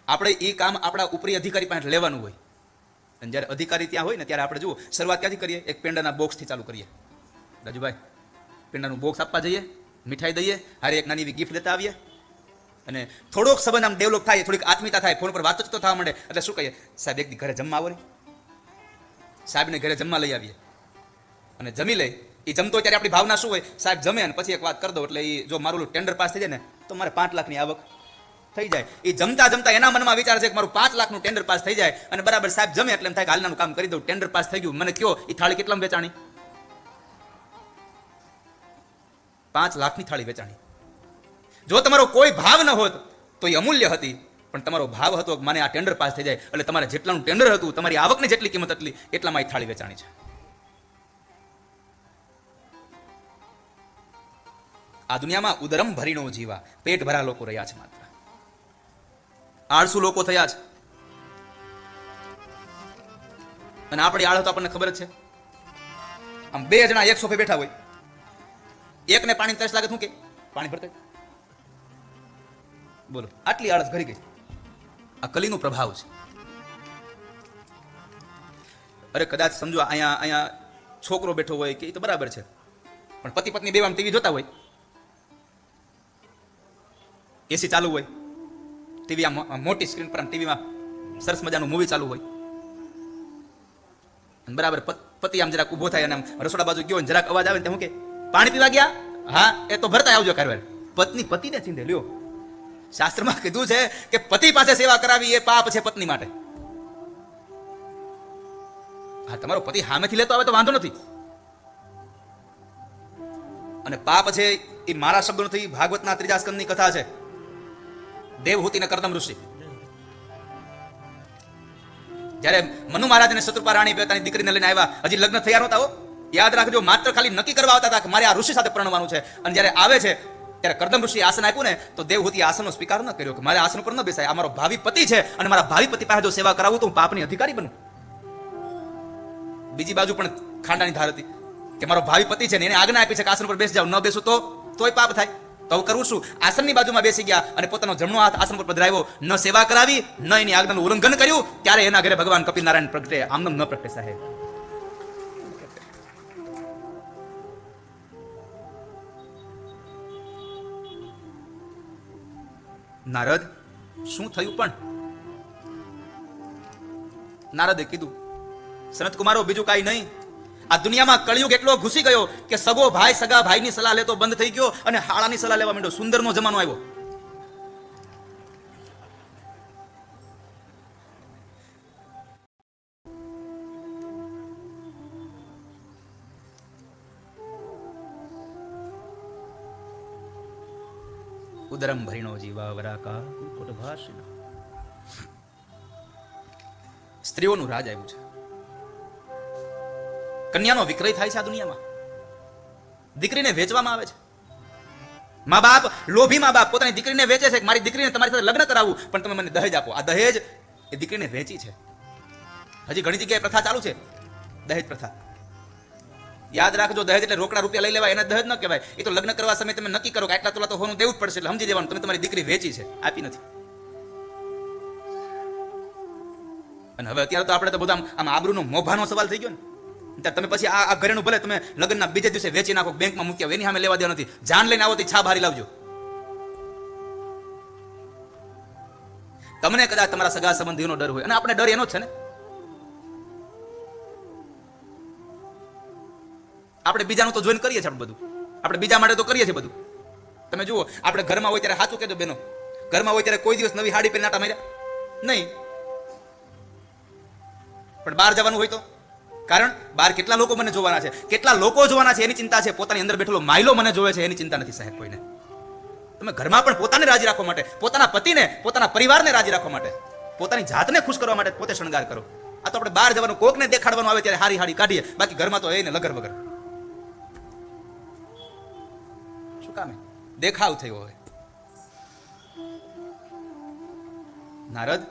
આપણે એ કામ આપણા ઉપરી અધિકારી પાસે લેવાનું હોય. અને જ્યારે અધિકારી ત્યાં હોય ને ત્યારે આપણે જુઓ શરૂઆત ક્યાંથી કરીએ? એક પેંડાના બોક્સથી ચાલુ કરીએ. રાજુભાઈ, પેંડાનું બોક્સ આપવા જઈએ, મીઠાઈ દઈએ, હારે એક નાની એવી ગિફ્ટ લેતા આવીએ, અને થોડોક સંબંધ આમ ડેવલપ થાય, થોડીક આત્મીયતા થાય, ફોન પર વાતચીત તો થવા માંડે. એટલે શું કહીએ? સાહેબ એક દી ઘરે જમવા આવો ને. સાહેબને ઘરે જમવા લઈ આવીએ અને જમી લે. એ જમતો ત્યારે આપણી ભાવના શું હોય? સાહેબ જમે અને પછી એક વાત કરી દો એટલે એ જો મારું ટેન્ડર પાસ થઈ જાય ને તો મારે 5 લાખની આવક થઈ જાય. એ જમતા જમતા એના મનમાં વિચાર છે કે મારું 5 લાખનું ટેન્ડર પાસ થઈ જાય, અને બરાબર સાહેબ જમે એટલે એમ થાય કે હાલનાનું કામ કરી દઉં, ટેન્ડર પાસ થઈ ગયું. મને કયો એ થાળી કેટલામાં વેચાણી? 5 લાખની થાળી વેચાણી. જો તમારો કોઈ ભાવ ન હોત તો એ અમૂલ્ય હતી, પણ તમારો ભાવ હતો કે મને આ ટેન્ડર પાસ થઈ જાય, એટલે તમારે જેટલાનું ટેન્ડર હતું, તમારી આવકની જેટલી કિંમત હતી, એટલામાં એ થાળી વેચાણી છે. આ દુનિયામાં ઉદરમ ભરીનો જીવા, પેટ ભરા લોકો રહ્યા છે. માત્ર આળસુ લોકો થયા છે. અને આપણી આળસ તો આપણને ખબર જ છે. આમ 2 જણા એક સોફે બેઠા હોય, એકને પાણી તરસ લાગે, શું કે પાણી ભરતા? બોલો, આટલી આળસ ઘરી ગઈ. આ કલીનો પ્રભાવ છે. અરે કદાચ સમજો અહીંયા છોકરો બેઠો હોય કે એ તો બરાબર છે, પણ પતિ પત્ની બે આમ ટીવી જોતા હોય, એસી ચાલુ હોય, ટીવી આમ મોટી સ્ક્રીન પર આમ ટીવીમાં સરસ મજાનું મૂવી ચાલુ હોય, અને બરાબર પતિ આમ જરાક ઊભો થાય અને આમ રસોડા બાજુ ગયો, જરાક અવાજ આવે ને હું કે પાણી પીવા ગયા? હા, એ તો ભરતા આવજો કારવાર. પત્ની પતિને ચીંધે લ્યો. શાસ્ત્રમાં કીધું છે કે પતિ પાસે સેવા કરાવી એ પાપ છે પત્ની માટે. હા, તમારો પતિ સામેથી લેતો આવે તો વાંધો નથી, અને પાપ છે એ મારા શબ્દો નથી, ભાગવતના 3જા સ્કંદની કથા છે. દેવહૂતિ ને કરદમ ઋષિ જ્યારે મનુ મહારાજ અને શત્રુપા રાણી પોતાની દીકરીને લઈને આવ્યા, હજી લગ્ન થયા નહોતા. યાદ રાખજો, માત્ર ખાલી નક્કી કરવા આવતા હતા કે મારે આ ઋષિ સાથે પરણવાનું છે. અને જ્યારે આવે છે ત્યારે કરદમ ઋષિ આસન આપ્યું ને તો દેવહૂતિ આસનનો સ્વીકાર ન કર્યો કે મારે આસન ઉપર ન બેસાય, આ મારો ભાવિ પતિ છે, અને મારા ભાવિ પતિ પાસે જો સેવા કરાવું તો હું પાપની અધિકારી બનું. બીજી બાજુ પણ ખાંડાની ધાર હતી કે મારો ભાવિ પતિ છે ને એને આજ્ઞા આપી છે કે આસન પર બેસી જાવ, ન બેસું તોય પાપ થાય. તો કરવું શું? આસનની બાજુમાં બેસી ગયા અને પોતાનો જમણો હાથ આસન પર પધરાવ્યો, ન સેવા કરાવી, ન એની આજ્ઞાનું ઉલ્લંઘન કર્યું. ત્યારે એના ઘરે ભગવાન કપિલ નારાયણ પ્રગટે, આમનામ ન પ્રગટે સાહેબ. નારદ, શું થયું? પણ નારદે કીધું, સનત કુમારો, બીજું કાંઈ નહીં. આ દુનિયામાં કળિયુગ એટલો ઘૂસી ગયો કે સગો ભાઈ સગા ભાઈની સલાહ લેતો બંધ થઈ ગયો અને હાળાની સલાહ લેવા માંડ્યો. સુંદરનો જમાનો આવ્યો. ઉદરમ ભરીણો જીવા વરાકા ભાષિના. સ્ત્રીઓનું રાજ આવ્યું છે. કન્યાનો વિક્રય થાય છે આ દુનિયામાં. દીકરીને વેચવામાં આવે છે. મા બાપ, લોભી મા બાપ પોતાની દીકરીને વેચે છે. મારી દીકરીને તમારી સાથે લગ્ન કરાવવું, પણ તમે મને દહેજ આપો. આ દહેજ એ દીકરીને વેચી છે. હજી ઘણી જગ્યાએ પ્રથા ચાલુ છે, દહેજ પ્રથા. યાદ રાખજો, દહેજ એટલે રોકડા રૂપિયા લઈ લેવાય, એને દહેજ ન કહેવાય. એ તો લગ્ન કરવા સમયે તમે નક્કી કરો કે આટલા તોલા તો હોનું દેવું જ પડશે, એટલે સમજી દેવાનું તમે તમારી દીકરી વેચી છે, આપી નથી. અને હવે અત્યારે તો આપણે તો બધા આમ આબરૂનો મોભાનો સવાલ થઈ ગયો ને. તમે પછી આ ઘરેનું ભલે તમે લગ્નના બીજે દિવસે વેચી નાખો, બેંકમાં મૂકી આવો, એની સામે લેવા દેવા નથી. જાન લઈને આવો તો છા ભારી લાવજો. તમને કદાચ તમારા સગા સંબંધીઓનો ડર હોય, અને આપણે ડર એનો જ છે ને. આપણે બીજાનું તો જોઈને કરીએ છીએ. બધું આપણે બીજા માટે તો કરીએ છીએ બધું. તમે જુઓ, આપણે ઘરમાં હોય ત્યારે સાચું કહેજો બેનો, ઘરમાં હોય ત્યારે કોઈ દિવસ નવી હાડી પહેરી નાટા માર્યા નહીં. પણ બહાર જવાનું હોય તો, કારણ બહાર કેટલા લોકો મને જોવાના છે, કેટલા લોકો જોવાના છે એની ચિંતા છે. પોતાની અંદર બેઠેલો માયલો મને જોવે છે એની ચિંતા નથી સાહેબ કોઈને. તમે ઘરમાં પણ પોતાને રાજી રાખવા માટે, પોતાના પતિને, પોતાના પરિવારને રાજી રાખવા માટે, પોતાની જાતને ખુશ કરવા માટે પોતે શણગાર કરો. આ તો આપણે બહાર જવાનું, કોકને દેખાડવાનું આવે ત્યારે હારી હાડી કાઢીએ, બાકી ઘરમાં તો એને લગર વગર. શું કામે દેખાવ થયો હવે? નારદ,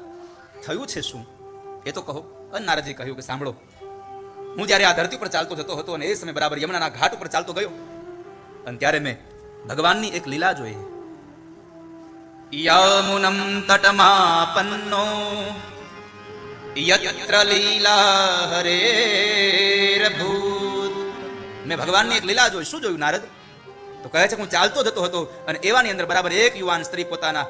થયું છે શું એ તો કહો. અને નારદજી કહ્યું કે સાંભળો, હું જ્યારે આ ધરતી પર ચાલતો જતો હતો અને એ સમય બરાબર યમુનાના ઘાટ ઉપર ચાલતો ગયો, અને ત્યારે મેં ભગવાનની એક લીલા જોઈ. યમુનમ તટમાપન્નો યત્ર લીલા હરેરભૂત. મેં ભગવાનની એક લીલા જોઈ. શું જોયું નારદ? તો કહે છે હું ચાલતો જતો હતો અને એવાની અંદર બરાબર એક યુવાન સ્ત્રી પોતાના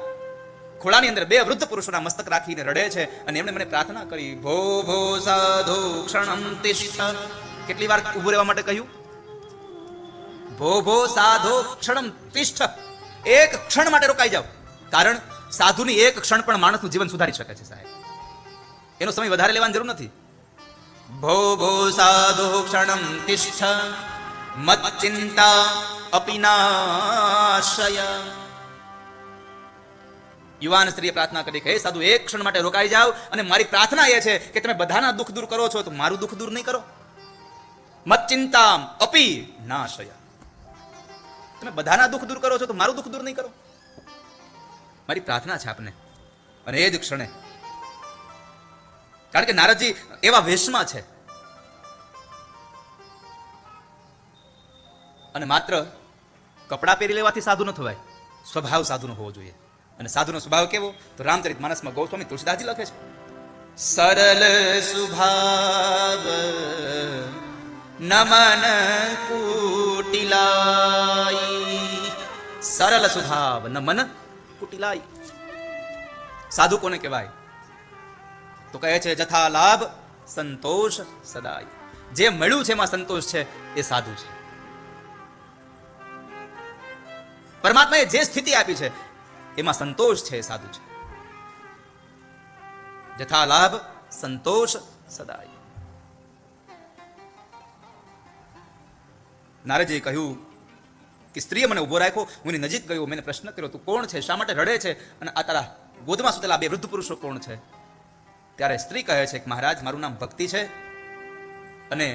ખોળાની અંદર બે વૃદ્ધ પુરુષોના મસ્તક રાખીને રડે છે, અને એમણે મને પ્રાર્થના કરી, ભો ભો સાધુ ક્ષણમ તિષ્ઠ. કેટલી વાર ઉભું રહેવા માટે કહ્યું? ભો ભો સાધુ ક્ષણમ તિષ્ઠ. એક ક્ષણ માટે રોકાઈ જાવ. કારણ સાધુની એક ક્ષણ પણ માણસનું જીવન સુધારી શકે છે સાહેબ. એનો સમય વધારે લેવાની જરૂર નથી. ભો ભો સાધુ ક્ષણમ તિષ્ઠ મત ચિંતા અપિનાશય. યુવાન સ્ત્રીએ પ્રાર્થના કરી કે હે સાધુ, એક ક્ષણ માટે રોકાઈ જાવ, અને મારી પ્રાર્થના એ છે કે તમે બધાના દુઃખ દૂર કરો છો તો મારું દુઃખ દૂર નહીં કરો. મત ચિંતા અપી નાશય. તમે બધાના દુઃખ દૂર કરો છો તો મારું દુઃખ દૂર નહીં કરો. મારી પ્રાર્થના છે આપને. અને એ જ ક્ષણે, કારણ કે નારદજી એવા વેશમાં છે, અને માત્ર કપડા પહેરી લેવાથી સાધુ ન થવાય, સ્વભાવ સાધુનો હોવો જોઈએ. અને સાધુનો સ્વભાવ કેવો? તો રામચરિત માનસમાં ગોસ્વામી તુલસીદાસજી લખે છે, સરલ સ્વભાવ નમન કુટિલાઈ. સરળ સ્વભાવ નમન કુટિલાઈ. સાધુ કોને કહેવાય? તો કહે છે જથા લાભ સંતોષ સદાય. જે મળ્યું છે એમાં સંતોષ છે એ સાધુ છે. પરમાત્માએ જે સ્થિતિ આપી છે એમાં સંતોષ છે એ સાધુ છે. જથા લાભ સંતોષ સદાય. નારદજીએ કહ્યું કે સ્ત્રીએ મને ઉભો રાખ્યો, હું એની નજીક ગયો, મેં પ્રશ્ન કર્યો, તું કોણ છે, શા માટે રડે છે, અને આ તારા ગોદમાં સુતેલા બે વૃદ્ધ પુરુષો કોણ છે? ત્યારે સ્ત્રી કહે છે કે મહારાજ, મારું નામ ભક્તિ છે, અને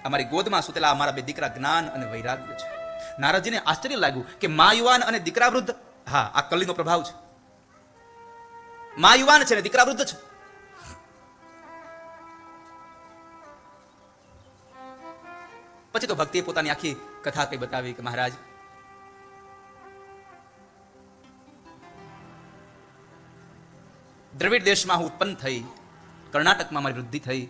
અમારી ગોદમાં સુતેલા અમારા બે દીકરા જ્ઞાન અને વૈરાગ્ય છે. નારદજીને આશ્ચર્ય લાગ્યું કે મા યુવાન અને દીકરા વૃદ્ધ. હા, આ કલીનો પ્રભાવ છે. મા યુવાન છે ને દીકરા વૃદ્ધ છે. પછી તો ભક્તિએ પોતાની આખી કથા કઈ બતાવી કે મહારાજ, દ્રવિડ દેશમાં હું ઉત્પન્ન થઈ, કર્ણાટકમાં મારી વૃદ્ધિ થઈ,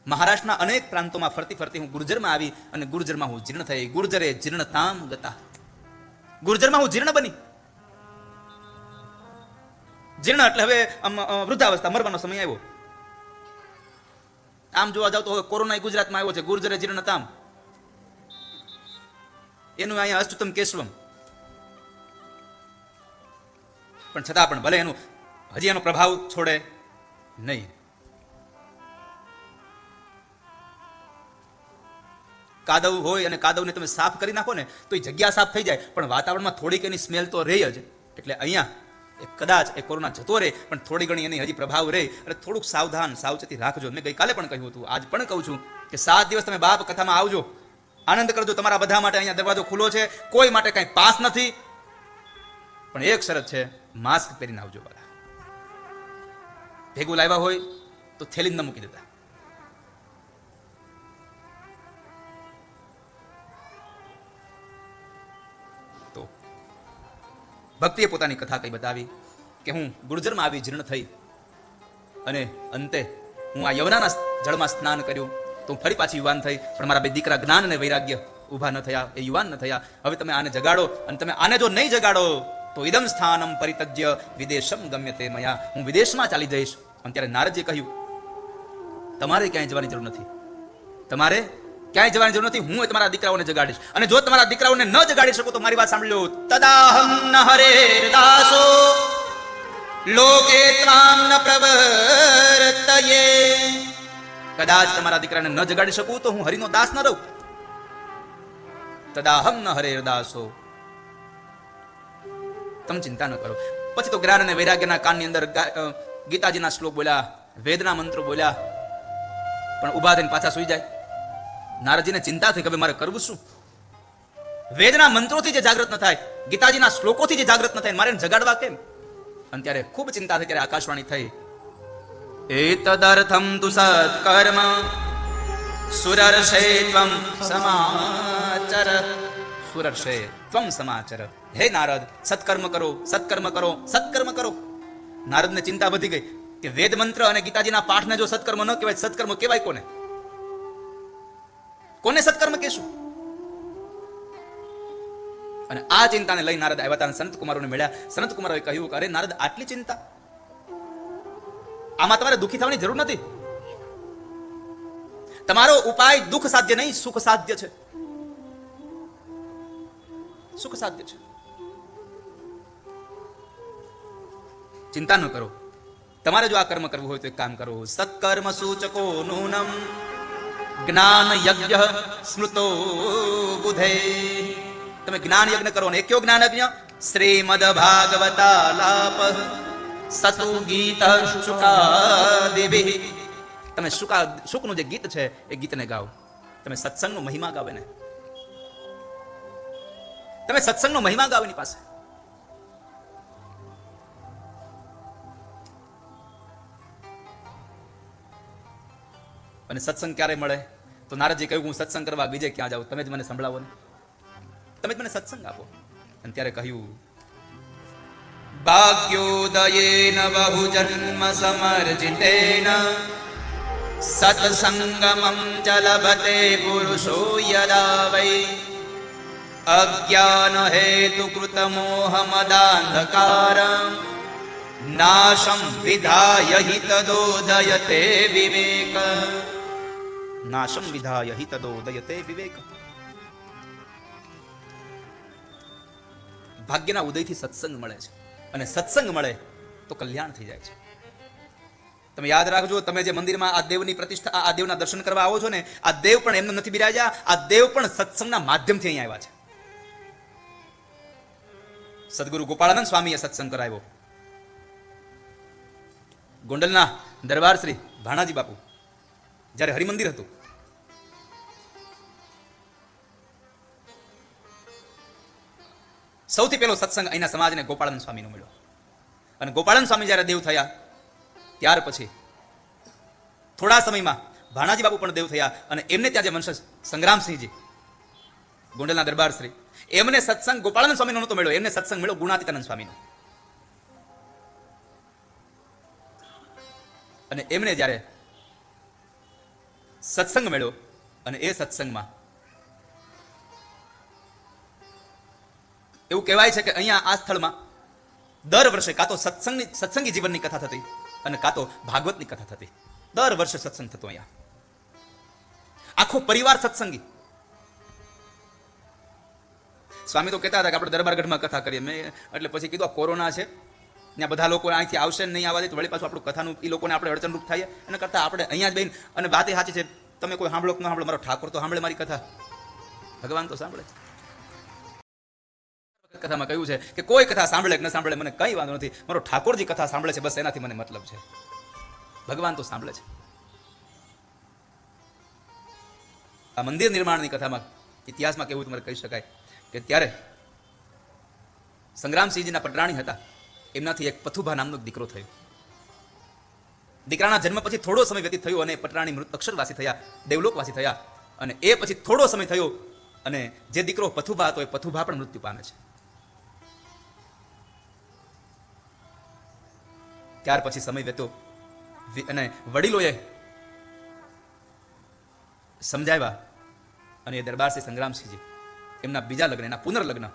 મહારાષ્ટ્રના અનેક પ્રાંતોમાં ફરતી ફરતી હું ગુર્જરમાં આવી, અને ગુર્જરમાં હું જીર્ણ થઈ. ગુર્જરે જીર્ણતામ ગતા. ગુર્જરમાં હું જીર્ણ બની. જીર્ણ એટલે હવે વૃદ્ધાવસ્થા, મરવાનો સમય આવ્યો. આમ જોવા જાવ તો હવે કોરોના ગુજરાતમાં આવ્યો છે. ગુર્જરે જીર્ણતામ, એનું અહીંયા અષ્ટતમ કેશવમ. પણ છતાં પણ ભલે એનું હજી એનો પ્રભાવ છોડે નહીં. કાદવ હોય અને કાદવને તમે સાફ કરી નાખો ને તો એ જગ્યા સાફ થઈ જાય, પણ વાતાવરણમાં થોડીક એની સ્મેલ તો રહે જ. એટલે અહીંયા કદાચ એ કોરોના જતો રહે, પણ થોડી ઘણી એની હજી પ્રભાવ રહે, એટલે થોડુંક સાવધાન સાવચેતી રાખજો. મેં ગઈકાલે પણ કહ્યું હતું, આજ પણ કહું છું કે 7 દિવસ તમે બાપ કથામાં આવજો, આનંદ કરજો. તમારા બધા માટે અહીંયા દરવાજો ખુલ્લો છે, કોઈ માટે કઈ પાસ નથી, પણ એક શરત છે, માસ્ક પહેરીને આવજો. બધા ભેગું લાવ્યા હોય તો થેલી ન મૂકી દેતા. તો ભક્તિએ પોતાની કથા કઈ બતાવી કે હું ગુર્જરમાં આવી જીર્ણ થઈ અને અંતે હું આ યવનાના જળમાં સ્નાન કર્યું તો ફરી પાછી યુવાન થઈ, પણ મારા બે દીકરા જ્ઞાન અને વૈરાગ્ય ઊભા ન થયા, એ યુવાન ન થયા. હવે તમે આને જગાડો, અને તમે આને જો નહીં જગાડો તો ઇદમ સ્થાનમ પરિતજ્ય વિદેશમ ગમ્યતે મયા, હું વિદેશમાં ચાલી જઈશ. અને ત્યારે નારદજીએ કહ્યું, તમારે ક્યાંય જવાની જરૂર નથી, તમારે ક્યાંય જવાની જરૂર નથી, હું એ તમારા દીકરાઓને જગાડીશ. અને જો તમારા દીકરાઓને ન જગાડી શકો તો મારી વાત સાંભળ્યો, તદાહમ ન હરેર્દાસો લોકે ત્વામ ન પ્રવર્તયે. કદાચ તમારા દીકરાને ન જગાડી શકું તો હું હરિનો દાસ ન રહું. તદાહમ ન હરેર્દાસો. તમે ચિંતા ન કરો. પછી તો જ્ઞાન અને વૈરાગ્યના કાનની અંદર ગીતાજીના શ્લોક બોલ્યા, વેદના મંત્રો બોલ્યા, પણ ઉભા થઈને પાછા સુઈ જાય. નારદજીને ચિંતા થઈ કે હવે મારે કરવું શું? વેદના મંત્રોથી જે જાગૃત ન થાય, ગીતાજીના શ્લોકોથી જે જાગૃત ન થાય, મારે એને જગાડવા કેમ? અને ત્યારે ખૂબ ચિંતા થઈ. ત્યારે આકાશવાણી થઈ, એતદર્થમ તુ સત્કર્મ સુરર્ષે ત્વમ સમાચર. સુરર્ષે ત્વમ સમાચર. હે નારદ, સત્કર્મ કરો, સત્કર્મ કરો, સત્કર્મ કરો. નારદને ચિંતા વધી ગઈ કે વેદ મંત્ર અને ગીતાજીના પાઠને જો સત્કર્મ ન કહેવાય, સત્કર્મ કહેવાય કોને? કોને સત્કર્મ કહેશું? અને આ ચિંતાને લઈ નારદ આવ્યા હતા, સંત કુમારોને મળ્યા. સંત કુમારોએ કહ્યું કે અરે નારદ, આટલી ચિંતા? આમાં તમારે દુઃખી થવાની જરૂર નથી. તમારો ઉપાય દુઃખ સાધ્ય નહીં, સુખ સાધ્ય છે. સુખ સાધ્ય છે. ચિંતા ન કરો. તમારે જો આ કર્મ કરવું હોય તો એક કામ કરો, સત્કર્મ સૂચકો નૂનમ જ્ઞાન યજ્ઞ સ્મૃતો બુધે. તમે જ્ઞાન યજ્ઞ કરો, ને એ કયો જ્ઞાન યજ્ઞ? શ્રીમદ ભાગવતાલાપ સતુ ગીત શુકાદિભિ. તમે શુકનું જે ગીત છે એ ગીતને ગાઓ. તમે સત્સંગનો મહિમા ગાઓ એને. તમે સત્સંગનો મહિમા ગાઓ એની પાસે. અને સત્સંગ ક્યારે મળે? તો નારદજી કહ્યું, હું સત્સંગ કરવા બીજે ક્યાં જાઉં? તમે જ મને સંભળાવો ને, તમે જ મને સત્સંગ આપો. અને ત્યારે કહ્યું, ભાગ્યોદયેન બહુજન્મ સમર્જિતેન સત્સંગમં ચ લભતે પુરુષો યદા વૈ અજ્ઞાન હેતુકૃત મોહ મદાંધકારં નાશમ વિધાય હિ તદોદયતે વિવેક. નાશમ વિધાય હિ તદોદયતે વિવેક. ભાગ્યના ઉદયથી સત્સંગ મળે છે, અને સત્સંગ મળે તો કલ્યાણ થઈ જાય છે. તમે યાદ રાખજો, તમે જે મંદિરમાં આ દેવની પ્રતિષ્ઠા, આ દેવના દર્શન કરવા આવો છો ને, આ દેવ પણ એમને નથી બિરાજ્યા, આ દેવ પણ સત્સંગના માધ્યમથી અહીં આવ્યા છે. સદગુરુ ગોપાળાનંદ સ્વામીએ સત્સંગ કરાવ્યો. ગોંડલના દરબાર શ્રી ભાણાજી બાપુ જ્યારે હરિમંદિર હતું, સૌથી પહેલો સત્સંગ અહીંના સમાજને ગોપાળાનંદ સ્વામીનો મળ્યો. અને ગોપાળાનંદ સ્વામી જ્યારે દેવ થયા, ત્યાર પછી થોડા સમયમાં ભાણાજી બાપુ પણ દેવ થયા. અને એમને ત્યાં જે વંશજ સંગ્રામસિંહજી ગોંડલના દરબાર શ્રી, એમને સત્સંગ ગોપાળાનંદ સ્વામીનો નહોતો મળ્યો, એમને સત્સંગ મળ્યો ગુણાતીતાનંદ સ્વામીનો. અને એમને જ્યારે સત્સંગ મળ્યો, અને એ સત્સંગમાં એવું કહેવાય છે કે અહીંયા આ સ્થળમાં દર વર્ષે કાં તો સત્સંગી જીવનની કથા થતી, અને કાં તો ભાગવતની કથા થતી. દર વર્ષે સત્સંગ થતો અહીંયા. આખો પરિવાર સત્સંગી. સ્વામી તો કહેતા હતા કે આપણે દરબારગઢમાં કથા કરીએ. મેં એટલે પછી કીધું, કોરોના છે, ત્યાં બધા લોકો અહીંથી આવશે ને નહીં આવવા દે તો વળી પાછું આપણું કથાનું એ લોકોને આપણે અડચણરૂપ થાય. એના કરતાં આપણે અહીંયા જ બેન, અને વાત એ સાચી છે, તમે કોઈ સાંભળો કે ન સાંભળો, મારો ઠાકોર તો સાંભળે મારી કથા, ભગવાન તો સાંભળે. કથામાં કહ્યું છે કે કોઈ કથા સાંભળે કે ન સાંભળે મને કંઈ વાંધો નથી, મારો ઠાકોરજી કથા સાંભળે છે, બસ એનાથી મને મતલબ છે. ભગવાન તો સાંભળે છે. આ મંદિર નિર્માણની કથામાં ઇતિહાસમાં કેવું તમારે કહી શકાય કે ત્યારે સંગ્રામસિંહજીના પટરાણી હતા, એમનાથી એક પથુભા નામનો એક દીકરો થયો. દીકરાના જન્મ પછી થોડો સમય વ્યતીત થયો અને પટરાણી મૃત અક્ષરવાસી થયા, દેવલોકવાસી થયા. અને એ પછી થોડો સમય થયો અને જે દીકરો પથુભા હતો એ પથુભા પણ મૃત્યુ પામે છે. ત્યાર પછી સમય વ્યતો અને વડીલોએ સમજાવ્યા અને એ દરબારશ્રી સંગ્રામસિંહજી એમના બીજા લગ્ન, એના પુનર્લગ્ન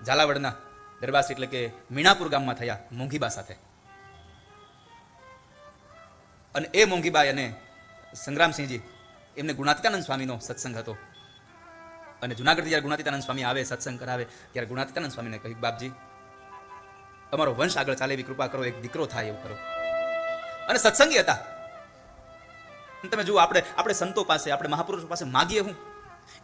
ઝાલાવાડના દરબારશ્રી એટલે કે મીણાપુર ગામમાં થયા મોંઘીબા સાથે. અને એ મોંઘીબાઈ અને સંગ્રામસિંહજી એમને ગુણાતીતાનંદ સ્વામીનો સત્સંગ હતો. અને જુનાગઢથી જ્યારે ગુણાતીતાનંદ સ્વામી આવે, સત્સંગ કરાવે, ત્યારે ગુણાતીતાનંદ સ્વામીને કહ્યું, બાપજી અમારો વંશ આગળ ચાલે એવી કૃપા કરો, એક દીકરો થાય એવું કરો. અને સત્સંગી હતા. તમે જુઓ, આપણે સંતો પાસે, આપણે મહાપુરુષો પાસે માગીએ હું.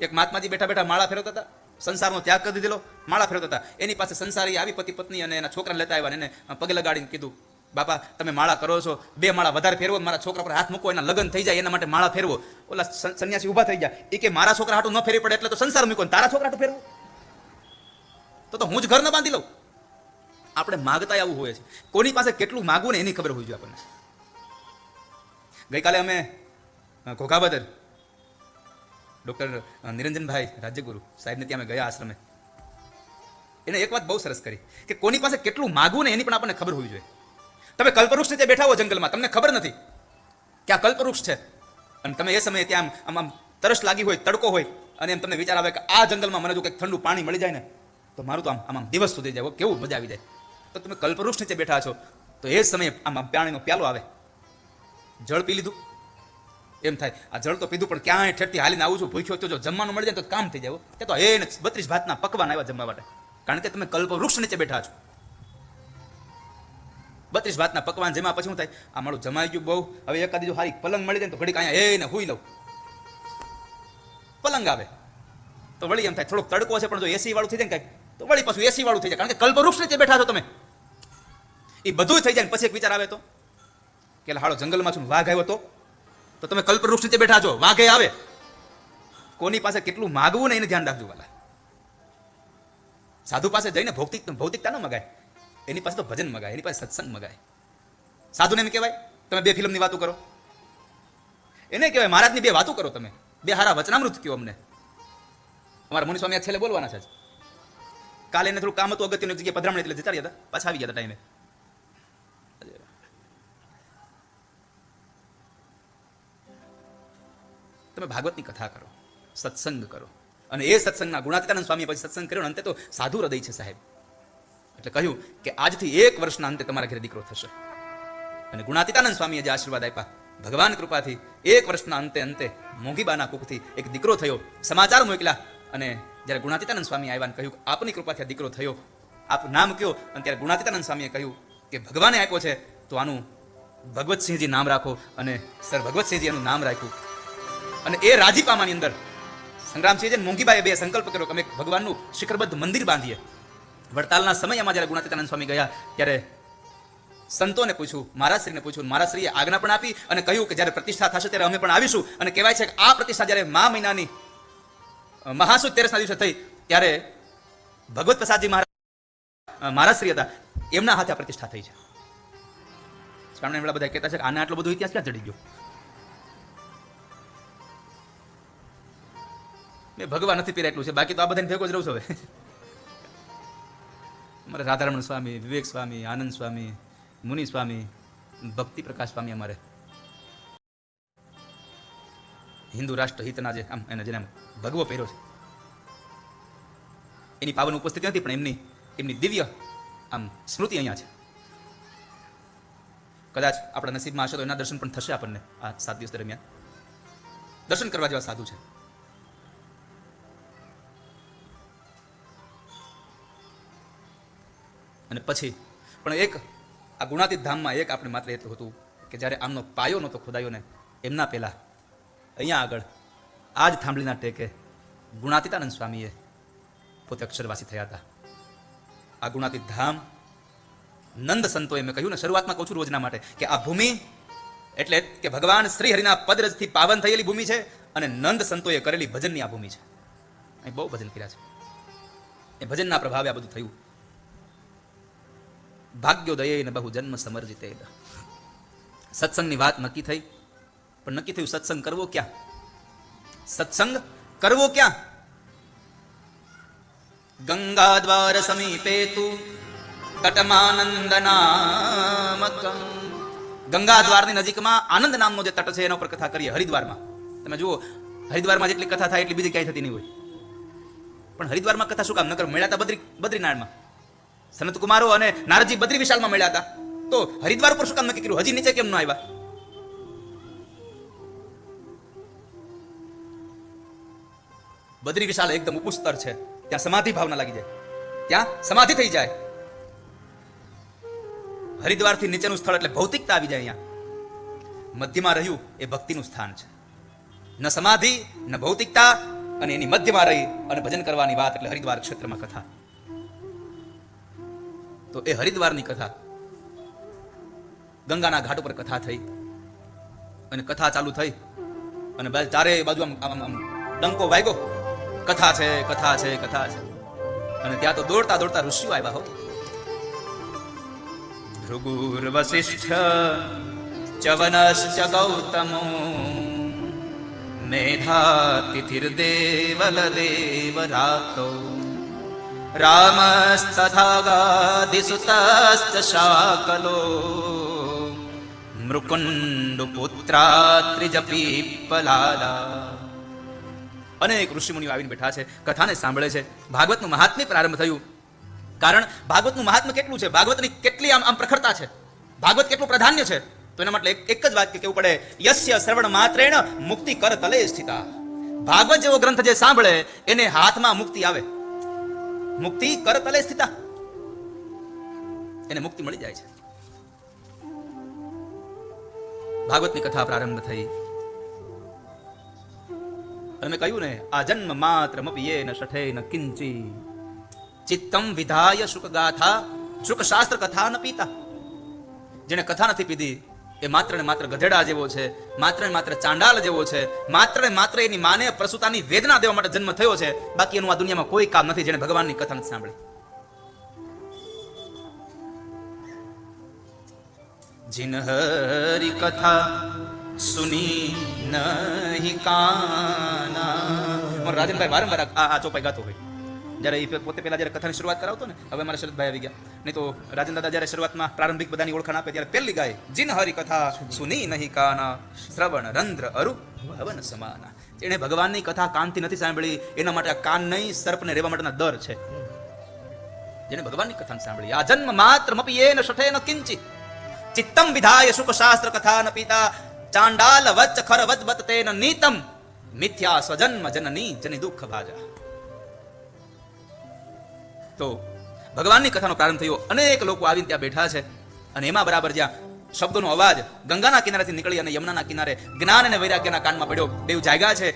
એક મહાત્માજી બેઠા બેઠા માળા ફેરવતા હતા, સંસારનો ત્યાગ કરી દીધેલો, માળા ફેરવતા હતા. એની પાસે સંસારી આવી પતિ પત્ની અને એના છોકરાને લેતા આવ્યા, એને પગે લગાડીને કીધું, બાપા તમે માળા કરો છો, 2 માળા વધારે ફેરવો, મારા છોકરા પર હાથ મૂકો, એના લગ્ન થઈ જાય, એના માટે માળા ફેરવો. ઓલા સંન્યાસી ઉભા થઈ ગયા, એ કે મારા છોકરા હાટું ન ફેરવી પડે એટલે તો સંસાર મૂકો, તારા છોકરા હાટું ફેરવું તો હું જ ઘર ન બાંધી લઉં. આપણે માગતા આવું હોય છે. કોની પાસે કેટલું માગવું ને એની ખબર હોવી જોઈએ આપણને. ગઈકાલે અમે ઘોઘાબદર ડૉક્ટર નિરંજનભાઈ રાજ્યગુરુ સાહેબને ત્યાં અમે ગયા આશ્રમે. એને એક વાત બહુ સરસ કરી કે કોની પાસે કેટલું માગવું ને એની પણ આપણને ખબર હોવી જોઈએ. તમે કલ્પવૃક્ષ નીચે બેઠા હો જંગલમાં, તમને ખબર નથી કે આ કલ્પવૃક્ષ છે, અને તમે એ સમયે ત્યાં આમ તરસ લાગી હોય, તડકો હોય, અને એમ તમને વિચાર આવે કે આ જંગલમાં મને જો કંઈક ઠંડુ પાણી મળી જાય ને તો મારું તો આમ દિવસ સુધી જાય, કેવું મજા આવી જાય. તો તમે કલ્પવૃક્ષ નીચે બેઠા છો તો એ જ સમયે આમ પાણીનો પ્યાલો આવે, જળ પી લીધું, એમ થાય આ જળ તો પીધું પણ ક્યાંય ઠેઠથી હાલીને આવું છું, ભૂખ્યો તો જો જમવાનું મળી જાય તો કામ થઈ જાય. કે તો એ 32 ભાતના પકવાન આવ્યા જમવા માટે, કારણ કે તમે કલ્પવૃક્ષ નીચે બેઠા છો. 32 ભાતના પકવાન જેમાં પછી શું થાય, આ મારું જમાઈ ગયું બહુ, હવે એકાદી જો સારી પલંગ મળી જાય તો ઘડીક અહીંયા એને હુઈ લઉં. પલંગ આવે તો વળી એમ થાય થોડોક તડકો છે પણ જો એસી વાળું થઈ જાય ને કાંઈક તો વળી પાછું એસી વાળું થઈ જાય, કારણ કે કલ્પવૃક્ષ નીચે બેઠા છો તમે. એ બધું થઈ જાય ને પછી એક વિચાર આવે તો કે હાલો જંગલમાં છું, વાઘ આવ્યો તો તમે કલ્પવૃક્ષ નીચે બેઠા છો, વાઘે આવે. કોની પાસે કેટલું માગવું ને એને ધ્યાન રાખજો વાલા. સાધુ પાસે જઈને ભૌતિકતા ન મગાય, એની પાસે તો ભજન મગાય, એની પાસે સત્સંગ મગાય. સાધુને એમ કહેવાય તમે 2 ફિલ્મની વાતો કરો, એને કહેવાય મહારાજની 2 વાતો કરો, તમે 2 હારા વચનામૃત કહો અમને. અમારા મુનિ સ્વામી છેલ્લે બોલવાના છે. કાલે એને થોડું કામ હતું અગત્યની જગ્યાએ પધરામણી એટલે જતા રહ્યા હતા, પાછા આવી ગયા હતા ટાઈમે. તમે ભાગવતની કથા કરો, સત્સંગ કરો. અને એ સત્સંગના ગુણાતીતાનંદ સ્વામી પછી સત્સંગ કર્યો, અંતે તો સાધુ હૃદય છે સાહેબ. એટલે કહ્યું કે આજથી 1 વર્ષના અંતે તમારા ઘરે દીકરો થશે. અને ગુણાતીતાનંદ સ્વામીએ જે આશીર્વાદ આપ્યા, ભગવાન કૃપાથી 1 વર્ષના અંતે મોંઘીબાના કુખથી એક દીકરો થયો. સમાચાર મોકલ્યા અને જ્યારે ગુણાતીતાનંદ સ્વામી આવ્યા અને કહ્યું આપની કૃપાથી આ દીકરો થયો, આપ નામ કયો? અને ત્યારે ગુણાતીતાનંદ સ્વામીએ કહ્યું કે ભગવાને આપ્યો છે તો આનું ભગવતસિંહજી નામ રાખો. અને સર ભગવતસિંહજી એનું નામ રાખ્યું. અને એ રાજીપામાની અંદર સંગ્રામસિંહજી અને મોંઘીબાઈએ 2 સંકલ્પ કર્યો કે અમે ભગવાનનું શિખરબદ્ધ મંદિર બાંધીએ. વડતાલના સમયમાં જ્યારે ગુણાતીતાનંદ સ્વામી ગયા ત્યારે સંતોને પૂછ્યું, મહારાજશ્રીને પૂછ્યું, મહારાજશ્રીએ આજ્ઞા પણ આપી અને કહ્યું કે જ્યારે પ્રતિષ્ઠા થશે ત્યારે અમે પણ આવીશું. અને કહેવાય છે કે આ પ્રતિષ્ઠા જ્યારે મહિનાની મહાસુદ 13ના દિવસે થઈ ત્યારે ભગવત પ્રસાદજી મહારાજશ્રી હતા, એમના હાથે આ પ્રતિષ્ઠા થઈ છે. બધા કહેતા છે કે આને આટલો બધો ઇતિહાસ ક્યાં ચડી ગયો? મેં ભગવાન નથી પીરા એટલું છે, બાકી તો આ બધાને ભેગો જ રહું છું. હવે અમારે રાધારમણ સ્વામી, વિવેક સ્વામી, આનંદ સ્વામી, મુનિ સ્વામી, ભક્તિ પ્રકાશ સ્વામી, અમારે હિન્દુ રાષ્ટ્ર હિતના જે આમ એને જેને ભગવો પહેર્યો છે એની પાવન ઉપસ્થિતિ નથી, પણ એમની દિવ્ય આમ સ્મૃતિ અહીંયા છે. કદાચ આપણા નસીબમાં હશે તો એના દર્શન પણ થશે આપણને આ 7 દિવસ દરમિયાન. દર્શન કરવા જેવા સાધુ છે. અને પછી પણ એક આ ગુણાતીત ધામમાં એક આપણે માત્ર એટલું હતું કે જ્યારે આમનો પાયો નહોતો ખોદાયો ને એમના પહેલા અહીંયા આગળ આ જ થાંભલીના ટેકે ગુણાતીતાનંદ સ્વામીએ પોતે અક્ષરવાસી થયા હતા. આ ગુણાતીત ધામ નંદ સંતોએ, મેં કહ્યું ને શરૂઆતમાં કહું છું રોજના માટે, કે આ ભૂમિ એટલે કે ભગવાન શ્રી હરિના પદરજથી પાવન થયેલી ભૂમિ છે, અને નંદ સંતોએ કરેલી ભજનની આ ભૂમિ છે. અહીં બહુ ભજન કર્યા છે, એ ભજનના પ્રભાવે આ બધું થયું. ભાગ્યોદયે બહુ જન્મ સમર્જિતે. સત્સંગની વાત નક્કી થઈ, પણ નક્કી થયું સત્સંગ કરવો ક્યાં? સત્સંગ કરવો ક્યાં? ગંગા દ્વાર સમીપે તું તટમાનંદ નામકં. ગંગા દ્વારની નજીકમાં આનંદ નામનો જે તટ છે એના ઉપર કથા કરીએ. હરિદ્વારમાં તમે જુઓ, હરિદ્વારમાં જેટલી કથા થાય એટલી બીજી ક્યાંય થતી નહીં હોય. પણ હરિદ્વારમાં કથા શું કામ? નકર મળ્યા હતા બદ્રીનાથમાં. સનત કુમારો અને નારદજી બદ્રી વિશાલમાં મળ્યા હતા, તો હરિદ્વાર ઉપર શું કામ નક્કી કર્યું? હજી નીચે કેમ ન આવ્યા? બદ્રી વિશાલ એકદમ ઉપસ્તર છે, ત્યાં સમાધિ ભાવના લાગી જાય, ત્યાં સમાધિ થઈ જાય. હરિદ્વારથી નીચેનું સ્થળ એટલે ભૌતિકતા આવી જાય. અહીંયા મધ્યમાં રહ્યું એ ભક્તિનું સ્થાન છે. ન સમાધિ ન ભૌતિકતા, અને એની મધ્યમાં રહી અને ભજન કરવાની વાત એટલે હરિદ્વાર ક્ષેત્રમાં કથા. તો એ હરિદ્વારની કથા, ગંગાના ઘાટ ઉપર કથા થઈ, અને કથા ચાલુ થઈ, અને ચારે બાજુ આમ ડંકો વાગ્યો, કથા છે કથા છે કથા છે. અને ત્યાં તો દોડતા દોડતા ઋષિઓ આવ્યા. હો, ભૃગુર વસિષ્ઠ ચવનશ્ચ ગૌતમો મેધાતિથિર્દેવલ દેવરાતો રામસ્તથા ગાધિસુતશ્ચ શાકલો મૃકુંડુ પુત્રા ત્રિજપીપલાદા. અનેક ઋષિમુનિઓ આવીને બેઠા છે, કથાને સાંભળે છે. ભાગવતનું મહાત્મ્ય પ્રારંભ થયું. કારણ ભાગવતનું મહાત્મ્ય કેટલું છે, ભાગવતની કેટલી આમ પ્રખરતા છે, ભાગવત કેટલું પ્રાધાન્ય છે, તો એના માટે એક જ વાત કેવું પડે, યસ્ય શ્રવણ માત્રેણ મુક્તિ કર તલે સ્થિતા. ભાગવત જેવો ગ્રંથ જે સાંભળે એને હાથમાં મુક્તિ આવે. મુક્તિ કર તલે સ્થિતા, એને મુક્તિ મળી જાય છે. ભાગવતની કથા પ્રારંભ થઈ, અને મેં કહ્યું ને, આ જન્મ માત્ર મપિયેન શઠેન કિંચી ચિત્તમ વિધાય શુક ગાથા શુક શાસ્ત્ર કથા ન પીતા. જેને કથા નથી પીધી એ માત્ર ને માત્ર ગધેડા જેવો છે, માત્ર ને માત્ર ચાંડાલ જેવો છે, માત્ર ને માત્ર એની માને પ્રસૂતાની વેદના દેવા માટે જન્મ થયો છે. બાકી એનું આ દુનિયામાં કોઈ કામ નથી જેને ભગવાનની કથા નથી સાંભળી. जिन हरि कथा सुनी नहीं काना. મારો રાજનભાઈ વારંવાર આ ચોપાઈ ગાતો હોય. જ્યારે એ પોતે પહેલા જ્યારે કથાની શરૂઆત કરાવતો ને, હવે મારા શરદભાઈ આવી ગયા, નહીં તો રાજન દાદા જ્યારે શરૂઆતમાં પ્રારંભિક બધાની ઓળખાણ આપે ત્યારે પહેલી ગાય, જીન હરિ કથા સુની નહીં કાના શ્રવણ રંધ્ર અરુ ભવન સમાના. જેણે ભગવાનની કથા કાનથી નથી સાંભળી એના માટે આ કાન નહીં, સર્પને રહેવા માટેના દર છે. જેણે ભગવાનની કથા સાંભળી, આ જન્મ માત્ર મપિયેન શઠેન કિંચિત ચિત્તમ વિધાય શુક શાસ્ત્ર કથા ન પીતા ચાંડાલ વચ્ચ ખરવત બત તેન નીતમ મિથ્યા સ્વજન્મ જનની જની દુઃખ ભાજા. તો ભગવાનની કથાનો પ્રારંભ થયો. અનેક લોકો આવીને ત્યાં બેઠા છે, અને એમાં બરાબર જ્યાં શબ્દોનો અવાજ ગંગાના કિનારેથી નીકળી અને યમુનાના કિનારે જ્ઞાન અને વૈરાગ્યના કાનમાં પડ્યો. દેવ જાગ્યા છે,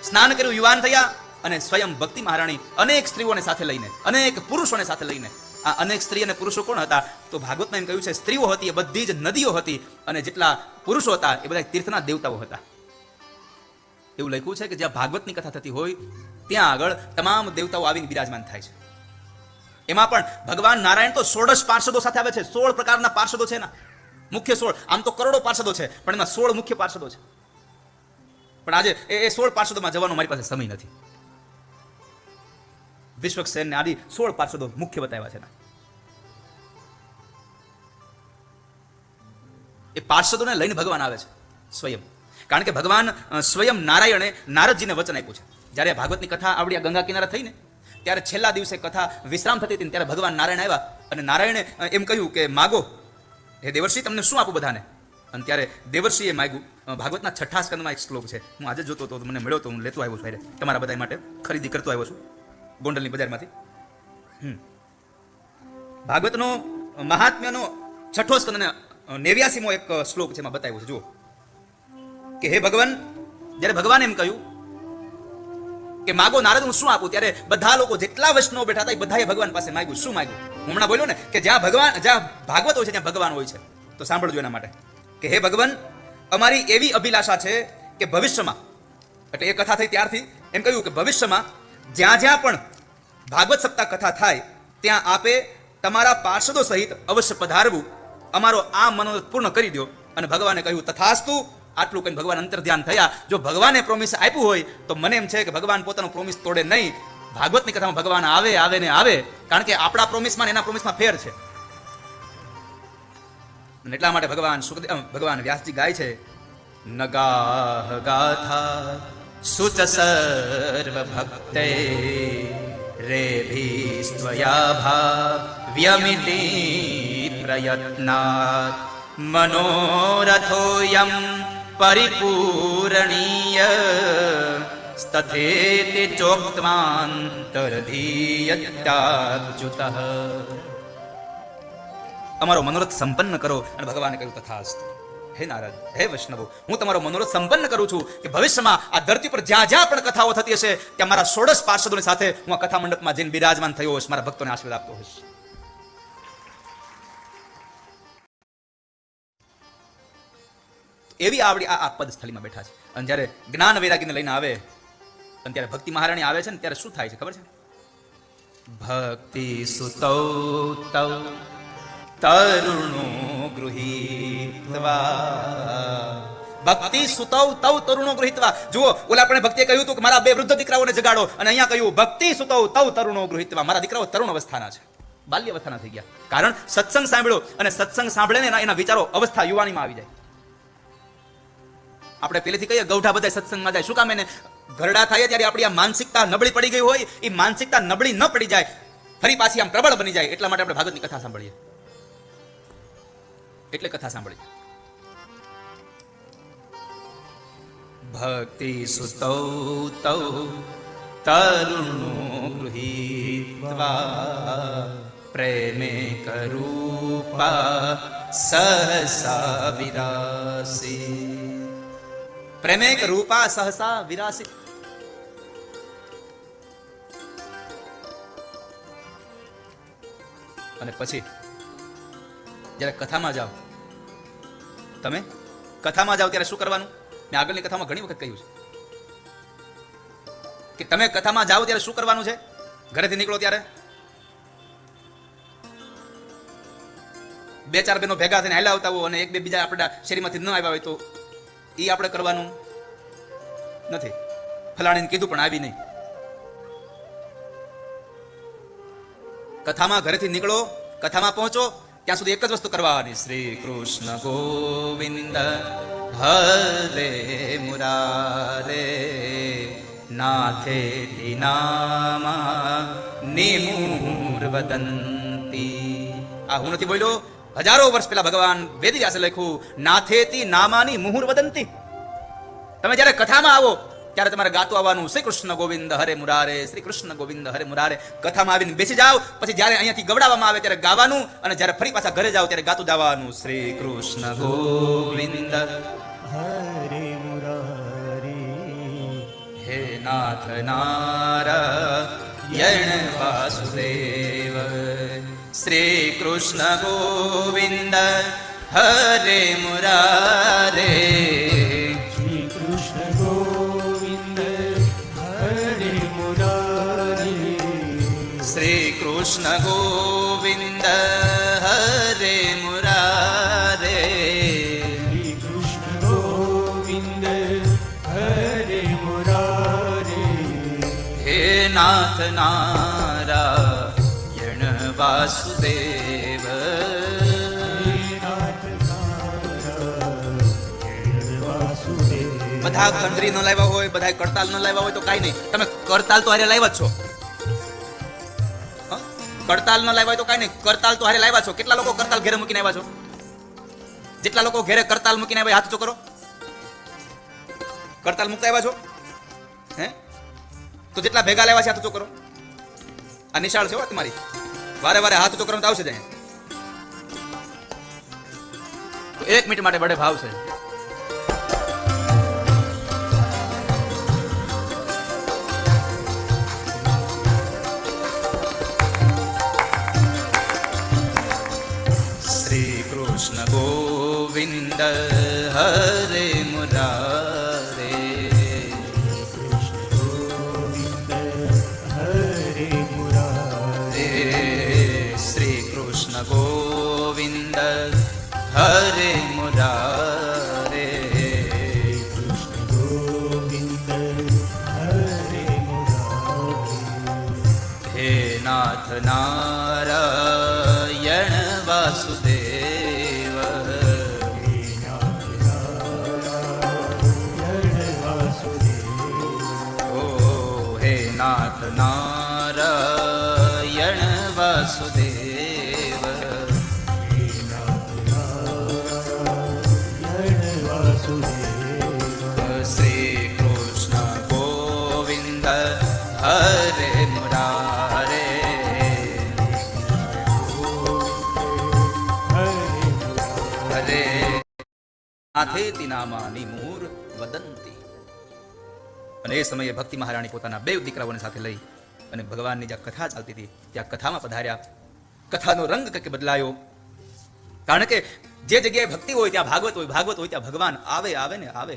સ્નાન કર્યું, યુવાન થયા, અને સ્વયં ભક્તિ મહારાણી અનેક સ્ત્રીઓને સાથે લઈને, અનેક પુરુષોને સાથે લઈને. આ અનેક સ્ત્રી અને પુરુષો કોણ હતા? તો ભાગવતમાં એમ કહ્યું છે, સ્ત્રીઓ હતી એ બધી જ નદીઓ હતી, અને જેટલા પુરુષો હતા એ બધા તીર્થના દેવતાઓ હતા. એવું લખ્યું છે કે જ્યાં ભાગવતની કથા થતી હોય ત્યાં આગળ તમામ દેવતાઓ આવીને બિરાજમાન થાય છે. એમાં પણ ભગવાન નારાયણ તો 16 પાર્ષદો સાથે આવે છે. 16 પ્રકારના પાર્ષદો છે ના, મુખ્ય 16. આમ તો કરોડો પાર્ષદો છે, પણ એમાં 16 મુખ્ય પાર્ષદો છે. પણ આજે એ 16 પાર્ષદોમાં જવાનો મારી પાસે સમય નથી. વિશ્વક્સેનને આદિ 16 પાર્ષદો મુખ્ય બતાવ્યા છે. એ પાર્ષદોને લઈને ભગવાન આવે છે સ્વયં. કારણ કે ભગવાન સ્વયં નારાયણે નારદજીને વચન આપ્યું છે. જ્યારે ભાગવતની કથા આવડી આ ગંગા કિનારે થઈ ને, ત્યારે છેલ્લા દિવસે કથા વિશ્રામ થતી હતી, ત્યારે ભગવાન નારાયણ આવ્યા, અને નારાયણે એમ કહ્યું કે માગો હે દેવર્ષિ, તમને શું આપું બધાને. અને ત્યારે દેવર્ષિએ માગ્યું. ભાગવતના 6 સ્કંદમાં એક શ્લોક છે, હું આજે જોતો હતો, મને મળ્યો તો હું લેતો આવ્યો છું, તમારા બધા માટે ખરીદી કરતો આવ્યો છું ગોંડલની બજારમાંથી. ભાગવતનો મહાત્મ્યનો 6 સ્કંદ અને 89મો એક શ્લોક છે, એમાં બતાવ્યું છે. જુઓ કે હે ભગવાન, જ્યારે ભગવાન એમ કહ્યું કે માગો નારદ હું શું આપું, ત્યારે બધા લોકો જેટલા વૈષ્ણવો બેઠા હતા એ બધાએ ભગવાન પાસે માંગ્યું. શું માંગ્યું? હું હમણાં બોલ્યો ને કે જ્યાં ભાગવત હોય છે ત્યાં ભગવાન હોય છે. તો સાંભળજો એના માટે કે હે ભગવાન, અમારી એવી અભિલાષા છે કે ભવિષ્યમાં, એટલે એ કથા થઈ ત્યારથી એમ કહ્યું કે ભવિષ્યમાં જ્યાં જ્યાં પણ ભાગવત સપ્તાહ કથા થાય ત્યાં આપે તમારા પાર્ષદો સહિત અવશ્ય પધારવું, અમારો આ મનોરથ પૂર્ણ કરી દો. અને ભગવાને કહ્યું તથાસ્તુ. આટલું કઈ ભગવાન અંતર ધ્યાન થયા. જો ભગવાને પ્રોમિસ આપ્યું હોય તો મને એમ છે કે ભગવાન પોતાનું પ્રોમિસ તોડે નહીં. ભાગવતની કથામાં ભગવાન આવે ને આવે, કારણ કે આપણા પ્રોમિસમાં એના પ્રોમિસમાં ફેર છે. અને એટલા માટે ભગવાન વ્યાસજી ગાય છે, નગાહ ગાથા સુચ સર્વ ભક્તે રેભિસ્ત્વયા ભાવ્યમિતિ પ્રયત્નાત મનોરથોયમ પરિપૂરણીય તથેતિ ચોક્તમાંતરધીયત્યાચ્યુતઃ. અમારો મનોરથ સંપન્ન કરો. અને ભગવાને કહ્યું તથાસ્તુ. હે નારદ, હે વૈષ્ણવો, હું તમારો મનોરથ સંપન્ન કરું છું કે ભવિષ્યમાં આ ધરતી પર જ્યાં જ્યાં પણ કથાઓ થતી હશે ત્યાં મારા 16 પાર્ષદોની સાથે હું આ કથા મંડપમાં જઈને બિરાજમાન થયો હોઈશ, મારા ભક્તોને આશીર્વાદ આપતો હોઈશ. એવી આવડી આ પદ સ્થળીમાં બેઠા છે. અને જ્યારે જ્ઞાન વૈરાગીને લઈને આવે અને ત્યારે ભક્તિ મહારાણી આવે છે ને ત્યારે શું થાય છે ખબર છે? ભક્તિ સુતૌ તૌ તરુણો ગૃહીત્વા. ભક્તિ સુતૌ તૌ તરુણો ગૃહીત્વા. જુઓ, ઓલા આપણે ભક્તિએ કહ્યું હતું કે મારા 2 વૃદ્ધ દીકરાઓને જગાડો, અને અહીંયા કહ્યું ભક્તિ સુતૌ તૌ તરુણો ગૃહીત્વા. મારા દીકરાઓ તરુણ અવસ્થાના છે, બાલ્ય અવસ્થાના થઈ ગયા. કારણ સત્સંગ સાંભળ્યો, અને સત્સંગ સાંભળે ને એના વિચારો અવસ્થા યુવાનીમાં આવી જાય. આપણે પહેલેથી કહીએ ગૌઠા બધા સત્સંગમાં જાય. શું કામ? એને ઘરડા થાય ત્યારે આપણી આ માનસિકતા નબળી પડી ગઈ હોય, એ માનસિકતા નબળી ન પડી જાય, ફરી પાછી આમ પ્રબળ બની જાય. એટલા માટે આપણે ભાગવતની કથા સાંભળીએ, એટલે કથા સાંભળીએ. ભક્તિ સુતૌ તૌ તરુણો ગૃહીત્વા પ્રેમે કરૂપા સહસા વિરાસી. પ્રેમેક રૂપા સહસા વિરાસી. અને પછી જ્યારે કથામાં જાઓ, તમે કથામાં જાઓ ત્યારે શું કરવાનું? મેં આગળની કથામાં ઘણી વખત કહ્યું છે કે તમે કથામાં જાઓ ત્યારે શું કરવાનું છે? ઘરેથી નીકળો ત્યારે 2-4 બહેનો ભેગા થઈને હાલ્યા આવતા હો, અને 1-2 બીજા આપણા શેરીમાંથી ન આવ્યા હોય તો એ આપણે કરવાનું નથી. ફલાણીને કીધું પણ આવી નહીં. કથામાં ઘરેથી નીકળો, કથામાં પહોંચો ત્યાં સુધી એક જ વસ્તુ કરવાની, શ્રી કૃષ્ણ ગોવિંદ હરે મુરારે નાથે નામા નિમુર વદંતી. આ હું નથી બોલ્યો, હજારો વર્ષ પહેલા ભગવાન વેદવ્યાસે લખ્યું, નાથેતી નામાની મુહુર વદંતી. તમે જ્યારે કથામાં આવો ત્યારે તમારે ગાતું આવવાનું, શ્રી કૃષ્ણ ગોવિંદ હરે મુરારે, શ્રી કૃષ્ણ ગોવિંદ હરે મુરારે. કથામાં આવીને બેસી જાઓ, પછી જ્યારે અહીંયાથી ગવડાવવામાં આવે ત્યારે ગાવાનું, અને જ્યારે ફરી પાછા ઘરે જાઓ ત્યારે ગાતું જવાનું, શ્રી કૃષ્ણ ગોવિંદ હરે મુરારે હે નાથ નારાયણ વાસુદેવ. શ્રી કૃષ્ણ ગોવિંદ હરે મુરારે, શ્રી કૃષ્ણ ગોવિંદ હરે મુરારે, શ્રી કૃષ્ણ ગોવિંદ હરે મુરારે, શ્રી કૃષ્ણ ગોવિંદ હરે મુરારે. હે નાથ નારાયણ વાસુદેવ. બધા ખંડરી ન લાવ્યા હોય, બધા કરતાલ ન લાવ્યા હોય તો કાંઈ નહીં, તમે કરતાલ તો હારે લાવ્યા છો. કરતાલ ન લાવ્યા હોય તો કાંઈ નહીં, કરતાલ તો હારે લાવ્યા છો. કેટલા લોકો કરતાલ ઘેરે મૂકીને આવ્યા છો? જેટલા લોકો ઘેરે કરતાલ મૂકીને આવ્યા હાથ ઊંચો કરો. કરતાલ મૂકતા આવ્યા છો? હે? તો જેટલા ભેગા લાવ્યા છે હાથ ઊંચો કરો. આ નિશાળ છે હો તમારી, વારે વારે હાથ ઊંચો કરવાનું તો આવશે જ અહીંયા. તો 1 મિનિટ માટે બડે ભાવ છે. કૃષ્ણ ગોવિંદ હરે મુરારે. શ્રી કૃષ્ણ ગોવિંદ હરે મુરારે. હે નાથ નારાયણ વાસુદેવ. ઓ હે નાથ નારાયણ વાસુદેવ. શ્રી કૃષ્ણ ગોવિંદ હરે મુરારે. હરે નાથેતિ નામાની મૂર વદંતી. અને એ સમયે ભક્તિ મહારાણી પોતાના બે દીકરાઓને સાથે લઈ અને ભગવાનની જ્યાં કથા ચાલતી હતી ત્યાં કથામાં પધાર્યા. કથાનો રંગ કંઈક બદલાયો, કારણ કે જે જગ્યાએ ભક્તિ હોય ત્યાં ભાગવત હોય, ભાગવત હોય ત્યાં ભગવાન આવે આવે ને આવે.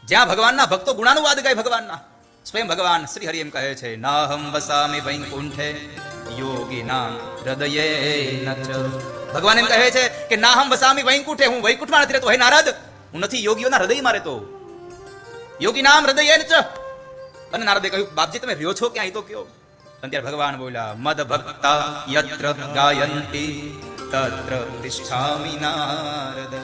જ્યાં ભગવાનના ભક્તો ગુણાનુવાદ ગાય ભગવાનના, સ્વયં ભગવાન શ્રી હરિ એમ કહે છે, નાહમ વસામિ વૈકુંઠે યોગીનામ હૃદયે નચ. ભગવાન એમ કહે છે કે નાહમ વસામિ વૈકુંઠે, હું વૈકુંઠમાં નથી રહેતો હે નારદ, હું નથી યોગીઓના હૃદયમાં રહેતો. યોગીનામ હૃદયે નચ. અને નારદે કહ્યું, બાપજી તમે રહ્યો છો ક્યાં, તો કયો. અને ત્યારે ભગવાન બોલ્યા, મદ ભક્તા યત્ર ગાયંતી તત્ર તિષ્ઠામિ નારદ.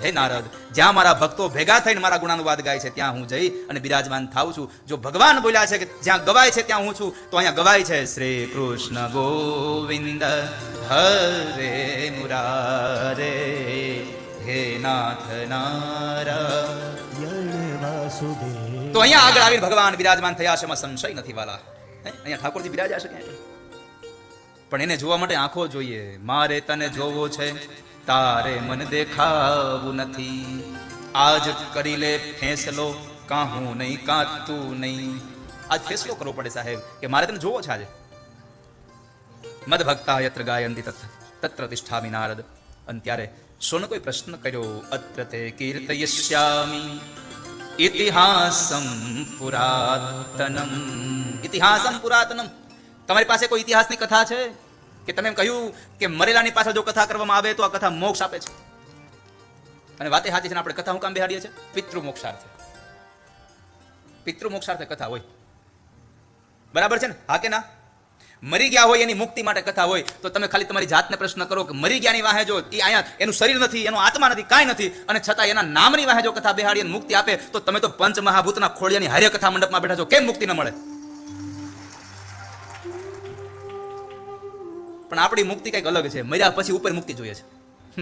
હે નારદ, જ્યાં મારા ભક્તો ભેગા થઈને મારા ગુણાનુવાદ ગાય છે ત્યાં હું જઈ અને બિરાજમાન થાઉં છું. જો ભગવાન બોલ્યા છે કે જ્યાં ગવાય છે ત્યાં હું છું, તો અહીંયા ગવાય છે શ્રી કૃષ્ણ ગોવિંદ હરે મુરારે. હે નાથ નારાયણ વાસુદેવ. તો અહીંયા આગળ આવીને ભગવાન બિરાજમાન થયા છે, એમાં સંશય નથી વાલા. અહીંયા ઠાકોરજી બિરાજ્યા છે ક્યાં, પણ એને જોવા માટે આંખો જોઈએ. મારે તને જોવો છે, તારે મન દેખાવું નથી. આજ કરી લે ફેંસલો, કાં હું નહીં કાં તું નહીં. આજ ફેંસલો કરવો પડે સાહેબ કે મારે તને જોવો છે આજે. મદ ભક્તા યત્ર ગાયંતી તત્ર તિષ્ઠામિ નારદ. અને ત્યારે સોને કોઈ પ્રશ્ન કર્યો, અત્ર તે કીર્તયશ્યામિ ઇતિહાસમ પુરાતનમ. ઇતિહાસમ પુરાતનમ, તમારી પાસે કોઈ ઇતિહાસની કથા છે કે તમે એમ કહ્યું કે મરેલાની પાછળ જો કથા કરવામાં આવે તો આ કથા મોક્ષ આપે છે? અને વાતે સાચી છે ને, આપણે કથા હું કામ બેહાડીએ છીએ? પિતૃ મોક્ષાર્થે. પિતૃ મોક્ષાર્થે કથા હોય, બરાબર છે ને? હા કે ના? મરી ગયા હોય એની મુક્તિ માટે કથા હોય. તો તમે ખાલી તમારી જાતને પ્રશ્ન કરો કે મરી ગયાની વાહે જો એ અહીંયા એનું શરીર નથી, એનો આત્મા નથી, કાંઈ નથી, અને છતાં એના નામની વાહે જો કથા બેહાડી અને મુક્તિ આપે, તો તમે તો પંચમહાભૂતના ખોળિયાની હારે કથા મંડપમાં બેઠા છો, કેમ મુક્તિ ન મળે? પણ આપણી મુક્તિ કંઈક અલગ છે. મર્યા પછી ઉપર મુક્તિ જોઈએ છે,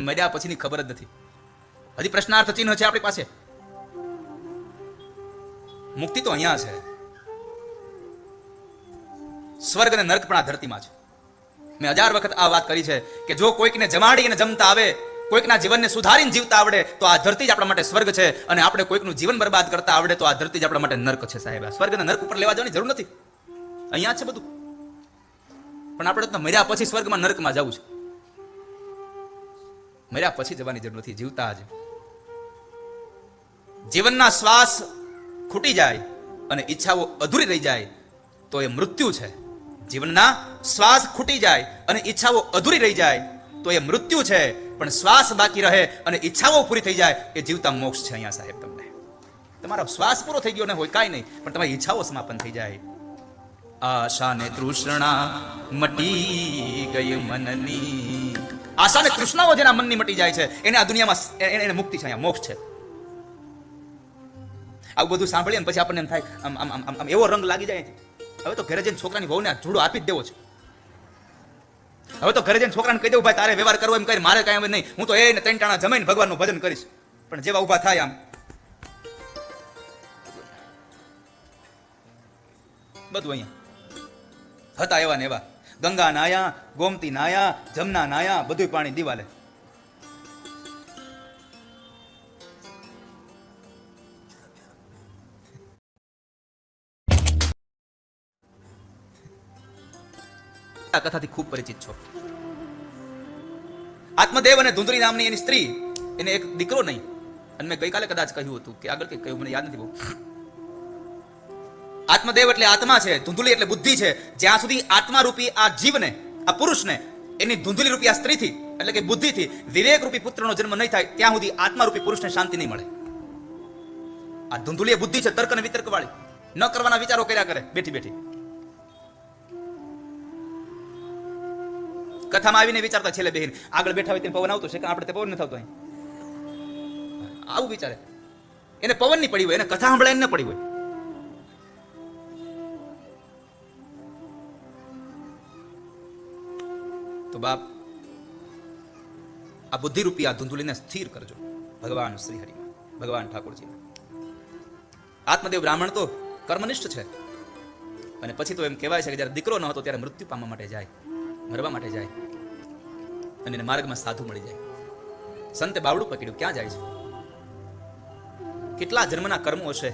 મર્યા પછીની ખબર જ નથી. હજી પ્રશ્નાર્થ ચિહ્ન છે આપણી પાસે. મુક્તિ તો અહીંયા છે. સ્વર્ગ અને નર્ક પણ આ ધરતીમાં છે. મેં 1000 વખત આ વાત કરી છે કે જો કોઈકને જમાડી અને જમતા આવે, કોઈકના જીવનને સુધારીને જીવતા આવડે, તો આ ધરતી જ આપણા માટે સ્વર્ગ છે. અને આપણે કોઈકનું જીવન બરબાદ કરતા આવડે તો આ ધરતી જ આપણા માટે નર્ક છે સાહેબ. સ્વર્ગ અને નર્ક ઉપર લેવા જવાની જરૂર નથી, અહીંયા છે બધું. પણ આપણે તો મર્યા પછી સ્વર્ગમાં નર્કમાં જવું છે. મર્યા પછી જવાની જરૂર નથી, જીવતા જ. જીવનના શ્વાસ ખૂટી જાય અને ઈચ્છાઓ અધૂરી રહી જાય તો એ મૃત્યુ છે. જીવનના શ્વાસ ખૂટી જાય અને ઈચ્છાઓ અધૂરી રહી જાય તો એ મૃત્યુ છે. પણ શ્વાસ બાકી રહે અને ઈચ્છાઓ પૂરી થઈ જાય એ જીવતા મોક્ષ છે. અહીંયા સાહેબ તમને તમારો શ્વાસ પૂરો થઈ ગયો ને હોય કાંઈ નહીં, પણ તમારી ઈચ્છાઓ સમાપન થઈ જાય. આશા ને તૃષ્ણા મટી ગઈ મનની. આશા ને તૃષ્ણાઓ જેના મનની મટી જાય છે એને આ દુનિયામાં એને મુક્તિ છે, અહીંયા મોક્ષ છે. આવું બધું સાંભળીએ ને પછી આપણને એમ થાય આમ આમ આમ આમ એવો રંગ લાગી જાય. હવે તો ઘરે જઈને છોકરાની વહુને જુડો આપી જ દેવો છે. હવે તો ઘરે જઈને છોકરાને કહી દેવું, ભાઈ તારે વ્યવહાર કરવો એમ કરી, મારે કાંઈ નહીં, હું તો એને 3 ટાણા જમીને ભગવાનનું ભજન કરીશ. પણ જેવા ઊભા થાય આમ બધું અહીંયા હતા એવા ને એવા. ગંગા નાયા, ગોમતી નાયા, જમના નાયા, બધું પાણી દિવાલે. આ કથાથી ખૂબ પરિચિત છો. આત્મદેવ અને ધુંધળી નામની એની સ્ત્રી, એને એક દીકરો નહીં. અને મેં ગઈકાલે કદાચ કહ્યું હતું કે આગળ કંઈક કહ્યું, મને યાદ નથી બહુ. આત્મદેવ એટલે આત્મા છે, ધુંધળી એટલે બુદ્ધિ છે. જ્યાં સુધી આત્મા રૂપી આ જીવને, આ પુરુષને એની ધુંધળી રૂપી આ સ્ત્રીથી એટલે કે બુદ્ધિથી વિવેક રૂપી પુત્રનો જન્મ નહીં થાય, ત્યાં સુધી આત્મા રૂપી પુરુષને શાંતિ નહીં મળે. આ ધુંધળી બુદ્ધિ છે, તર્ક અને વિતર્ક વાળી, ન કરવાના વિચારો કર્યા કરે બેઠી બેઠી. કથામાં આવીને વિચારતા છેલ્લે બેહીને આગળ બેઠા હોય તેને પવન આવતો છે કે આપણે તે પવન નથી આવતો અહીં, આવું વિચારે. એને પવન ની પડી હોય, એને કથા સાંભળાય ન પડી હોય. તો બાપ, આ બુદ્ધિરૂપી આ ધુંધુલીને સ્થિર કરજો ભગવાન શ્રી હરિમાં, ભગવાન ઠાકોરજીમાં. આત્મદેવ બ્રાહ્મણ તો કર્મનિષ્ઠ છે, અને પછી તો એમ કહેવાય છે કે જ્યારે દીકરો ન હતો ત્યારે મૃત્યુ પામવા માટે જાય, મરવા માટે જાય, અને એને માર્ગમાં સાધુ મળી જાય. સંતે બાવડું પકડ્યું, ક્યાં જાય છે? કેટલા જન્મના કર્મો હશે.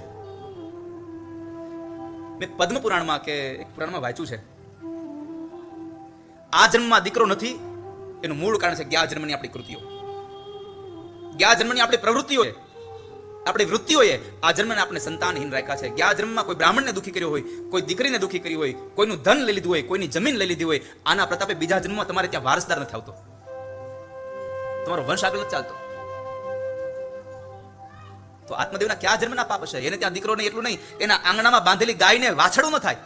મેં પદ્મ પુરાણમાં કે એક પુરાણમાં વાંચ્યું છે, આ જન્મમાં દીકરો નથી એનું મૂળ કારણ છે ગયા જન્મની આપણી કૃતિઓ, ગયા જન્મની આપણી પ્રવૃત્તિઓ, આપણી વૃત્તિઓએ આ જન્મને આપણે સંતાનહીન રાખ્યા છે. ગયા જન્મમાં કોઈ બ્રાહ્મણને દુઃખી કર્યો હોય, કોઈ દીકરીને દુઃખી કરી હોય, કોઈનું ધન લઈ લીધું હોય, કોઈની જમીન લઈ લીધી હોય, આના પ્રતાપે બીજા જન્મમાં તમારે ત્યાં વારસદાર નથી આવતો, તમારો વંશ આગળ નથી ચાલતો. તો આત્મદેવના કયા જન્મના પાપ છે? એને ત્યાં દીકરો નહીં, એટલું નહીં, એના આંગણામાં બાંધેલી ગાયને વાછડું ન થાય,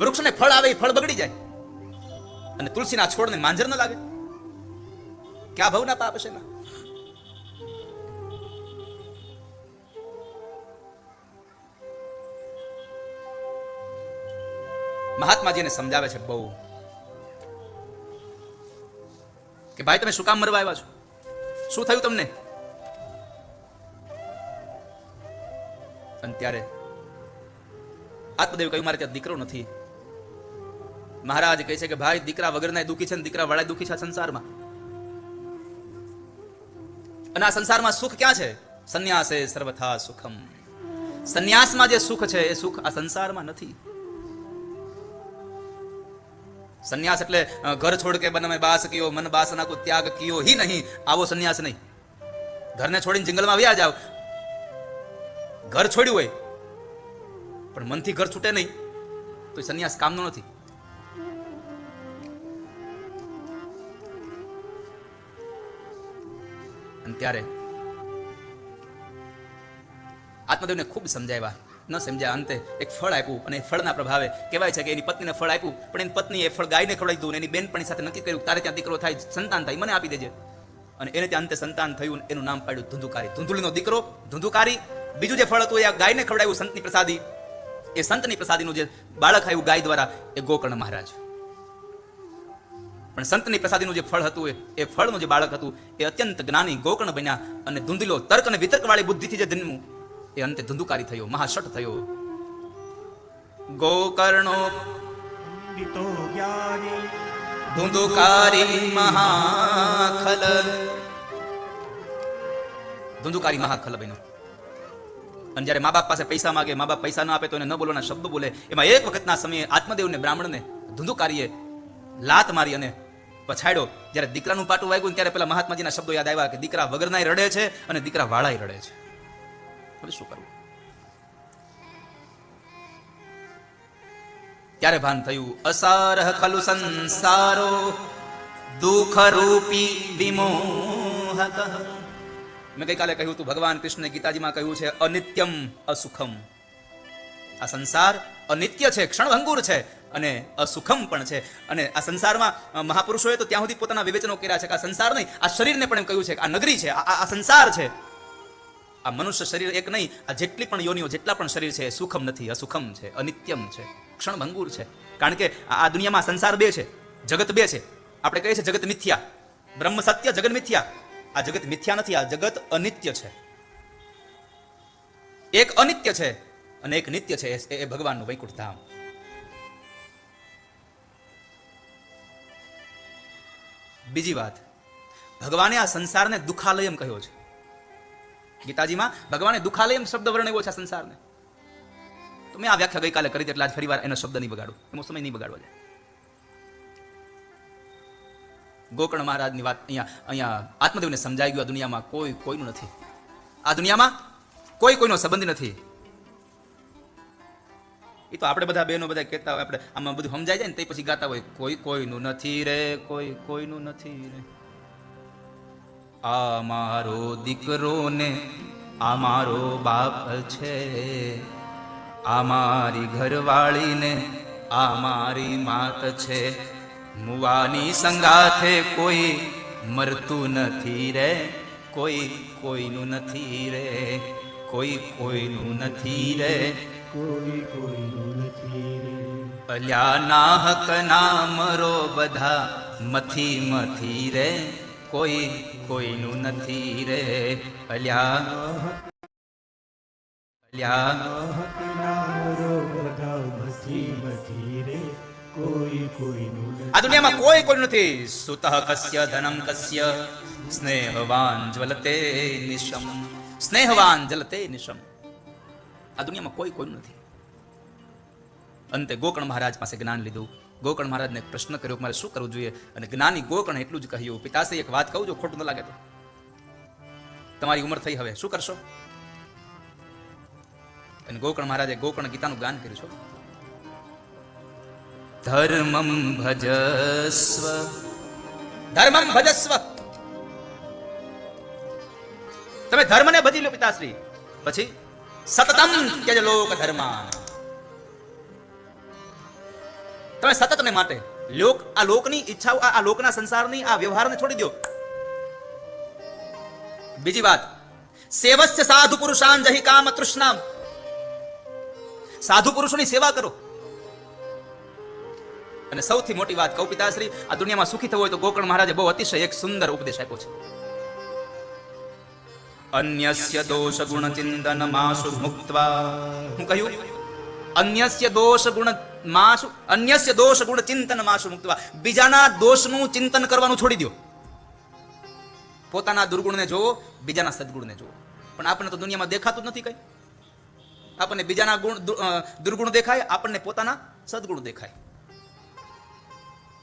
વૃક્ષને ફળ આવે, ફળ બગડી જાય, અને તુલસીના છોડને માંજર ન લાગે. ક્યાં ભાવના પાપ છે એના? મહાત્માજીને સમજાવે છે બહુ કે ભાઈ તમે શું કામ મરવા આવ્યા છો? શું થયું તમને? અને ત્યારે આત્મદેવ કહ્યું મારે ત્યાં દીકરો નથી. મહારાજ કહે છે કે ભાઈ દીકરા વગરના દુઃખી છે ને દીકરા વાળા દુઃખી છે સંસારમાં. અને આ સંસારમાં સુખ ક્યાં છે? સંન્યાસે સર્વથા સુખમ. સંન્યાસમાં જે સુખ છે એ સુખ આ સંસારમાં નથી. સંન્યાસ એટલે ઘર છોડ કે બન મેં બાસ કિયો, મન બાસના કો ત્યાગ કિયો ही नहीं, આવો સંન્યાસ નહીં. ઘરને છોડીને જંગલમાં વ્યા જાવ, ઘર છોડ્યું હોય પણ મનથી ઘર છૂટે નહીં તો સંન્યાસ કામનો નથી. અને ત્યારે આત્મદેવને ખૂબ સમજાવ્યા, ન સમજ્યા. અંતે એક ફળ આપ્યું, અને ફળના પ્રભાવે કહેવાય છે કે એની પત્નીને ફળ આપ્યું, પણ એની પત્ની એ ફળ ગાયને ખવડાવી દીધું. એની બેનપણી સાથે નક્કી કર્યું તારે ત્યાં દીકરો થાય, સંતાન થાય, મને આપી દેજે. અને એને ત્યાં અંતે સંતાન થયું, એનું નામ પાડ્યું ધુંધુકારી. ધુંધુલીનો દીકરો ધુંધુકારી. બીજું જે ફળ હતું એ આ ગાયને ખવડાવ્યું, સંતની પ્રસાદી. એ સંતની પ્રસાદીનું જે બાળક આવ્યું ગાય દ્વારા એ ગોકર્ણ મહારાજ. પણ સંતની પ્રસાદીનું જે ફળ હતું એ ફળનું જે બાળક હતું એ અત્યંત જ્ઞાની ગોકર્ણ બન્યા. અને ધુંધલો તર્ક અને વિતર્ક વાળી બુદ્ધિથી જે જન્મ્યું એ અંતે ધુંધુકારી થયો, મહાશટ થયો. ગોકર્ણો ધુંધુકારી મહાખલ. ધુંધુકારી મહાખલ બન્યો. અને જ્યારે મા બાપ પાસે પૈસા માંગે, મા બાપ પૈસા ના આપે તો એને ન બોલવાના શબ્દો બોલે. એમાં એક વખતના સમયે આત્મદેવને બ્રાહ્મણને ધુંધુકારીએ લાત મારી અને પછાડ્યો. જ્યારે દીકરાનું પાટું વાગ્યું ત્યારે પેલા મહાત્માજીના શબ્દો યાદ આવ્યા કે દીકરા વગરનાય રડે છે અને દીકરા વાળાય રડે છે. હવે શું કરવું? ત્યારે ભાન થયું, અસારહ ખલુ સંસારો દુઃખ રૂપી વિમોહક. મેં ગઈકાલે કહ્યું હતું, ભગવાન કૃષ્ણે ગીતાજીમાં કહ્યું છે અનિત્યમ અસુખમ. આ સંસાર અનિત્ય છે, ક્ષણભંગુર છે, અને અસુખમ પણ છે. અને આ સંસારમાં મહાપુરુષોએ તો ત્યાં સુધી પોતાના વિવેચનો કર્યા છે કે આ સંસાર નહીં, આ શરીરને પણ એમ કહ્યું છે કે આ નગરી છે, આ સંસાર છે. આ મનુષ્ય શરીર એક નહીં, આ જેટલી પણ યોનિઓ, જેટલા પણ શરીર છે એ સુખમ નથી, અસુખમ છે, અનિત્યમ છે, ક્ષણભંગુર છે. કારણ કે આ દુનિયામાં સંસાર બે છે, જગત બે છે. આપણે કહીએ છીએ જગત મિથ્યા, બ્રહ્મ સત્ય, જગત મિથ્યા. આ જગત મિથ્યા નથી, આ જગત અનિત્ય છે. એક અનિત્ય છે અને એક નિત્ય છે, એ ભગવાનનું વૈકુંઠ ધામ. બીજી વાત, ભગવાને આ સંસારને દુઃખાલયમ કહ્યો છે. ગીતાજીમાં ભગવાને દુઃખાલયમ શબ્દ વર્ણવ્યો છે આ સંસારને. તો મેં આ વ્યાખ્યા ગઈકાલે કરી એટલે આજ ફરી વાર એનો શબ્દ નહીં બગાડું, એનો સમય નહીં બગાડવો જાય. ગોકર્ણ મહારાજની વાત અહીંયા આત્મદેવને સમજાઈ ગયું. આ દુનિયામાં કોઈ કોઈનું નથી. આ દુનિયામાં કોઈ કોઈનો સંબંધ નથી. એ તો આપણે બધા બહેનો બધા કહેતા હોય, આપણે આમાં બધું સમજાય જાય ને તે પછી ગાતા હોય, કોઈ કોઈનું નથી રે, કોઈ કોઈનું નથી રે. આ મારો દીકરો ને આ મારો બાપ છે, આ મારી ઘરવાળી ને આ મારી માત છે. મુવાની સંગાથે કોઈ મરતું નથી રે, કોઈ કોઈનું નથી રે, કોઈ કોઈનું નથી રે, કોઈ કોઈનું નથી રે. અલ્યા નાહક ના મરો બધા મથી મથી રે, કોઈ કોઈનું નથી રે. અલ્યા અલ્યા નાહક નામરો બધા મથી મથી રે, કોઈ કોઈનું નથી. આ દુનિયામાં કોઈ કોઈ નથી. સુતઃ કસ્ય ધનમ કસ્ય સ્નેહવાન જ્વલતે નિશમ, સ્નેહવાન જલતે નિશમ. આ દુનિયામાં કોઈ કોઈ નથી. અંતે ગોકર્ણ મહારાજ પાસે જ્ઞાન લીધું. ગોકર્ણ મહારાજને એક પ્રશ્ન કર્યો કે મારે શું કરવું જોઈએ, અને જ્ઞાની ગોકર્ણ એટલું જ કહ્યું, પિતાશ્રી એક વાત કહું, જો ખોટું ન લાગે તો, તમારી ઉંમર થઈ, હવે શું કરશો? અને ગોકર્ણ મહારાજે ગોકર્ણ ગીતાનું ગાન કર્યું છે. ધર્મમ ભજસ્વ, ધર્મમ ભજસ્વ. તમે ધર્મને ભજી લો પિતાશ્રી. પછી સતતમ ત્યજ લોક ધર્મા. તમે સતતને માટે આ લોકની ઈચ્છાઓ, આ લોકના સંસારની આ વ્યવહારને છોડી દો. બીજી વાત, સેવસ્ય સાધુ પુરુષાન જહિ કામ તૃષ્ણામ. સાધુ પુરુષોની સેવા કરો. અને સૌથી મોટી વાત કહું પિતાશ્રી, આ દુનિયામાં સુખી થવું હોય તો ગોકર્ણ મહારાજે બહુ અતિશય એક સુંદર ઉપદેશ આપ્યો છે. અન્યસ્ય દોષ ગુણ ચિંતન માસુ મુક્ત્વા. હું કહ્યું અન્યસ્ય દોષ ગુણ માસુ, અન્યસ્ય દોષ ગુણ ચિંતન માસુ મુક્ત્વા. બીજાના દોષનું ચિંતન કરવાનું છોડી દો. પોતાના દુર્ગુણને જોવો, બીજાના સદગુણને જોવો. પણ આપણને તો દુનિયામાં દેખાતું જ નથી કઈ. આપણને બીજાના દુર્ગુણ દેખાય, આપણને પોતાના સદગુણ દેખાય.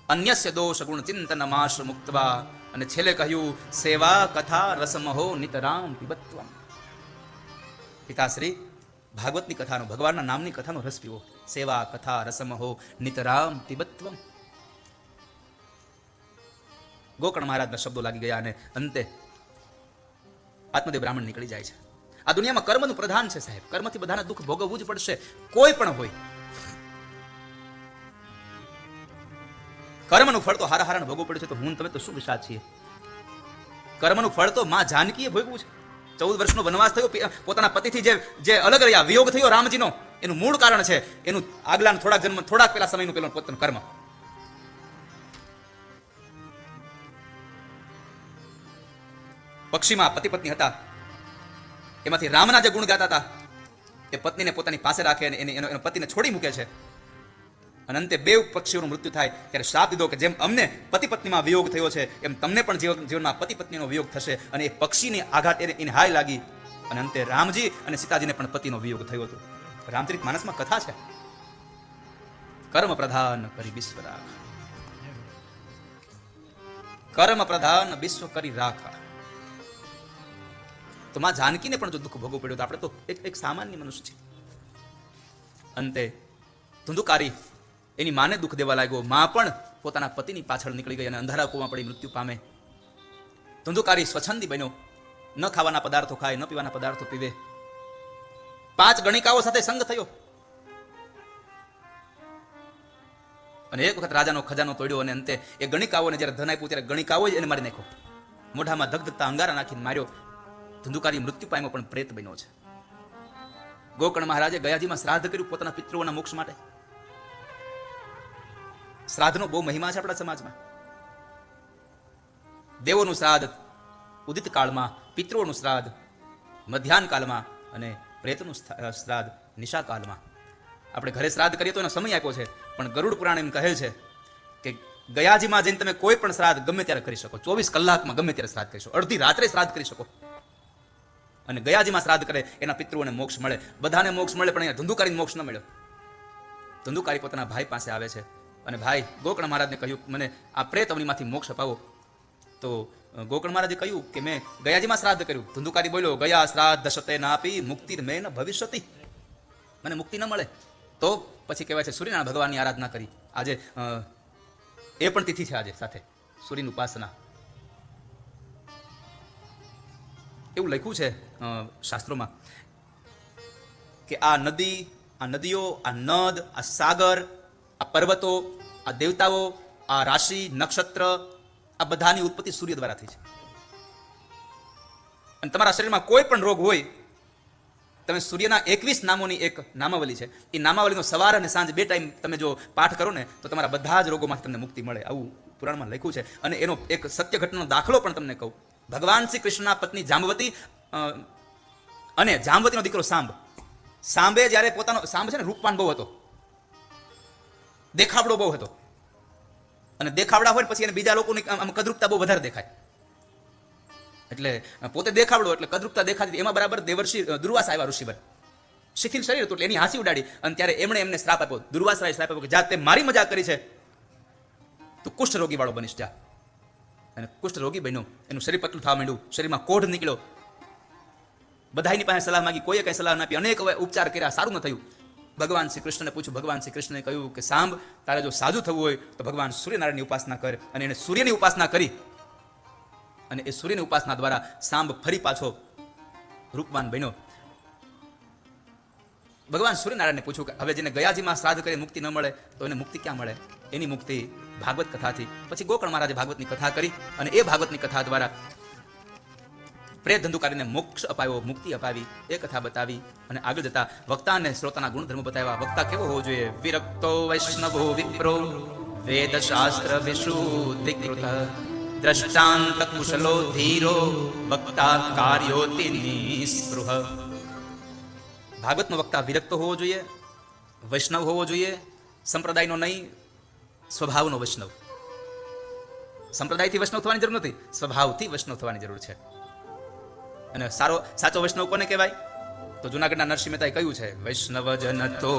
અન્યસ્ય દોષ ગુણ ચિંતન માસ મુક્ત્વા. અને છેલ્લે કહ્યું સેવા કથા રસમહો નિતરામ પીબત્વમ. પિતાશ્રી, ભાગવતની કથાનો, ભગવાનના નામની કથાનો રસ પીવો. સેવા કથા રસમહો નિતરામ પીબત્વમ. ગોકર્ણ મહારાજના શબ્દો લાગી ગયા અને અંતે આત્મદેવ બ્રાહ્મણ નીકળી જાય છે. આ દુનિયામાં કર્મનું પ્રધાન છે સાહેબ. કર્મથી બધાને દુઃખ ભોગવવું જ પડશે, કોઈ પણ હોય. કર્મનું ફળ તો હારા હારાને ભોગવવું પડે છે. તો હું તમે તો શું વિષાદ છીએ. કર્મનું ફળ તો માં જાનકીએ ભોગવું છે. 14 વર્ષનો વનવાસ થયો, પોતાના પતિથી જે અલગ રહ્યા, વિયોગ થયો રામજીનો, એનું મૂળ કારણ છે એનું આગલા થોડાક પેલા સમયનું પેલું પોતાનું કર્મ. પક્ષીમાં પતિ પત્ની હતા, એમાંથી રામના જે ગુણ ગાતા હતા એ પત્નીને પોતાની પાસે રાખે અને એનો પતિને છોડી મૂકે છે. અને અંતે બે પક્ષીઓનું મૃત્યુ થાય ત્યારે શ્રાપ દીધો કે જેમ અમને પતિ પત્નીમાં વિયોગ થયો છે એમ તમને પણ જીવનમાં પતિ પત્નીનો વિયોગ થશે. અને એ પક્ષીની આઘાત એને હાય લાગી અને અંતે રામજી અને સીતાજીને પણ પતિનો વિયોગ થયો હતો. રામચરિત માનસમાં કથા છે. કર્મ પ્રધાન કરી વિશ્વ રાખા, કર્મ પ્રધાન વિશ્વ કરી રાખા. તો માં જાનકીને પણ જો દુઃખ ભોગવવું પડ્યું તો આપણે તો એક સામાન્ય મનુષ્ય છે. અંતે ધુંધુકારી એની માને દુઃખ દેવા લાગ્યો. માં પણ પોતાના પતિની પાછળ નીકળી ગઈ અને અંધારા કૂવામાં પડી મૃત્યુ પામે. ધુંધુકારી સ્વચ્છંદી બન્યો. ન ખાવાના પદાર્થો ખાય, ન પીવાના પદાર્થો પીવે. 5 ગણિકાઓ સાથે સંગ થયો અને એક વખત રાજાનો ખજાનો તોડ્યો અને અંતે એ ગણિકાઓને જ્યારે ધન આપ્યું ત્યારે ગણિકાઓએ એને મારી નાખ્યો. મોઢામાં ધગધગતા અંગારા નાખીને માર્યો. ધુંધુકારી મૃત્યુ પામ્યો પણ પ્રેત બન્યો છે. ગોકર્ણ મહારાજે ગયાજીમાં શ્રાદ્ધ કર્યું પોતાના પિતૃઓના મોક્ષ માટે. શ્રાદ્ધનો બહુ મહિમા છે આપણા સમાજમાં. દેવોનું શ્રાદ્ધ ઉદિત કાળમાં, પિતૃઓનું શ્રાદ્ધ મધ્યાહન કાળમાં અને પ્રેતનું શ્રાદ્ધ નિશા કાળમાં. આપણે ઘરે શ્રાદ્ધ કરીએ તો એનો સમય આપ્યો છે, પણ ગરુડ પુરાણ એમ કહે છે કે ગયાજીમાં જઈને તમે કોઈ પણ શ્રાદ્ધ ગમે ત્યારે કરી શકો. 24 કલાકમાં ગમે ત્યારે શ્રાદ્ધ કરી શકો. અડધી રાત્રે શ્રાદ્ધ કરી શકો. અને ગયાજીમાં શ્રાદ્ધ કરે એના પિતૃઓને મોક્ષ મળે. બધાને મોક્ષ મળે, પણ અહીંયા ધુંધુકારીને મોક્ષ ન મળ્યો. ધુંધુકારી પોતાના ભાઈ પાસે આવે છે અને ભાઈ ગોકર્ણ મહારાજને કહ્યું મને આ પ્રેત અવનીમાંથી મોક્ષ અપાવો. તો ગોકર્ણ મહારાજે કહ્યું કે મેં ગયાજીમાં શ્રાદ્ધ કર્યું. ધુંધુકારી બોલ્યો, ગયા શ્રાદ્ધ શતે નાપી મુક્તિ મેં ન ભવિષ્યતિ, મને મુક્તિ ન મળે. તો પછી કહેવાય છે સૂર્યનારાયણ ભગવાનની આરાધના કરી. આજે એ પણ તિથિ છે આજે સાથે સૂર્યની ઉપાસના. એવું લખ્યું છે શાસ્ત્રોમાં કે આ નદી, આ નદીઓ, આ નદ, આ સાગર, આ પર્વતો, આ દેવતાઓ, આ રાશિ, નક્ષત્ર, આ બધાની ઉત્પત્તિ સૂર્ય દ્વારા થઈ છે. અને તમારા શરીરમાં કોઈ પણ રોગ હોય, તમે સૂર્યના 21 નામોની એક નામાવલી છે, એ નામાવલીનો સવાર અને સાંજ 2 ટાઈમ તમે જો પાઠ કરો ને તો તમારા બધા જ રોગોમાંથી તમને મુક્તિ મળે, આવું પુરાણમાં લખ્યું છે. અને એનો એક સત્ય ઘટનાનો દાખલો પણ તમને કહું. ભગવાન શ્રી કૃષ્ણના પત્ની જાંબવતી અને જાંબવતીનો દીકરો સાંબ. સાંબે જ્યારે પોતાનો, સાંબ છે ને રૂપવાન બહુ હતો, દેખાવડો બહુ હતો. અને દેખાવડા હોય પછી એને બીજા લોકોની કદરૂપતા બહુ વધારે દેખાય. એટલે પોતે દેખાવડો એટલે કદરૂપતા દેખાતી. એમાં બરાબર દેવર્ષિ દુર્વાસા આવ્યા, ઋષિવર. શિથિલ શરીર હતું એટલે એની હાંસી ઉડાડી. અને ત્યારે એમણે એમને શ્રાપ આપ્યો, દુર્વાસાએ શ્રાપ આપ્યો કે જા તે મારી મજાક કરી છે, તું કુષ્ઠ રોગી વાળો બનીશ જા. અને કુષ્ઠ રોગી બન્યો, એનું શરીર પતલું થવા માંડ્યું, શરીરમાં કોઢ નીકળ્યો. બધાની પાસે સલાહ માંગી, કોઈએ કઈ સલાહ ના આપી, અનેક ઉપચાર કર્યા, સારું ન થયું. ભગવાન શ્રી કૃષ્ણને પૂછ્યું. ભગવાન શ્રી કૃષ્ણએ કહ્યું કે સાંભ, તારે જો સાજું થવું હોય તો ભગવાન સૂર્યનારાયણની ઉપાસના કર. અને એને સૂર્યની ઉપાસના કરી અને એ સૂર્યની ઉપાસના દ્વારા સાંભ ફરી પાછો રૂપવાન બન્યો. ભગવાન સૂર્યનારાયણને પૂછ્યું કે હવે જેને ગયાજીમાં શ્રાદ્ધ કરી મુક્તિ ન મળે તો એને મુક્તિ ક્યાં મળે? એની મુક્તિ ભાગવત કથાથી. પછી ગોકર્ણ મહારાજે ભાગવતની કથા કરી અને એ ભાગવતની કથા દ્વારા પ્રેત ધંધુકારીને મોક્ષ અપાવ્યો, મુક્તિ અપાવી, એ કથા બતાવી. અને આગળ જતા વક્તા અને શ્રોતાના ગુણધર્મો બતાવ્યા. વક્તા કેવો હોવો જોઈએ? વિરક્તો વૈષ્ણવો વિપ્રો વેદ શાસ્ત્ર વિશુદ્ધિકૃત દ્રષ્ટાંત કુશલો ધીરો વક્તા કાર્યોતિ નિસ્પૃહ. ભાગવતનો વક્તા વિરક્તો હોવો જોઈએ, વૈષ્ણવ હોવો જોઈએ, સંપ્રદાયનો નહીં, સ્વભાવનો વૈષ્ણવ. સંપ્રદાયથી વૈષ્ણવ થવાની જરૂર નથી, સ્વભાવથી વૈષ્ણવ થવાની જરૂર છે. અને સાચો વૈષ્ણવ કોને કહેવાય? તો જુનાગઢના નરસિંહ મહેતાએ કહ્યું છે, વૈષ્ણવ જન તો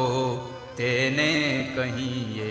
તેને કહીએ